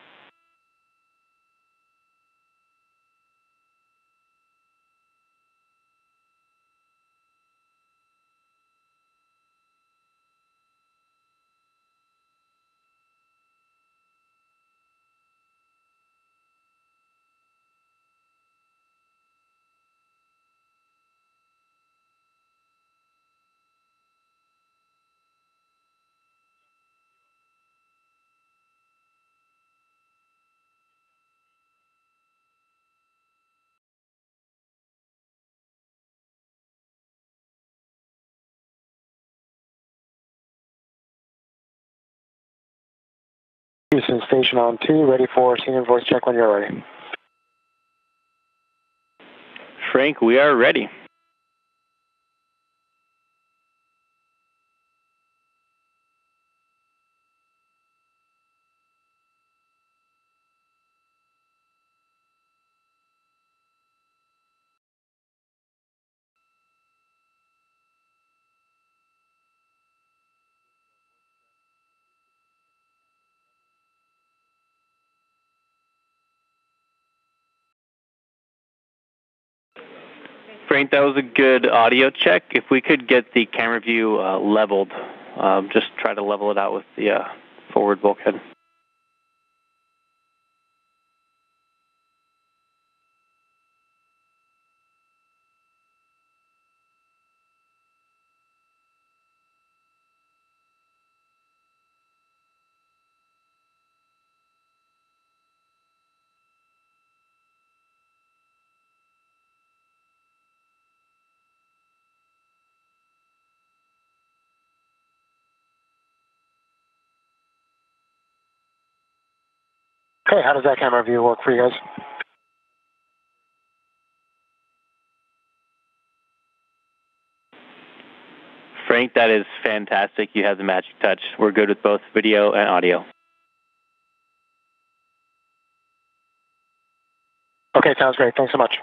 Houston Station on 2, ready for scene and voice check when you're ready. Frank, we are ready. Frank, that was a good audio check. If we could get the camera view leveled, just try to level it out with the forward bulkhead. Okay, how does that camera view work for you guys? Frank, that is fantastic. You have the magic touch. We're good with both video and audio. Okay, sounds great. Thanks so much.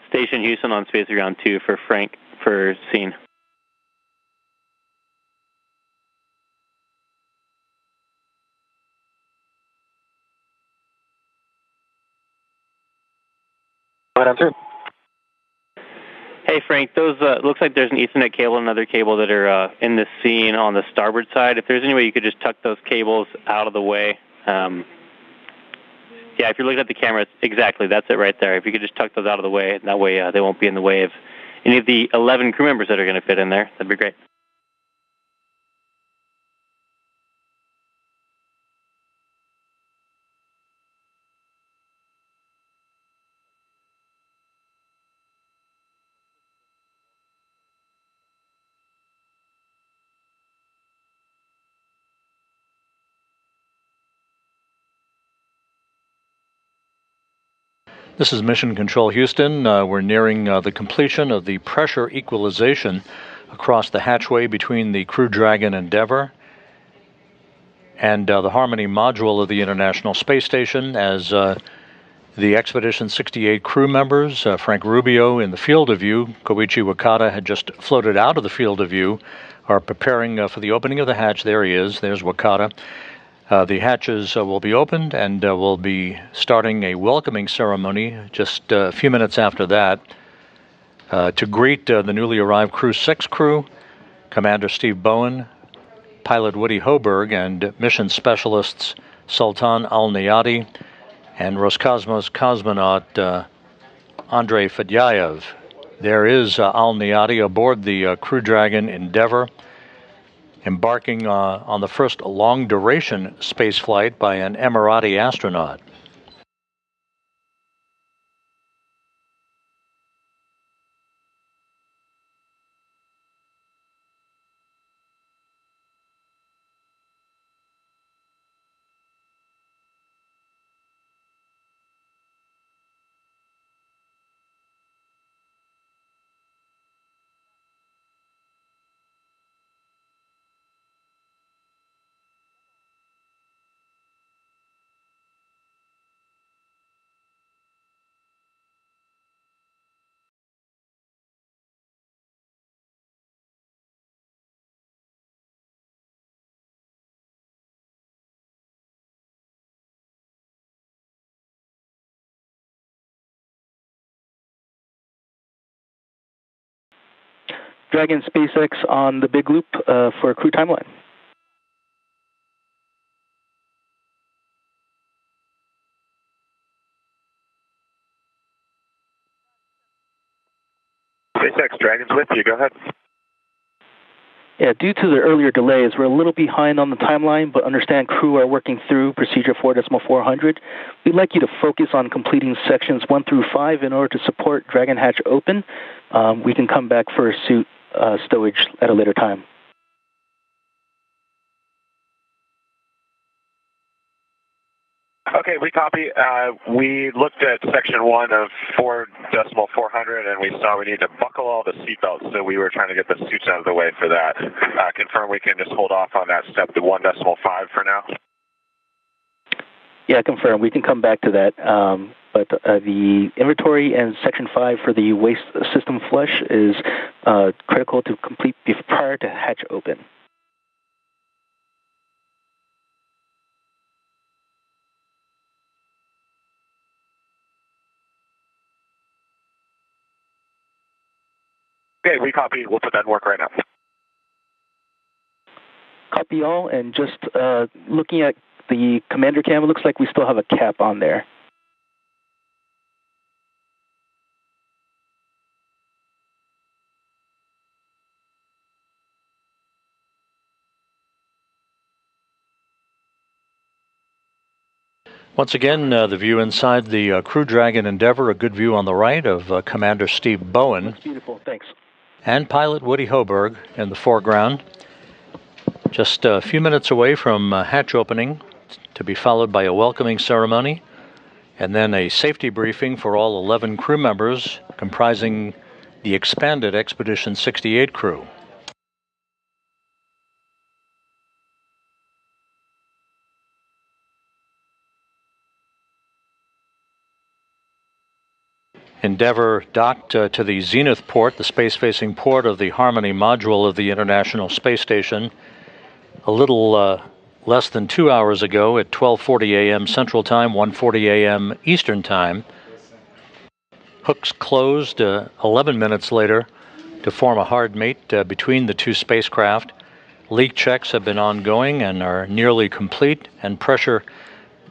Station Houston on Space Ground 2 for Frank for scene. Right on 2. Hey Frank, those looks like there's an Ethernet cable and another cable that are in the scene on the starboard side. If there's any way you could just tuck those cables out of the way. Yeah, if you're looking at the camera, exactly, that's it right there. If you could just tuck those out of the way, that way they won't be in the way of any of the 11 crew members that are going to fit in there. That'd be great. This is Mission Control Houston. We're nearing the completion of the pressure equalization across the hatchway between the Crew Dragon Endeavour and the Harmony module of the International Space Station as the Expedition 68 crew members, Frank Rubio in the field of view, Koichi Wakata had just floated out of the field of view, are preparing for the opening of the hatch. There he is. There's Wakata. The hatches will be opened, and we'll be starting a welcoming ceremony just a few minutes after that to greet the newly arrived Crew-6 crew, Commander Steve Bowen, pilot Woody Hoburg, and mission specialists Sultan Alneyadi and Roscosmos cosmonaut Andrey Fedyaev. There is Alneyadi aboard the Crew Dragon Endeavour, embarking on the first long-duration spaceflight by an Emirati astronaut. Dragon SpaceX on the big loop for crew timeline. SpaceX Dragon's with you. Go ahead. Yeah, due to the earlier delays, we're a little behind on the timeline, but understand crew are working through procedure 4.400. We'd like you to focus on completing sections 1 through 5 in order to support Dragon Hatch open. We can come back for suit stowage at a later time. Okay, we copy. We looked at section 1 of 4.400 and we saw we need to buckle all the seatbelts, so we were trying to get the suits out of the way for that. Confirm we can just hold off on that step to 1.5 for now? Yeah, confirm. We can come back to that. But the inventory and section 5 for the waste system flush is critical to complete prior to hatch open. Okay, we copy. We'll put that in work right now. Copy all, and just looking at the commander cam, it looks like we still have a cap on there. Once again, the view inside the Crew Dragon Endeavour, a good view on the right of Commander Steve Bowen. That's beautiful, thanks. And pilot Woody Hoburg in the foreground. Just a few minutes away from hatch opening, to be followed by a welcoming ceremony, and then a safety briefing for all 11 crew members, comprising the expanded Expedition 68 crew. Endeavour docked to the Zenith port, the space-facing port of the Harmony module of the International Space Station, a little less than 2 hours ago at 12:40 a.m. Central Time, 1:40 a.m. Eastern Time. Hooks closed 11 minutes later to form a hard mate between the two spacecraft. Leak checks have been ongoing and are nearly complete, and pressure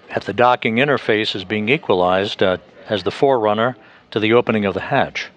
at the docking interface is being equalized as the forerunner to the opening of the hatch.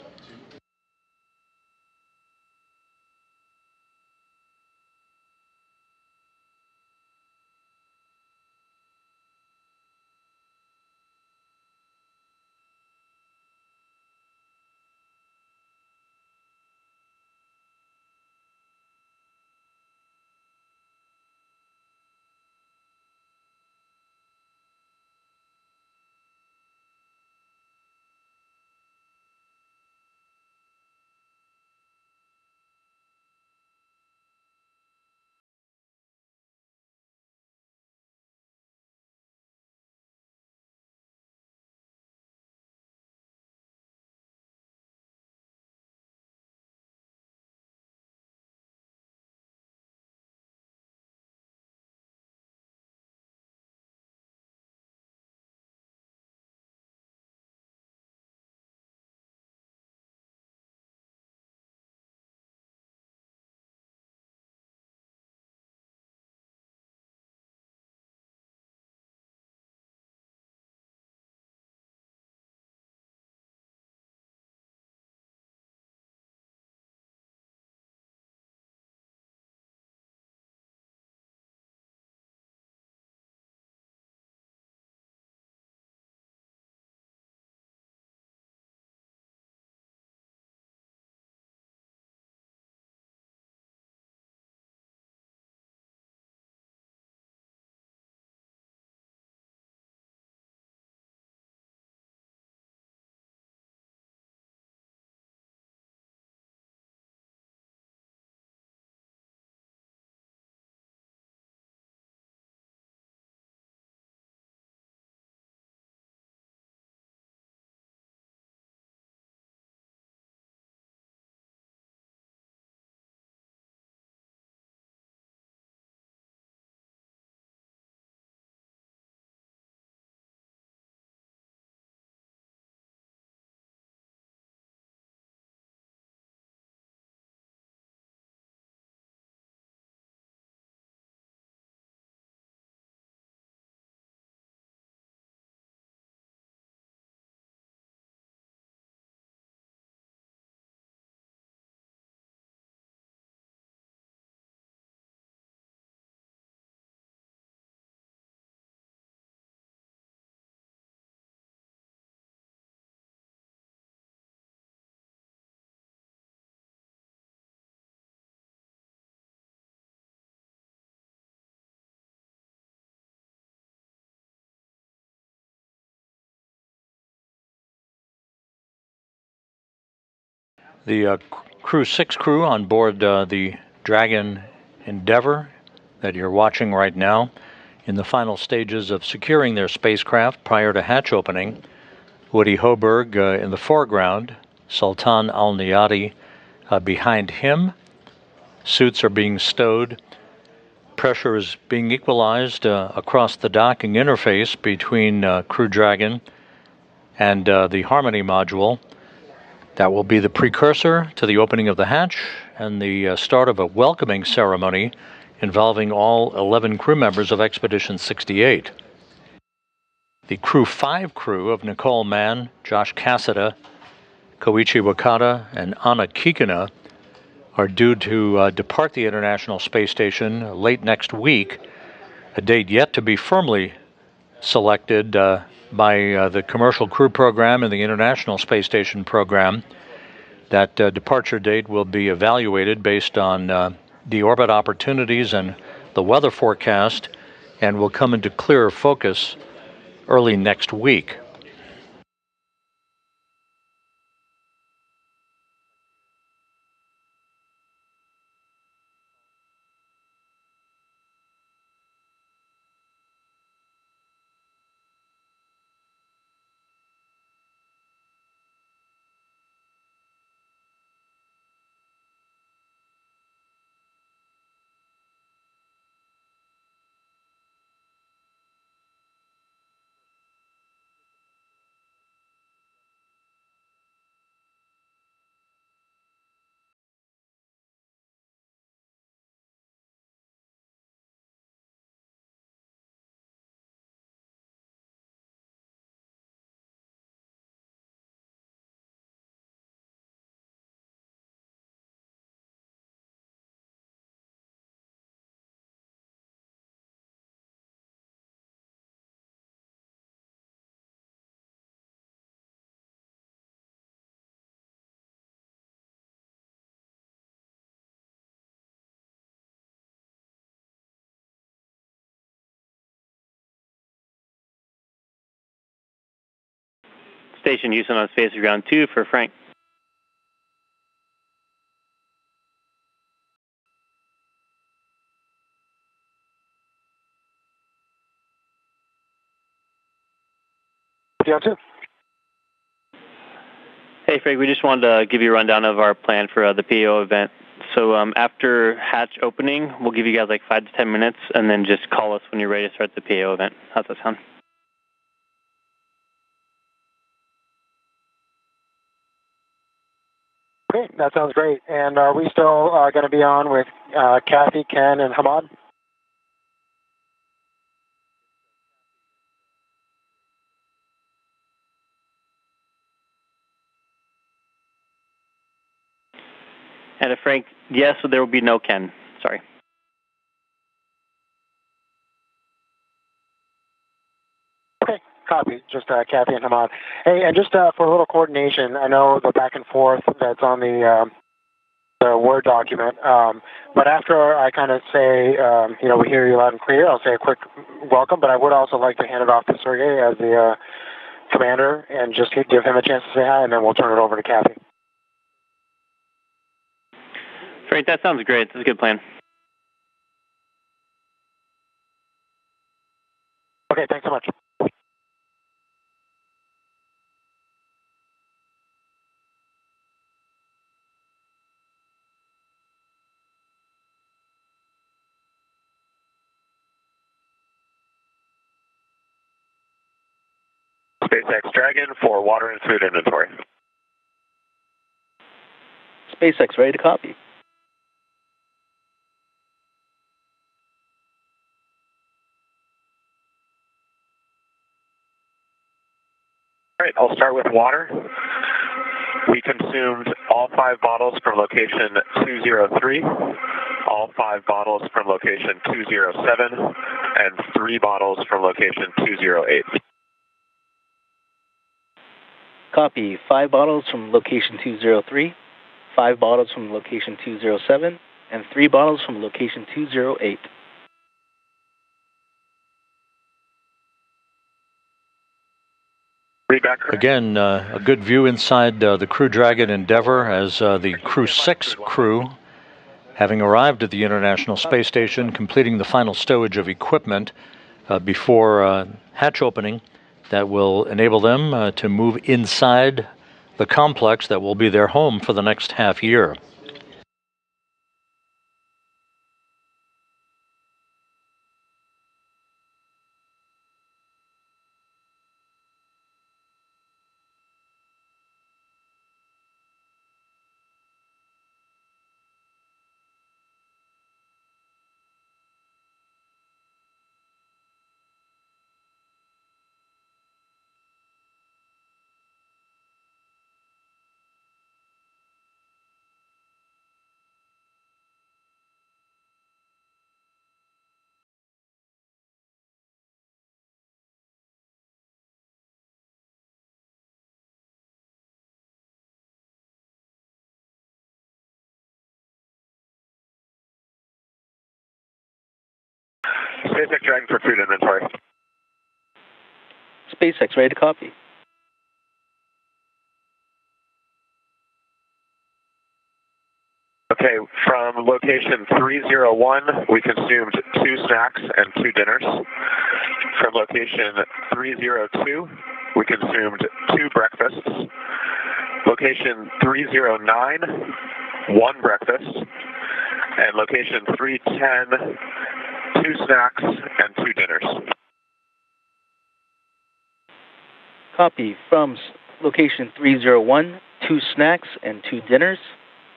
The Crew-6 crew on board the Dragon Endeavour that you're watching right now in the final stages of securing their spacecraft prior to hatch opening. Woody Hoburg in the foreground, Sultan Alneyadi behind him. Suits are being stowed. Pressure is being equalized across the docking interface between Crew Dragon and the Harmony module. That will be the precursor to the opening of the hatch and the start of a welcoming ceremony involving all 11 crew members of Expedition 68. The Crew-5 crew of Nicole Mann, Josh Cassada, Koichi Wakata, and Anna Kikina are due to depart the International Space Station late next week, a date yet to be firmly selected by the Commercial Crew Program and the International Space Station Program. That departure date will be evaluated based on the orbit opportunities and the weather forecast, and will come into clearer focus early next week. Station Houston on space ground 2 for Frank. Down 2. Hey Frank, we just wanted to give you a rundown of our plan for the PO event. So after hatch opening, we'll give you guys like 5 to 10 minutes, and then just call us when you're ready to start the PO event. How's that sound? Great, that sounds great. And are we still going to be on with Kathy, Ken, and Hamad? And Frank, yes, so there will be no Ken. Sorry. Okay, copy. Just Kathy and Hamad. Hey, and just for a little coordination, I know the back and forth that's on the Word document, but after I kind of say, we hear you loud and clear, I'll say a quick welcome, but I would also like to hand it off to Sergey as the commander and just give him a chance to say hi, and then we'll turn it over to Kathy. Frank, that sounds great. That's a good plan. Okay, thanks so much. SpaceX Dragon for water and food inventory. SpaceX ready to copy. All right, I'll start with water. We consumed all 5 bottles from location 203, all 5 bottles from location 207, and 3 bottles from location 208. Copy. 5 bottles from location 203, 5 bottles from location 207, and 3 bottles from location 208. Feedback. Again, a good view inside the Crew Dragon Endeavour as the Crew-6 crew, having arrived at the International Space Station, completing the final stowage of equipment before hatch opening that will enable them to move inside the complex that will be their home for the next half year. SpaceX Dragon for food inventory. SpaceX, ready to copy. Okay, from location 301, we consumed 2 snacks and 2 dinners. From location 302, we consumed 2 breakfasts. Location 309, 1 breakfast. And location 310, 2 snacks and 2 dinners. Copy. From location 301, 2 snacks and 2 dinners.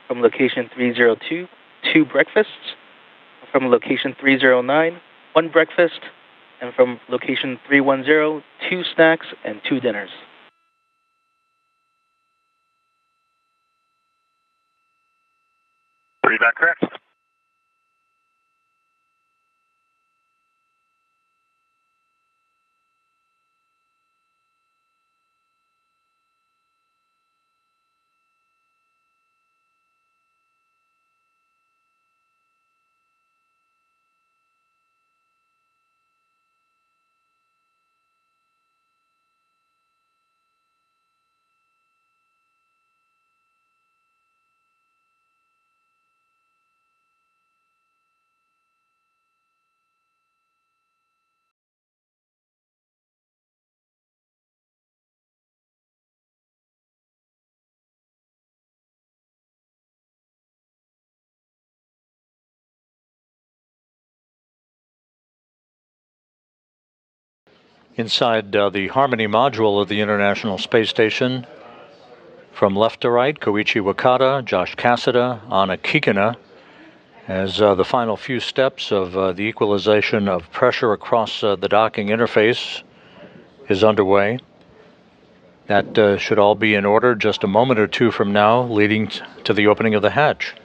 From location 302, 2 breakfasts. From location 309, 1 breakfast. And from location 310, 2 snacks and 2 dinners. Feedback correct. Inside the Harmony module of the International Space Station, from left to right, Koichi Wakata, Josh Cassada, Anna Kikina, as the final few steps of the equalization of pressure across the docking interface is underway. That should all be in order just a moment or two from now, leading to the opening of the hatch.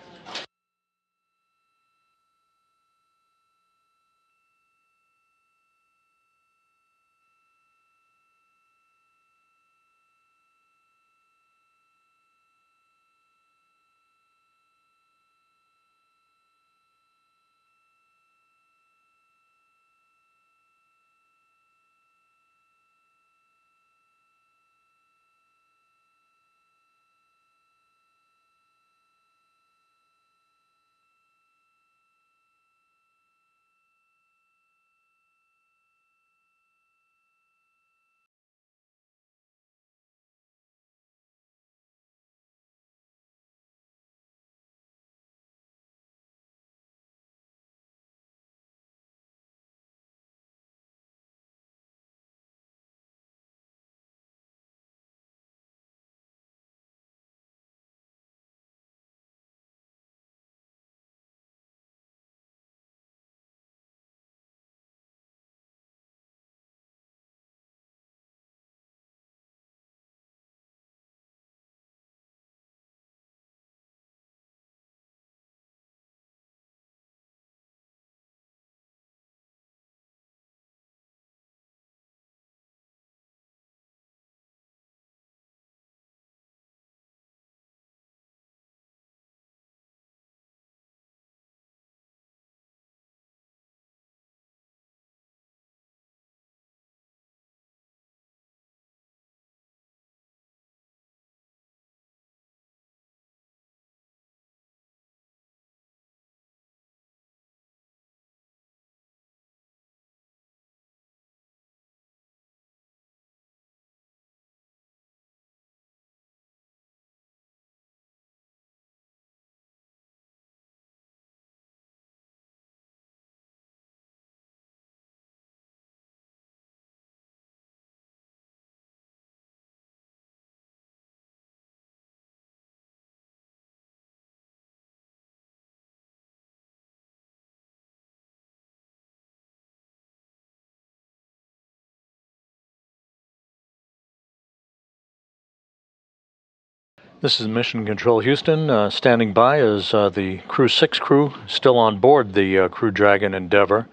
This is Mission Control Houston. Standing by is the Crew-6 crew, still on board the Crew Dragon Endeavour.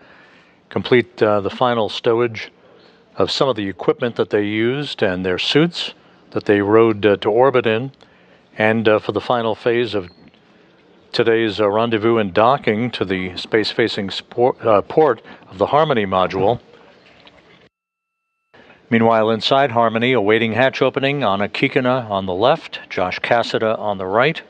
Complete the final stowage of some of the equipment that they used and their suits that they rode to orbit in. And for the final phase of today's rendezvous and docking to the space-facing port of the Harmony module. Meanwhile, inside Harmony, awaiting hatch opening, Anna Kikina on the left, Josh Cassida on the right.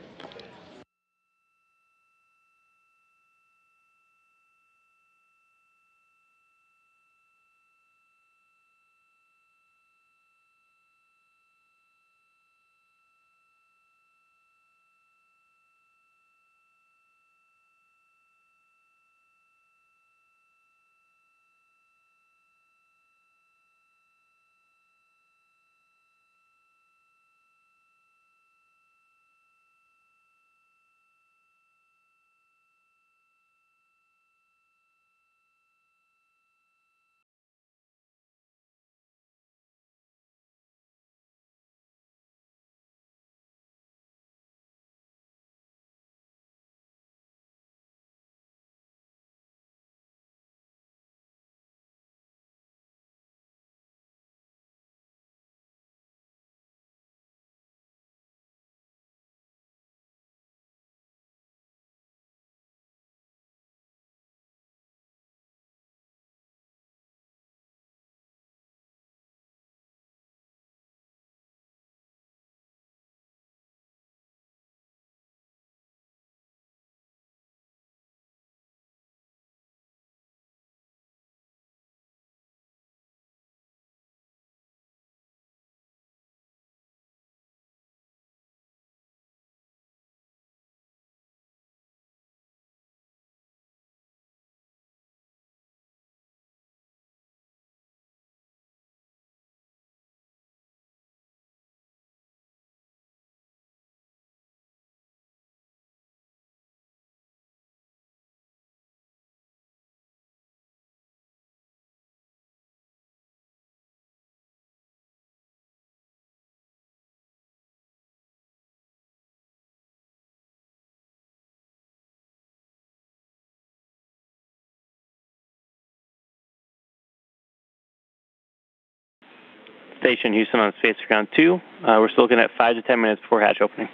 Station Houston on Space Ground 2. We're still looking at 5 to 10 minutes before hatch opening.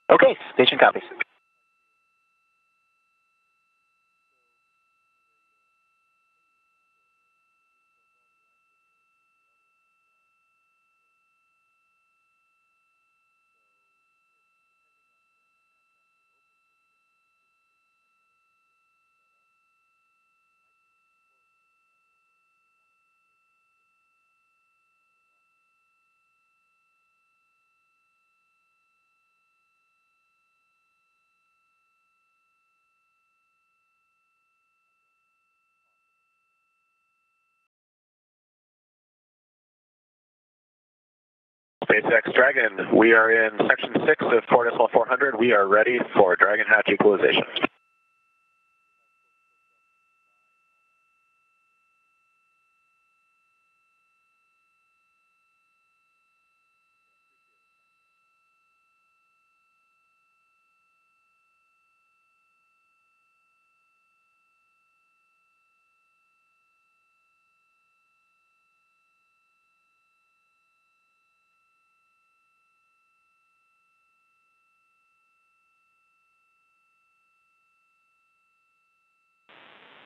Okay, station copies. SpaceX Dragon, we are in section 6 of 4.400. We are ready for Dragon hatch equalization.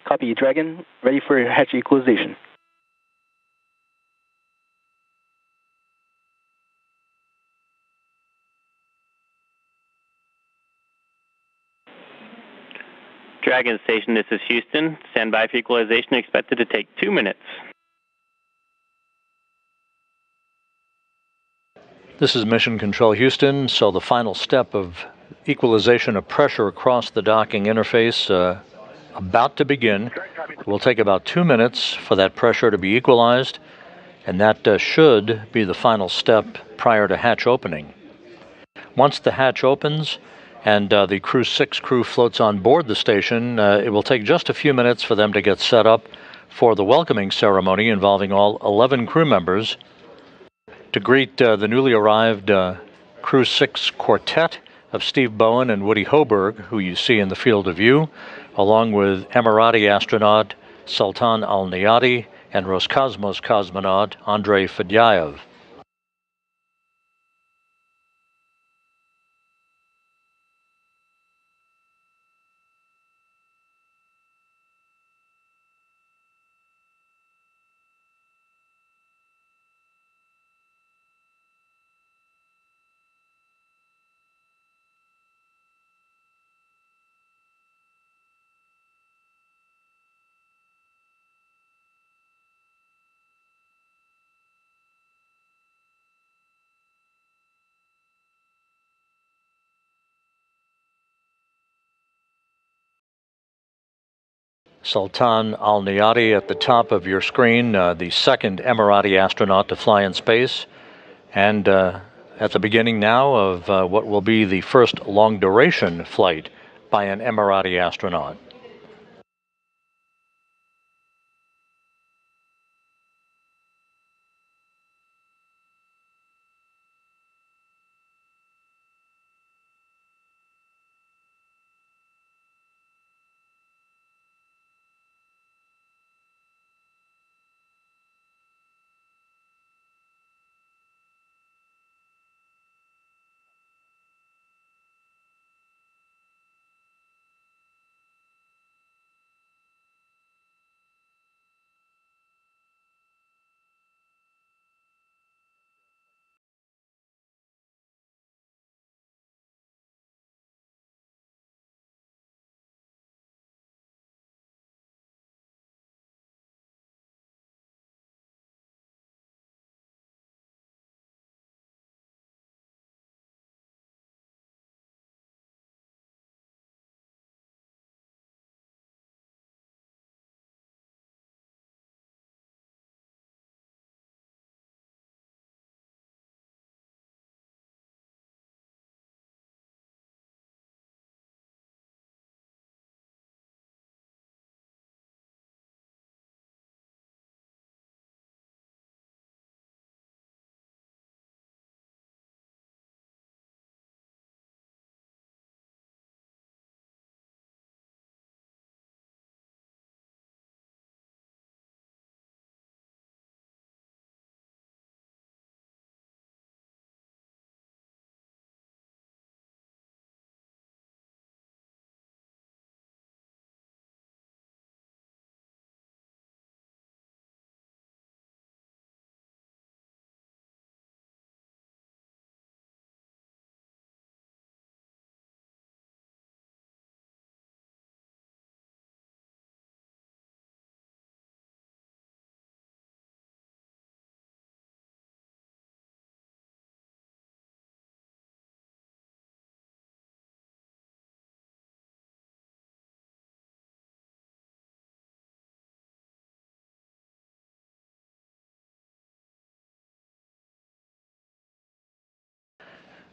Copy, Dragon. Ready for hatch equalization. Dragon Station, this is Houston. Stand by for equalization, expected to take 2 minutes. This is Mission Control Houston. So the final step of equalization of pressure across the docking interface about to begin. It will take about 2 minutes for that pressure to be equalized, and that should be the final step prior to hatch opening. Once the hatch opens and the Crew-6 crew floats on board the station, it will take just a few minutes for them to get set up for the welcoming ceremony involving all 11 crew members to greet the newly arrived Crew-6 quartet of Steve Bowen and Woody Hoburg, who you see in the field of view, along with Emirati astronaut Sultan Alneyadi and Roscosmos cosmonaut Andrey Fedyaev. Sultan Alneyadi at the top of your screen, the second Emirati astronaut to fly in space, and at the beginning now of what will be the first long-duration flight by an Emirati astronaut.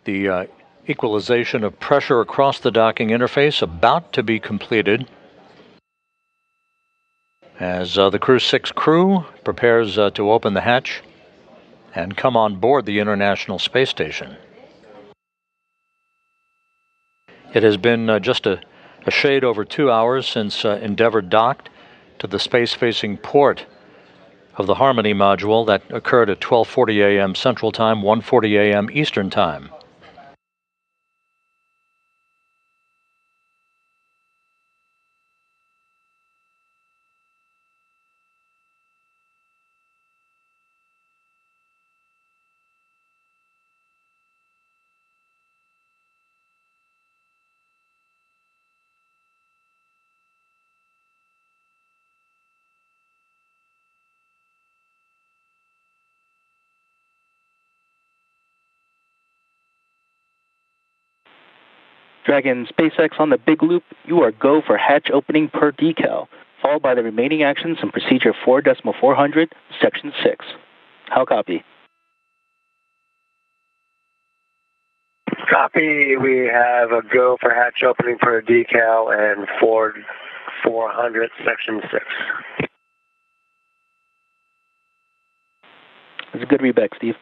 The equalization of pressure across the docking interface about to be completed as the Crew-6 crew prepares to open the hatch and come on board the International Space Station. It has been just a shade over 2 hours since Endeavour docked to the space-facing port of the Harmony module. That occurred at 12:40 a.m. Central Time, 1:40 a.m. Eastern Time. Dragon SpaceX on the big loop, you are go for hatch opening per decal, followed by the remaining actions in procedure 4.400, section 6. How copy? Copy. We have a go for hatch opening per decal and 4.400, section 6. That's a good readback, Steve.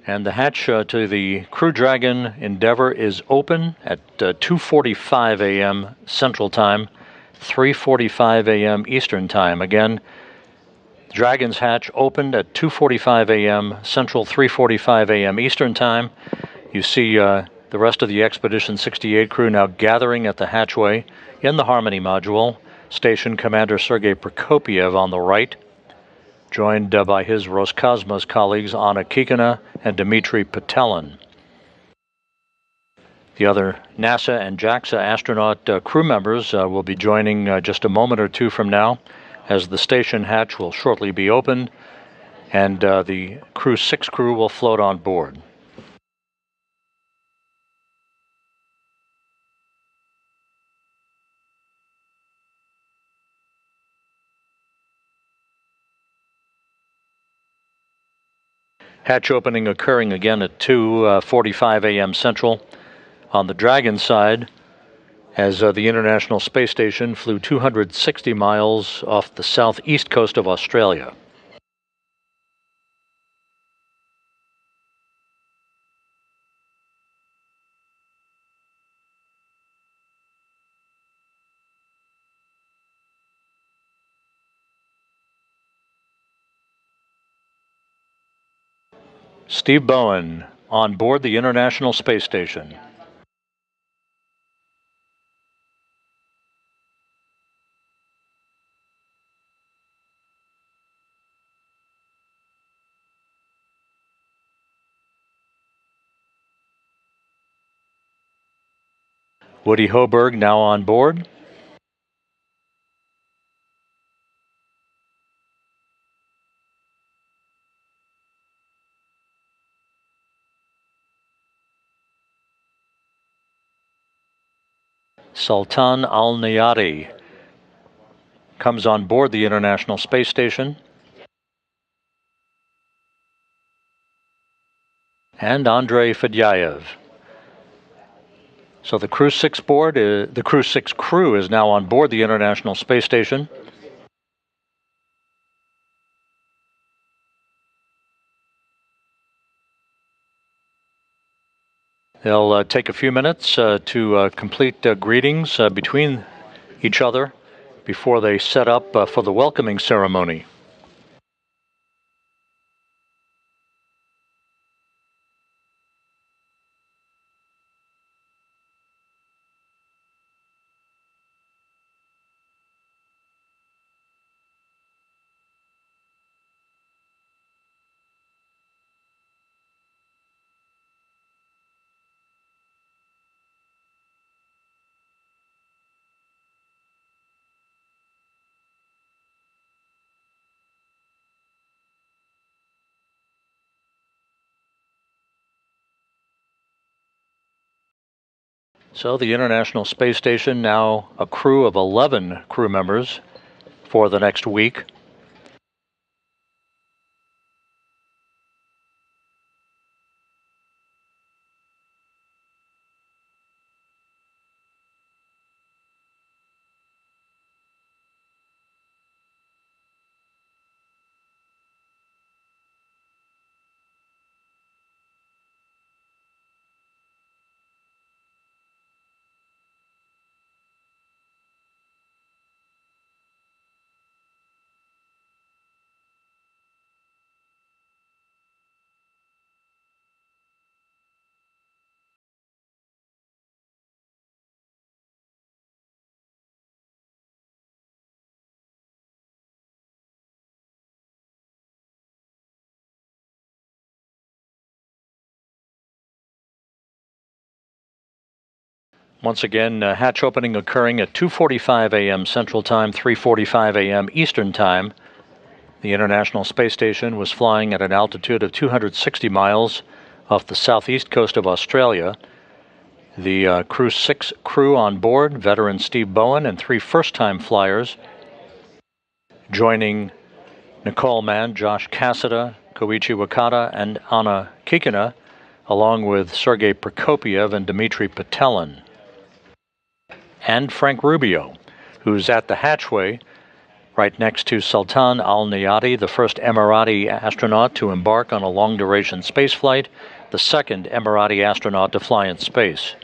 And the hatch to the Crew Dragon Endeavour is open at 2:45 a.m. Central Time, 3:45 a.m. Eastern Time. Again, Dragon's hatch opened at 2:45 a.m. Central, 3:45 a.m. Eastern Time. You see the rest of the Expedition 68 crew now gathering at the hatchway in the Harmony module. Station Commander Sergei Prokopiev on the right, joined by his Roscosmos colleagues Anna Kikina and Dmitry Patelin. The other NASA and JAXA astronaut crew members will be joining just a moment or two from now, as the station hatch will shortly be opened and the Crew-6 crew will float on board. Hatch opening occurring again at 2:45 a.m. Central. On the Dragon side, as the International Space Station flew 260 miles off the southeast coast of Australia. Steve Bowen on board the International Space Station. Woody Hoburg now on board. Sultan Alneyadi comes on board the International Space Station. And Andrey Fedyaev. So the Crew-6 crew is now on board the International Space Station. They'll take a few minutes to complete greetings between each other before they set up for the welcoming ceremony. So the International Space Station now a crew of 11 crew members for the next week. Once again, hatch opening occurring at 2:45 a.m. Central Time, 3:45 a.m. Eastern Time. The International Space Station was flying at an altitude of 260 miles off the southeast coast of Australia. The Crew-6 crew on board, veteran Steve Bowen and 3 first-time flyers, joining Nicole Mann, Josh Cassada, Koichi Wakata, and Anna Kikina, along with Sergei Prokopiev and Dmitry Patelin. And Frank Rubio, who's at the hatchway right next to Sultan Alneyadi, the first Emirati astronaut to embark on a long-duration spaceflight, the second Emirati astronaut to fly in space.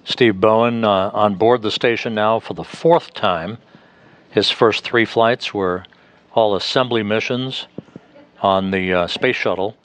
Steve Bowen on board the station now for the 4th time. His first 3 flights were all assembly missions on the space shuttle.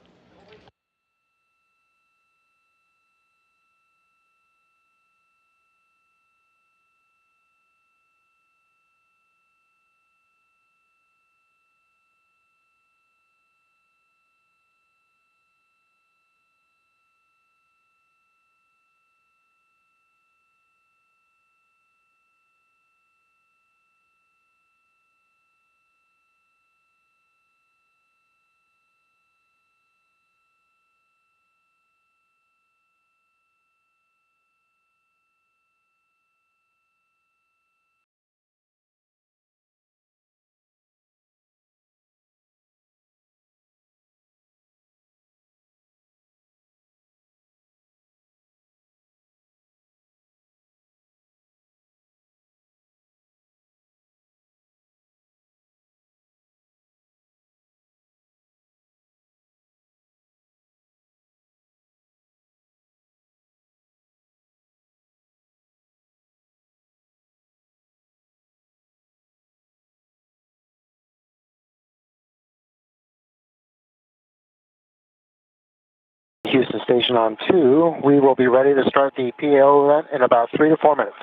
Houston Station on 2. We will be ready to start the PAO event in about 3 to 4 minutes.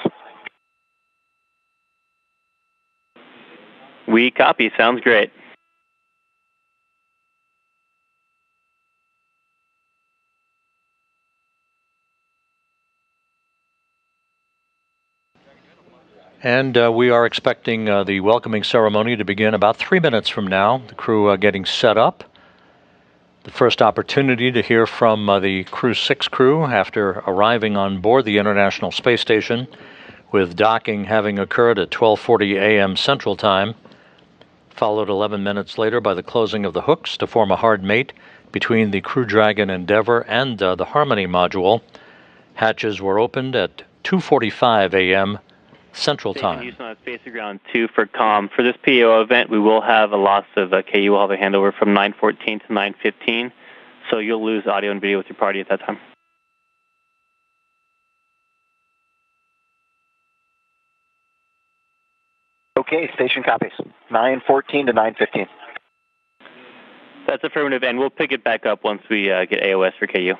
We copy. Sounds great. And we are expecting the welcoming ceremony to begin about 3 minutes from now. The crew getting set up. The first opportunity to hear from the Crew-6 crew after arriving on board the International Space Station, with docking having occurred at 12:40 a.m. Central Time, followed 11 minutes later by the closing of the hooks to form a hard mate between the Crew Dragon Endeavour and the Harmony module. Hatches were opened at 2:45 a.m. Central Time. Houston on Space Ground 2 for COM. For this PAO event, we will have a loss of KU. We'll have a handover from 9:14 to 9:15, so you'll lose audio and video with your party at that time. Okay, station copies. 9:14 to 9:15. That's affirmative, and we'll pick it back up once we get AOS for KU.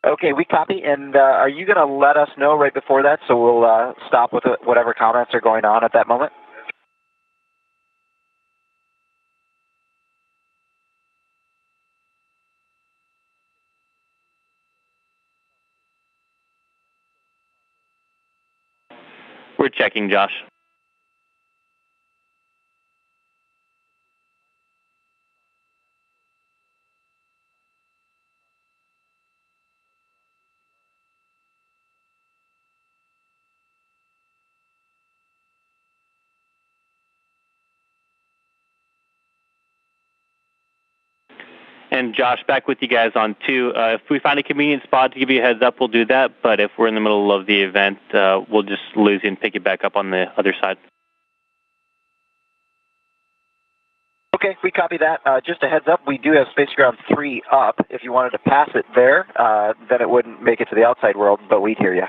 Okay, we copy. And are you going to let us know right before that, so we'll stop with whatever comments are going on at that moment? We're checking, Josh. And Josh, back with you guys on 2. If we find a convenient spot to give you a heads up, we'll do that. But if we're in the middle of the event, we'll just lose you and pick it back up on the other side. Okay, we copy that. Just a heads up, we do have spacecraft 3 up. If you wanted to pass it there, then it wouldn't make it to the outside world, but we'd hear you.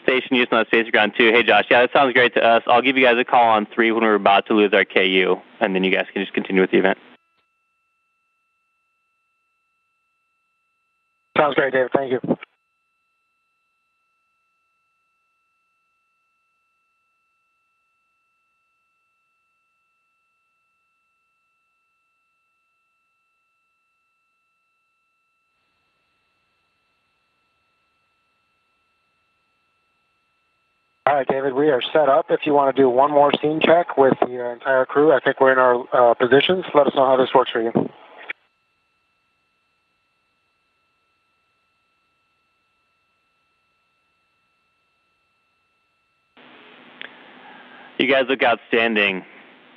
Station Houston on Station Ground 2. Hey, Josh. Yeah, that sounds great to us. I'll give you guys a call on 3 when we're about to lose our KU, and then you guys can just continue with the event. Sounds great, David. Thank you. All right, David, we are set up. If you want to do one more scene check with the entire crew, I think we're in our positions. Let us know how this works for you. You guys look outstanding.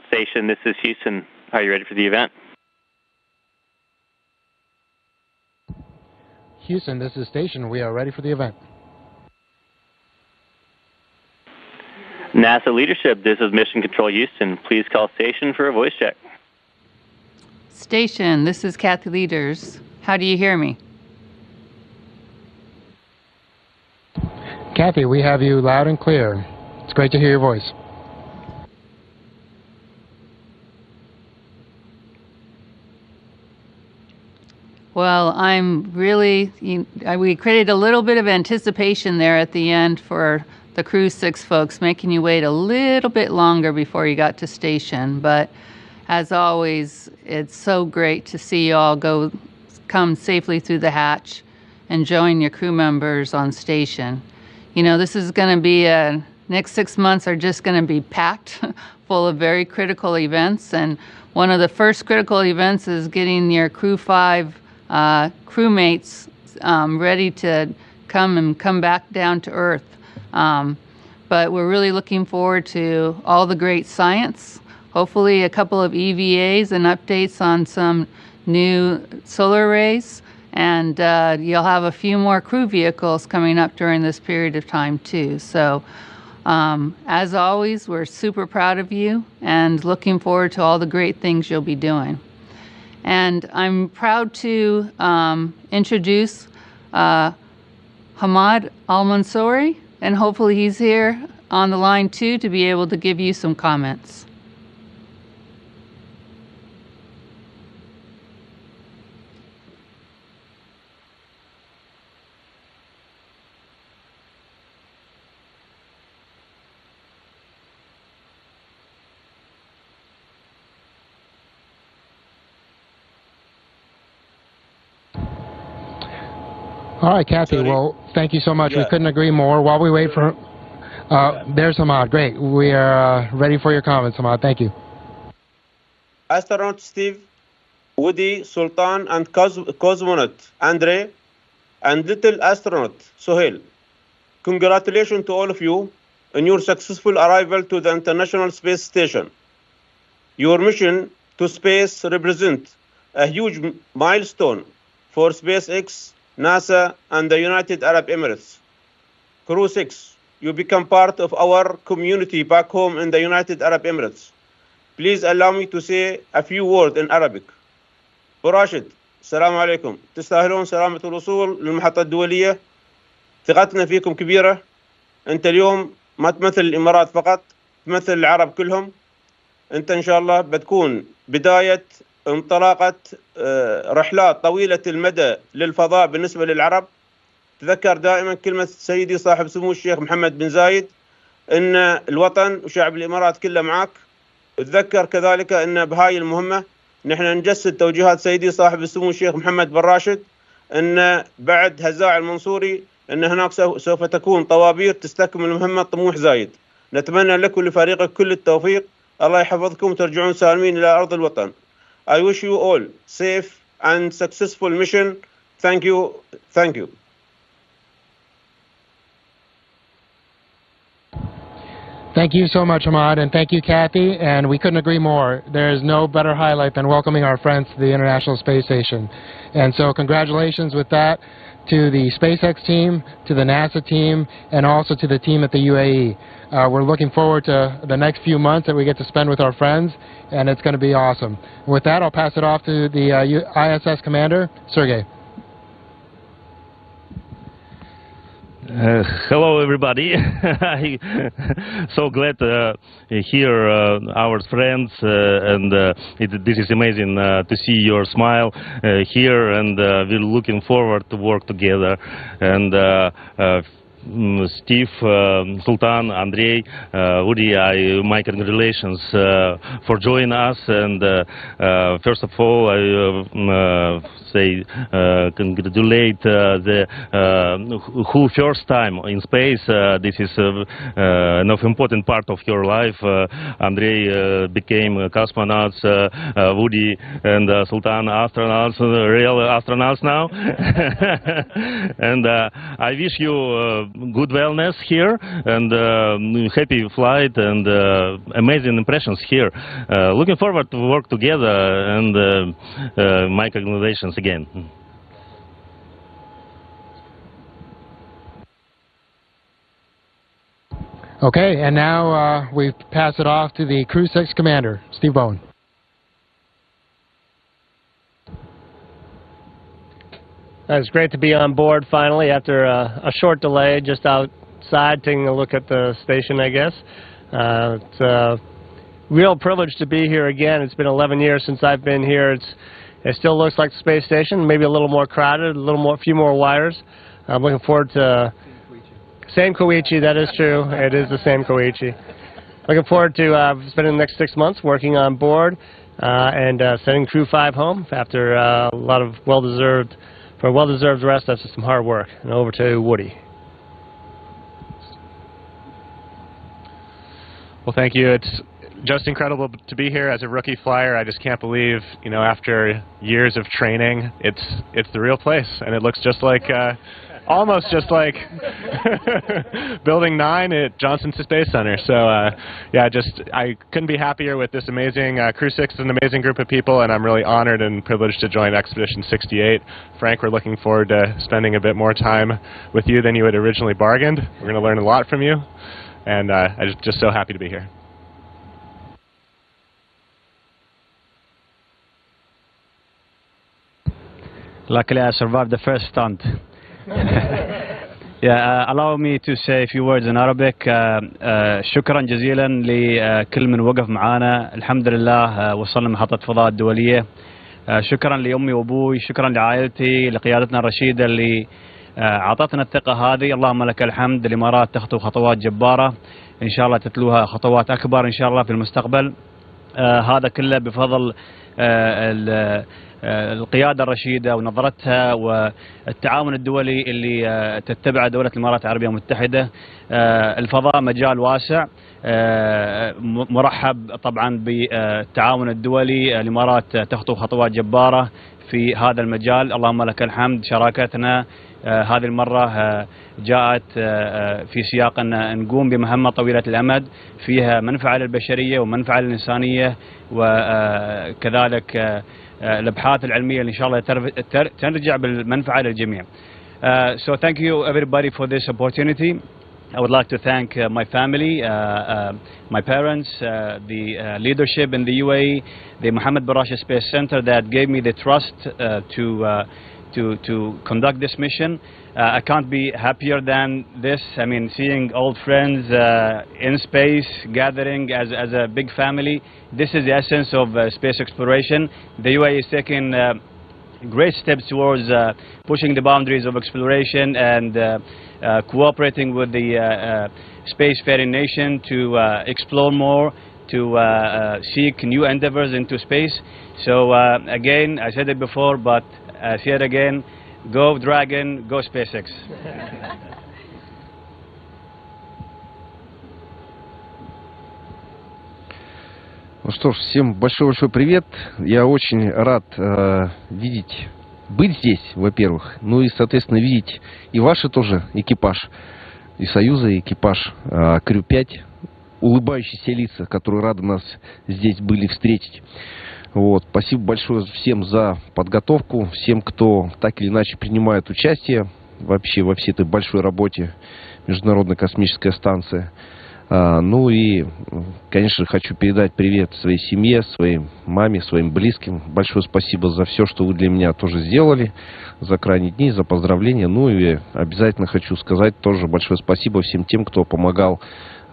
Station, this is Houston. Are you ready for the event? Houston, this is Station. We are ready for the event. NASA leadership, this is Mission Control Houston. Please call Station for a voice check. Station, this is Kathy Leaders. How do you hear me? Kathy, we have you loud and clear. It's great to hear your voice. Well, I'm really, we created a little bit of anticipation there at the end for the Crew-6 folks, making you wait a little bit longer before you got to station. But as always, it's so great to see you all come safely through the hatch and join your crew members on station. You know, this is going to be next 6 months are just going to be packed full of very critical events. And one of the first critical events is getting your Crew-5 crewmates ready to come back down to Earth. But we're really looking forward to all the great science, hopefully a couple of EVAs and updates on some new solar arrays, and you'll have a few more crew vehicles coming up during this period of time too. So as always, we're super proud of you and looking forward to all the great things you'll be doing. And I'm proud to introduce Hamad Al-Mansouri, and hopefully he's here on the line too to be able to give you some comments. All right, Kathy. Sorry. Well, thank you so much. Yeah. We couldn't agree more. While we wait for... there's Hamad. Great. We are ready for your comments, Hamad. Thank you. Astronaut Steve, Woody, Sultan, and cosmonaut Andrey, and little astronaut Sohail. Congratulations to all of you on your successful arrival to the International Space Station. Your mission to space represents a huge milestone for SpaceX, NASA, and the United Arab Emirates. Crew-6, you become part of our community back home in the United Arab Emirates. Please allow me to say a few words in Arabic. براشد، السلام عليكم. تستاهلون سلامة الوصول للمحطة الدولية. ثقتنا فيكم كبيرة. أنت اليوم ما تمثل الإمارات فقط، تمثل العرب كلهم. أنت إن شاء الله بتكون بداية انطلاقة رحلات طويلة المدى للفضاء بالنسبة للعرب. تذكر دائما كلمة سيدي صاحب سمو الشيخ محمد بن زايد إن الوطن وشعب الإمارات كله معك، اتذكر كذلك أن بهاي المهمة نحن نجسد توجيهات سيدي صاحب السمو الشيخ محمد بن راشد أن بعد هزاع المنصوري أن هناك سوف تكون طوابير تستكمل المهمة طموح زايد. نتمنى لك ولفريقك كل التوفيق. الله يحفظكم وترجعون سالمين إلى أرض الوطن. I wish you all safe and successful mission. Thank you. Thank you. Thank you so much, Ahmad, and thank you, Kathy, and we couldn't agree more. There is no better highlight than welcoming our friends to the International Space Station. And so congratulations with that to the SpaceX team, to the NASA team, and also to the team at the UAE. We're looking forward to the next few months that we get to spend with our friends, and it's going to be awesome. With that, I'll pass it off to the ISS commander, Sergey. Hello, everybody. So glad to hear our friends, and this is amazing to see your smile here, and we're looking forward to work together. And Steve, Sultan, Andrey, Woody, my congratulations for joining us. And first of all, I say congratulate the who first time in space. This is an important part of your life. Andrey became cosmonauts, Woody and Sultan astronauts, real astronauts now. And I wish you good wellness here, and happy flight, and amazing impressions here. Looking forward to work together, and my congratulations again. Okay, and now we pass it off to the Crew-6 commander, Steve Bowen. It's great to be on board finally after a short delay, just outside taking a look at the station, I guess. It's a real privilege to be here again. It's been 11 years since I've been here. It still looks like the space station, maybe a little more crowded, a few more wires. I'm looking forward to same Koichi, that is true. It is the same Koichi. Looking forward to spending the next 6 months working on board and sending Crew 5 home after a lot of well-deserved rest after some hard work. And over to Woody. Well, thank you. It's just incredible to be here as a rookie flyer. I just can't believe, after years of training, it's the real place, and it looks just like, almost just like Building 9 at Johnson Space Center. So, yeah, I couldn't be happier with this amazing Crew-6 is an amazing group of people, and I'm really honored and privileged to join Expedition 68. Frank, we're looking forward to spending a bit more time with you than you had originally bargained. We're going to learn a lot from you, and I'm just so happy to be here. Luckily, I survived the first stunt. Yeah, allow me to say a few words in Arabic. شكرا جزيلا لكل من وقف معانا. الحمد لله وصلنا محطة فضاء الدولية. شكرا لأمي وأبوي، شكرا لعائلتي، لقيادتنا الرشيدة اللي أعطتنا الثقة هذه. اللهم لك الحمد. الإمارات تخطو خطوات جبارة، إن شاء الله تتلوها خطوات أكبر إن شاء الله في المستقبل. هذا كله بفضل القيادة الرشيدة ونظرتها والتعاون الدولي اللي تتبع دولة الإمارات العربية المتحدة. الفضاء مجال واسع، مرحب طبعا بالتعاون الدولي. الإمارات تخطو خطوات جبارة في هذا المجال، اللهم لك الحمد. شراكتنا هذه المرة جاءت في سياق أن نقوم بمهمة طويلة الأمد فيها منفعة للبشرية ومنفعة للإنسانية، وكذلك الأبحاث العلمية اللي إن شاء الله ترجع بالمنفعة للجميع. So thank you everybody for this opportunity. I would like to thank my family, my parents, the leadership in the UAE, the Mohammed bin Rashid Space Center that gave me the trust to conduct this mission. I can't be happier than this. I mean, seeing old friends in space, gathering as a big family. This is the essence of space exploration. The UAE is taking great steps towards pushing the boundaries of exploration and cooperating with the spacefaring nation to explore more, to seek new endeavors into space. So again, I said it before, but I say it again, go Dragon, go SpaceX. Ну что ж, всем большой-большой привет. Я очень рад быть здесь, во-первых. Ну и, соответственно, видеть и ваши тоже экипаж, и Союза, и экипаж Crew-6, улыбающиеся лица, которые рады нас здесь были встретить. Вот. Спасибо большое всем за подготовку, всем, кто так или иначе принимает участие вообще во всей этой большой работе Международной космической станции. Ну и, конечно, хочу передать привет своей семье, своей маме, своим близким. Большое спасибо за все, что вы для меня тоже сделали, за крайние дни, за поздравления. Ну и обязательно хочу сказать тоже большое спасибо всем тем, кто помогал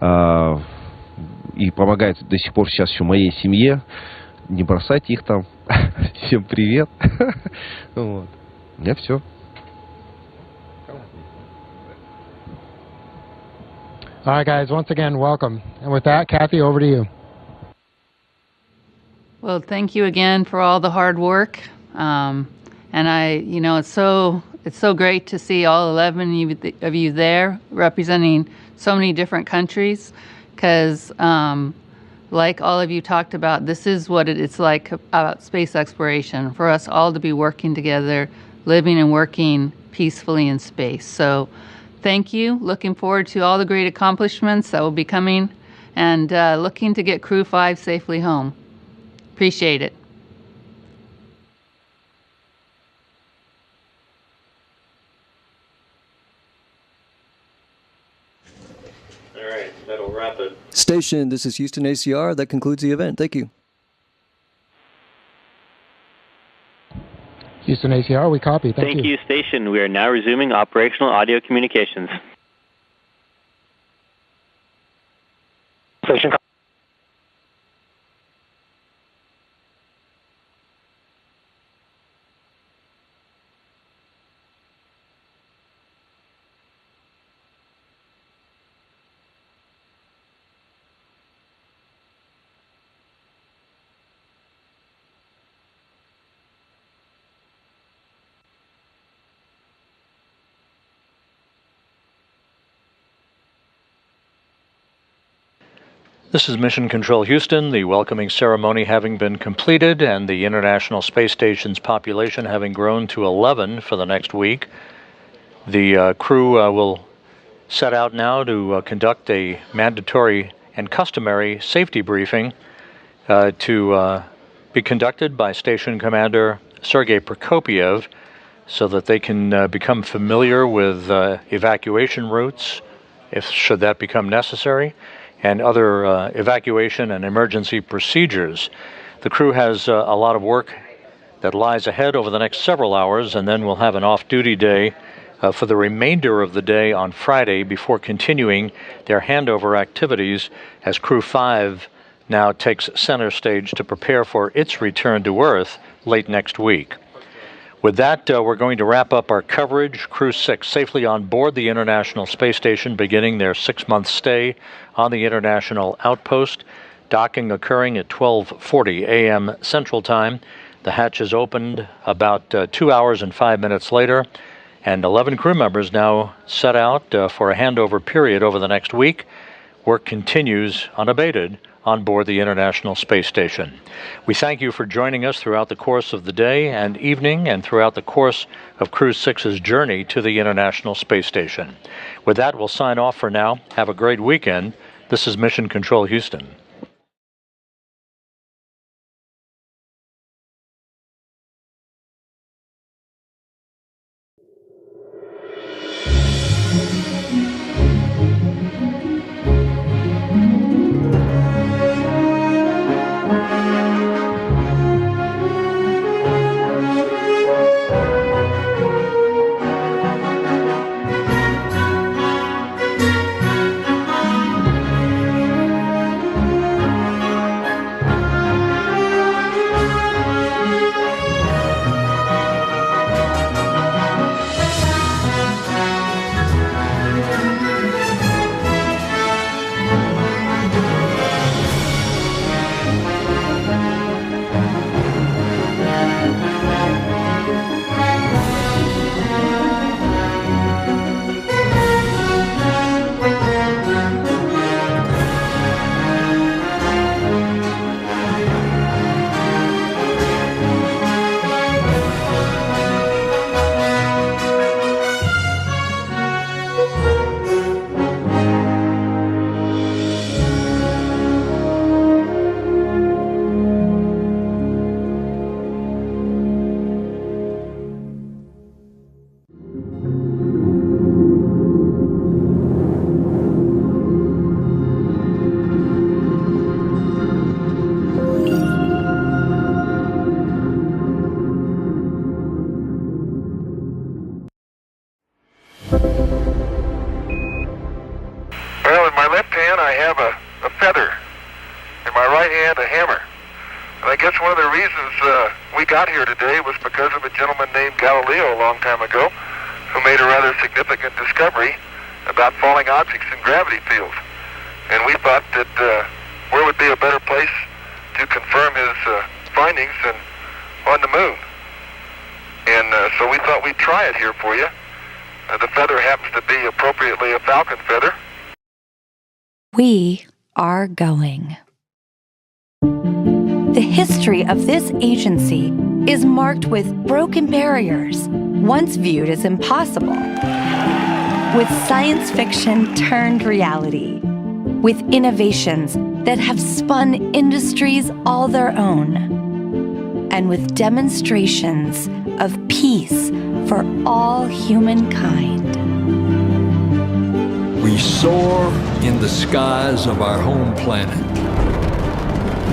и помогает до сих пор сейчас еще моей семье. Не бросайте их там. Всем привет. Вот. У меня все. All right, guys, once again, welcome. And with that, Kathy, over to you. Well, thank you again for all the hard work. And it's so great to see all 11 of you there representing so many different countries because, like all of you talked about, this is what it's like about space exploration, for us all to be working together, living and working peacefully in space. So thank you. Looking forward to all the great accomplishments that will be coming and looking to get Crew-5 safely home. Appreciate it. All right, that'll wrap it. Station, this is Houston ACR. That concludes the event. Thank you. Houston ACR, we copy. Thank you, station. We are now resuming operational audio communications. Station. This is Mission Control Houston, the welcoming ceremony having been completed and the International Space Station's population having grown to 11 for the next week. The crew will set out now to conduct a mandatory and customary safety briefing to be conducted by Station Commander Sergei Prokopiev so that they can become familiar with evacuation routes, should that become necessary, and other evacuation and emergency procedures. The crew has a lot of work that lies ahead over the next several hours, and then we'll have an off-duty day for the remainder of the day on Friday before continuing their handover activities as Crew-5 now takes center stage to prepare for its return to Earth late next week. With that, we're going to wrap up our coverage. Crew-6 safely on board the International Space Station, beginning their 6-month stay on the International Outpost. Docking occurring at 12:40 a.m. Central Time. The hatch is opened about 2 hours and 5 minutes later, and 11 crew members now set out for a handover period over the next week. Work continues unabated on board the International Space Station. We thank you for joining us throughout the course of the day and evening and throughout the course of Crew-6's journey to the International Space Station. With that, we'll sign off for now. Have a great weekend. This is Mission Control Houston. I have a feather. In my right hand, a hammer. And I guess one of the reasons we got here today was because of a gentleman named Galileo a long time ago who made a rather significant discovery about falling objects in gravity fields. And we thought that where would be a better place to confirm his findings than on the moon. And so we thought we'd try it here for you. The feather happens to be appropriately a Falcon feather. We are going. The history of this agency is marked with broken barriers, once viewed as impossible, with science fiction turned reality, with innovations that have spun industries all their own, and with demonstrations of peace for all humankind. We soar in the skies of our home planet.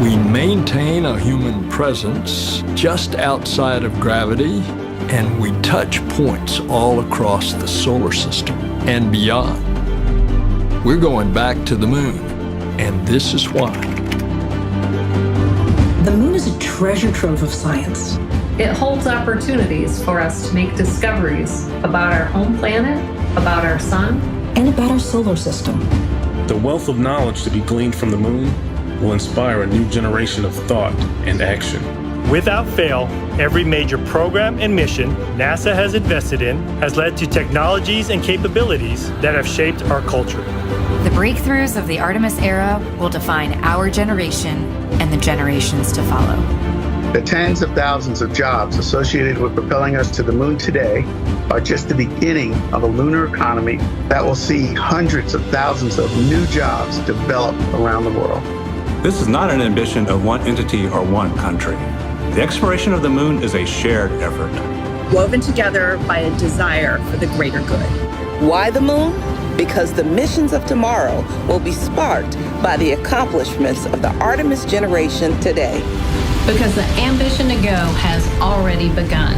We maintain a human presence just outside of gravity, and we touch points all across the solar system and beyond. We're going back to the moon, and this is why. The moon is a treasure trove of science. It holds opportunities for us to make discoveries about our home planet, about our sun, and about our solar system. The wealth of knowledge to be gleaned from the moon will inspire a new generation of thought and action. Without fail, every major program and mission NASA has invested in has led to technologies and capabilities that have shaped our culture. The breakthroughs of the Artemis era will define our generation and the generations to follow. The tens of thousands of jobs associated with propelling us to the moon today are just the beginning of a lunar economy that will see hundreds of thousands of new jobs develop around the world. This is not an ambition of one entity or one country. The exploration of the moon is a shared effort. Woven together by a desire for the greater good. Why the moon? Because the missions of tomorrow will be sparked by the accomplishments of the Artemis generation today. because the ambition to go has already begun.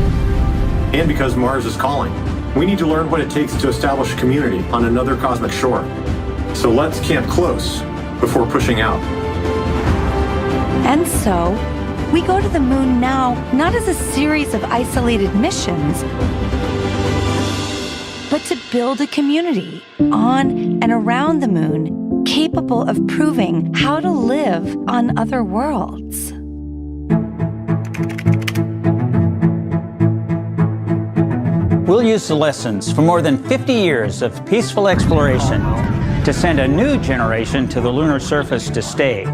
And because Mars is calling. We need to learn what it takes to establish a community on another cosmic shore. So let's camp close before pushing out. And so, we go to the moon now, not as a series of isolated missions, but to build a community on and around the moon capable of proving how to live on other worlds. We'll use the lessons from more than 50 years of peaceful exploration to send a new generation to the lunar surface to stay.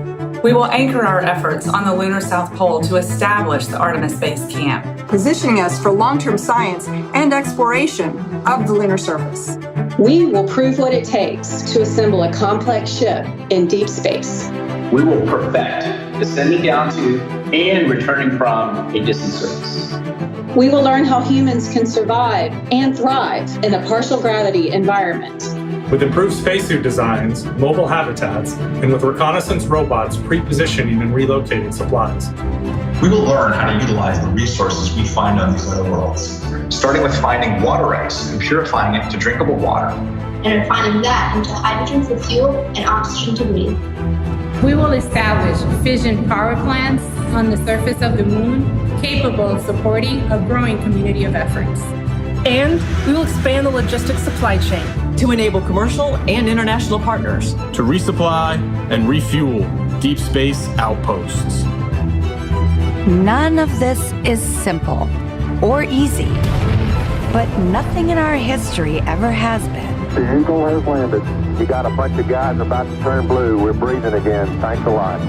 We will anchor our efforts on the lunar South Pole to establish the Artemis Base Camp, positioning us for long-term science and exploration of the lunar surface. We will prove what it takes to assemble a complex ship in deep space. We will perfect descending down to and returning from a distant surface. We will learn how humans can survive and thrive in a partial gravity environment. With improved spacesuit designs, mobile habitats, and with reconnaissance robots pre-positioning and relocating supplies. We will learn how to utilize the resources we find on these other worlds, starting with finding water ice and purifying it to drinkable water. And refining that into hydrogen for fuel and oxygen to breathe. We will establish fission power plants on the surface of the moon, capable of supporting a growing community of efforts. And we will expand the logistics supply chain to enable commercial and international partners to resupply and refuel deep space outposts. None of this is simple or easy, but nothing in our history ever has been. The Eagle has landed. You got a bunch of guys about to turn blue. We're breathing again. Thanks a lot.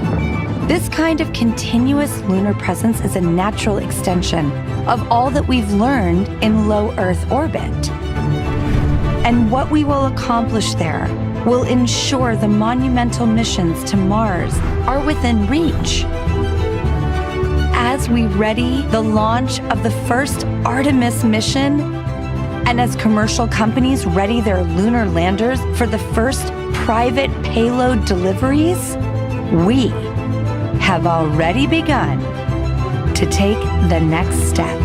This kind of continuous lunar presence is a natural extension of all that we've learned in low Earth orbit. And what we will accomplish there will ensure the monumental missions to Mars are within reach. As we ready the launch of the first Artemis mission, and as commercial companies ready their lunar landers for the first private payload deliveries, we have already begun to take the next step.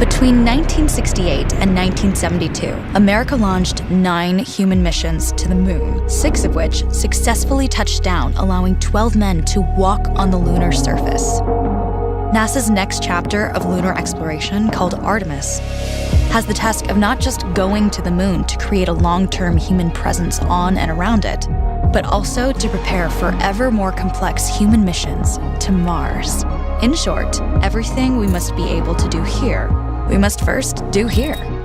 Between 1968 and 1972, America launched 9 human missions to the moon, 6 of which successfully touched down, allowing 12 men to walk on the lunar surface. NASA's next chapter of lunar exploration, called Artemis, has the task of not just going to the moon to create a long-term human presence on and around it, but also to prepare for ever more complex human missions to Mars. In short, everything we must be able to do here, we must first do here.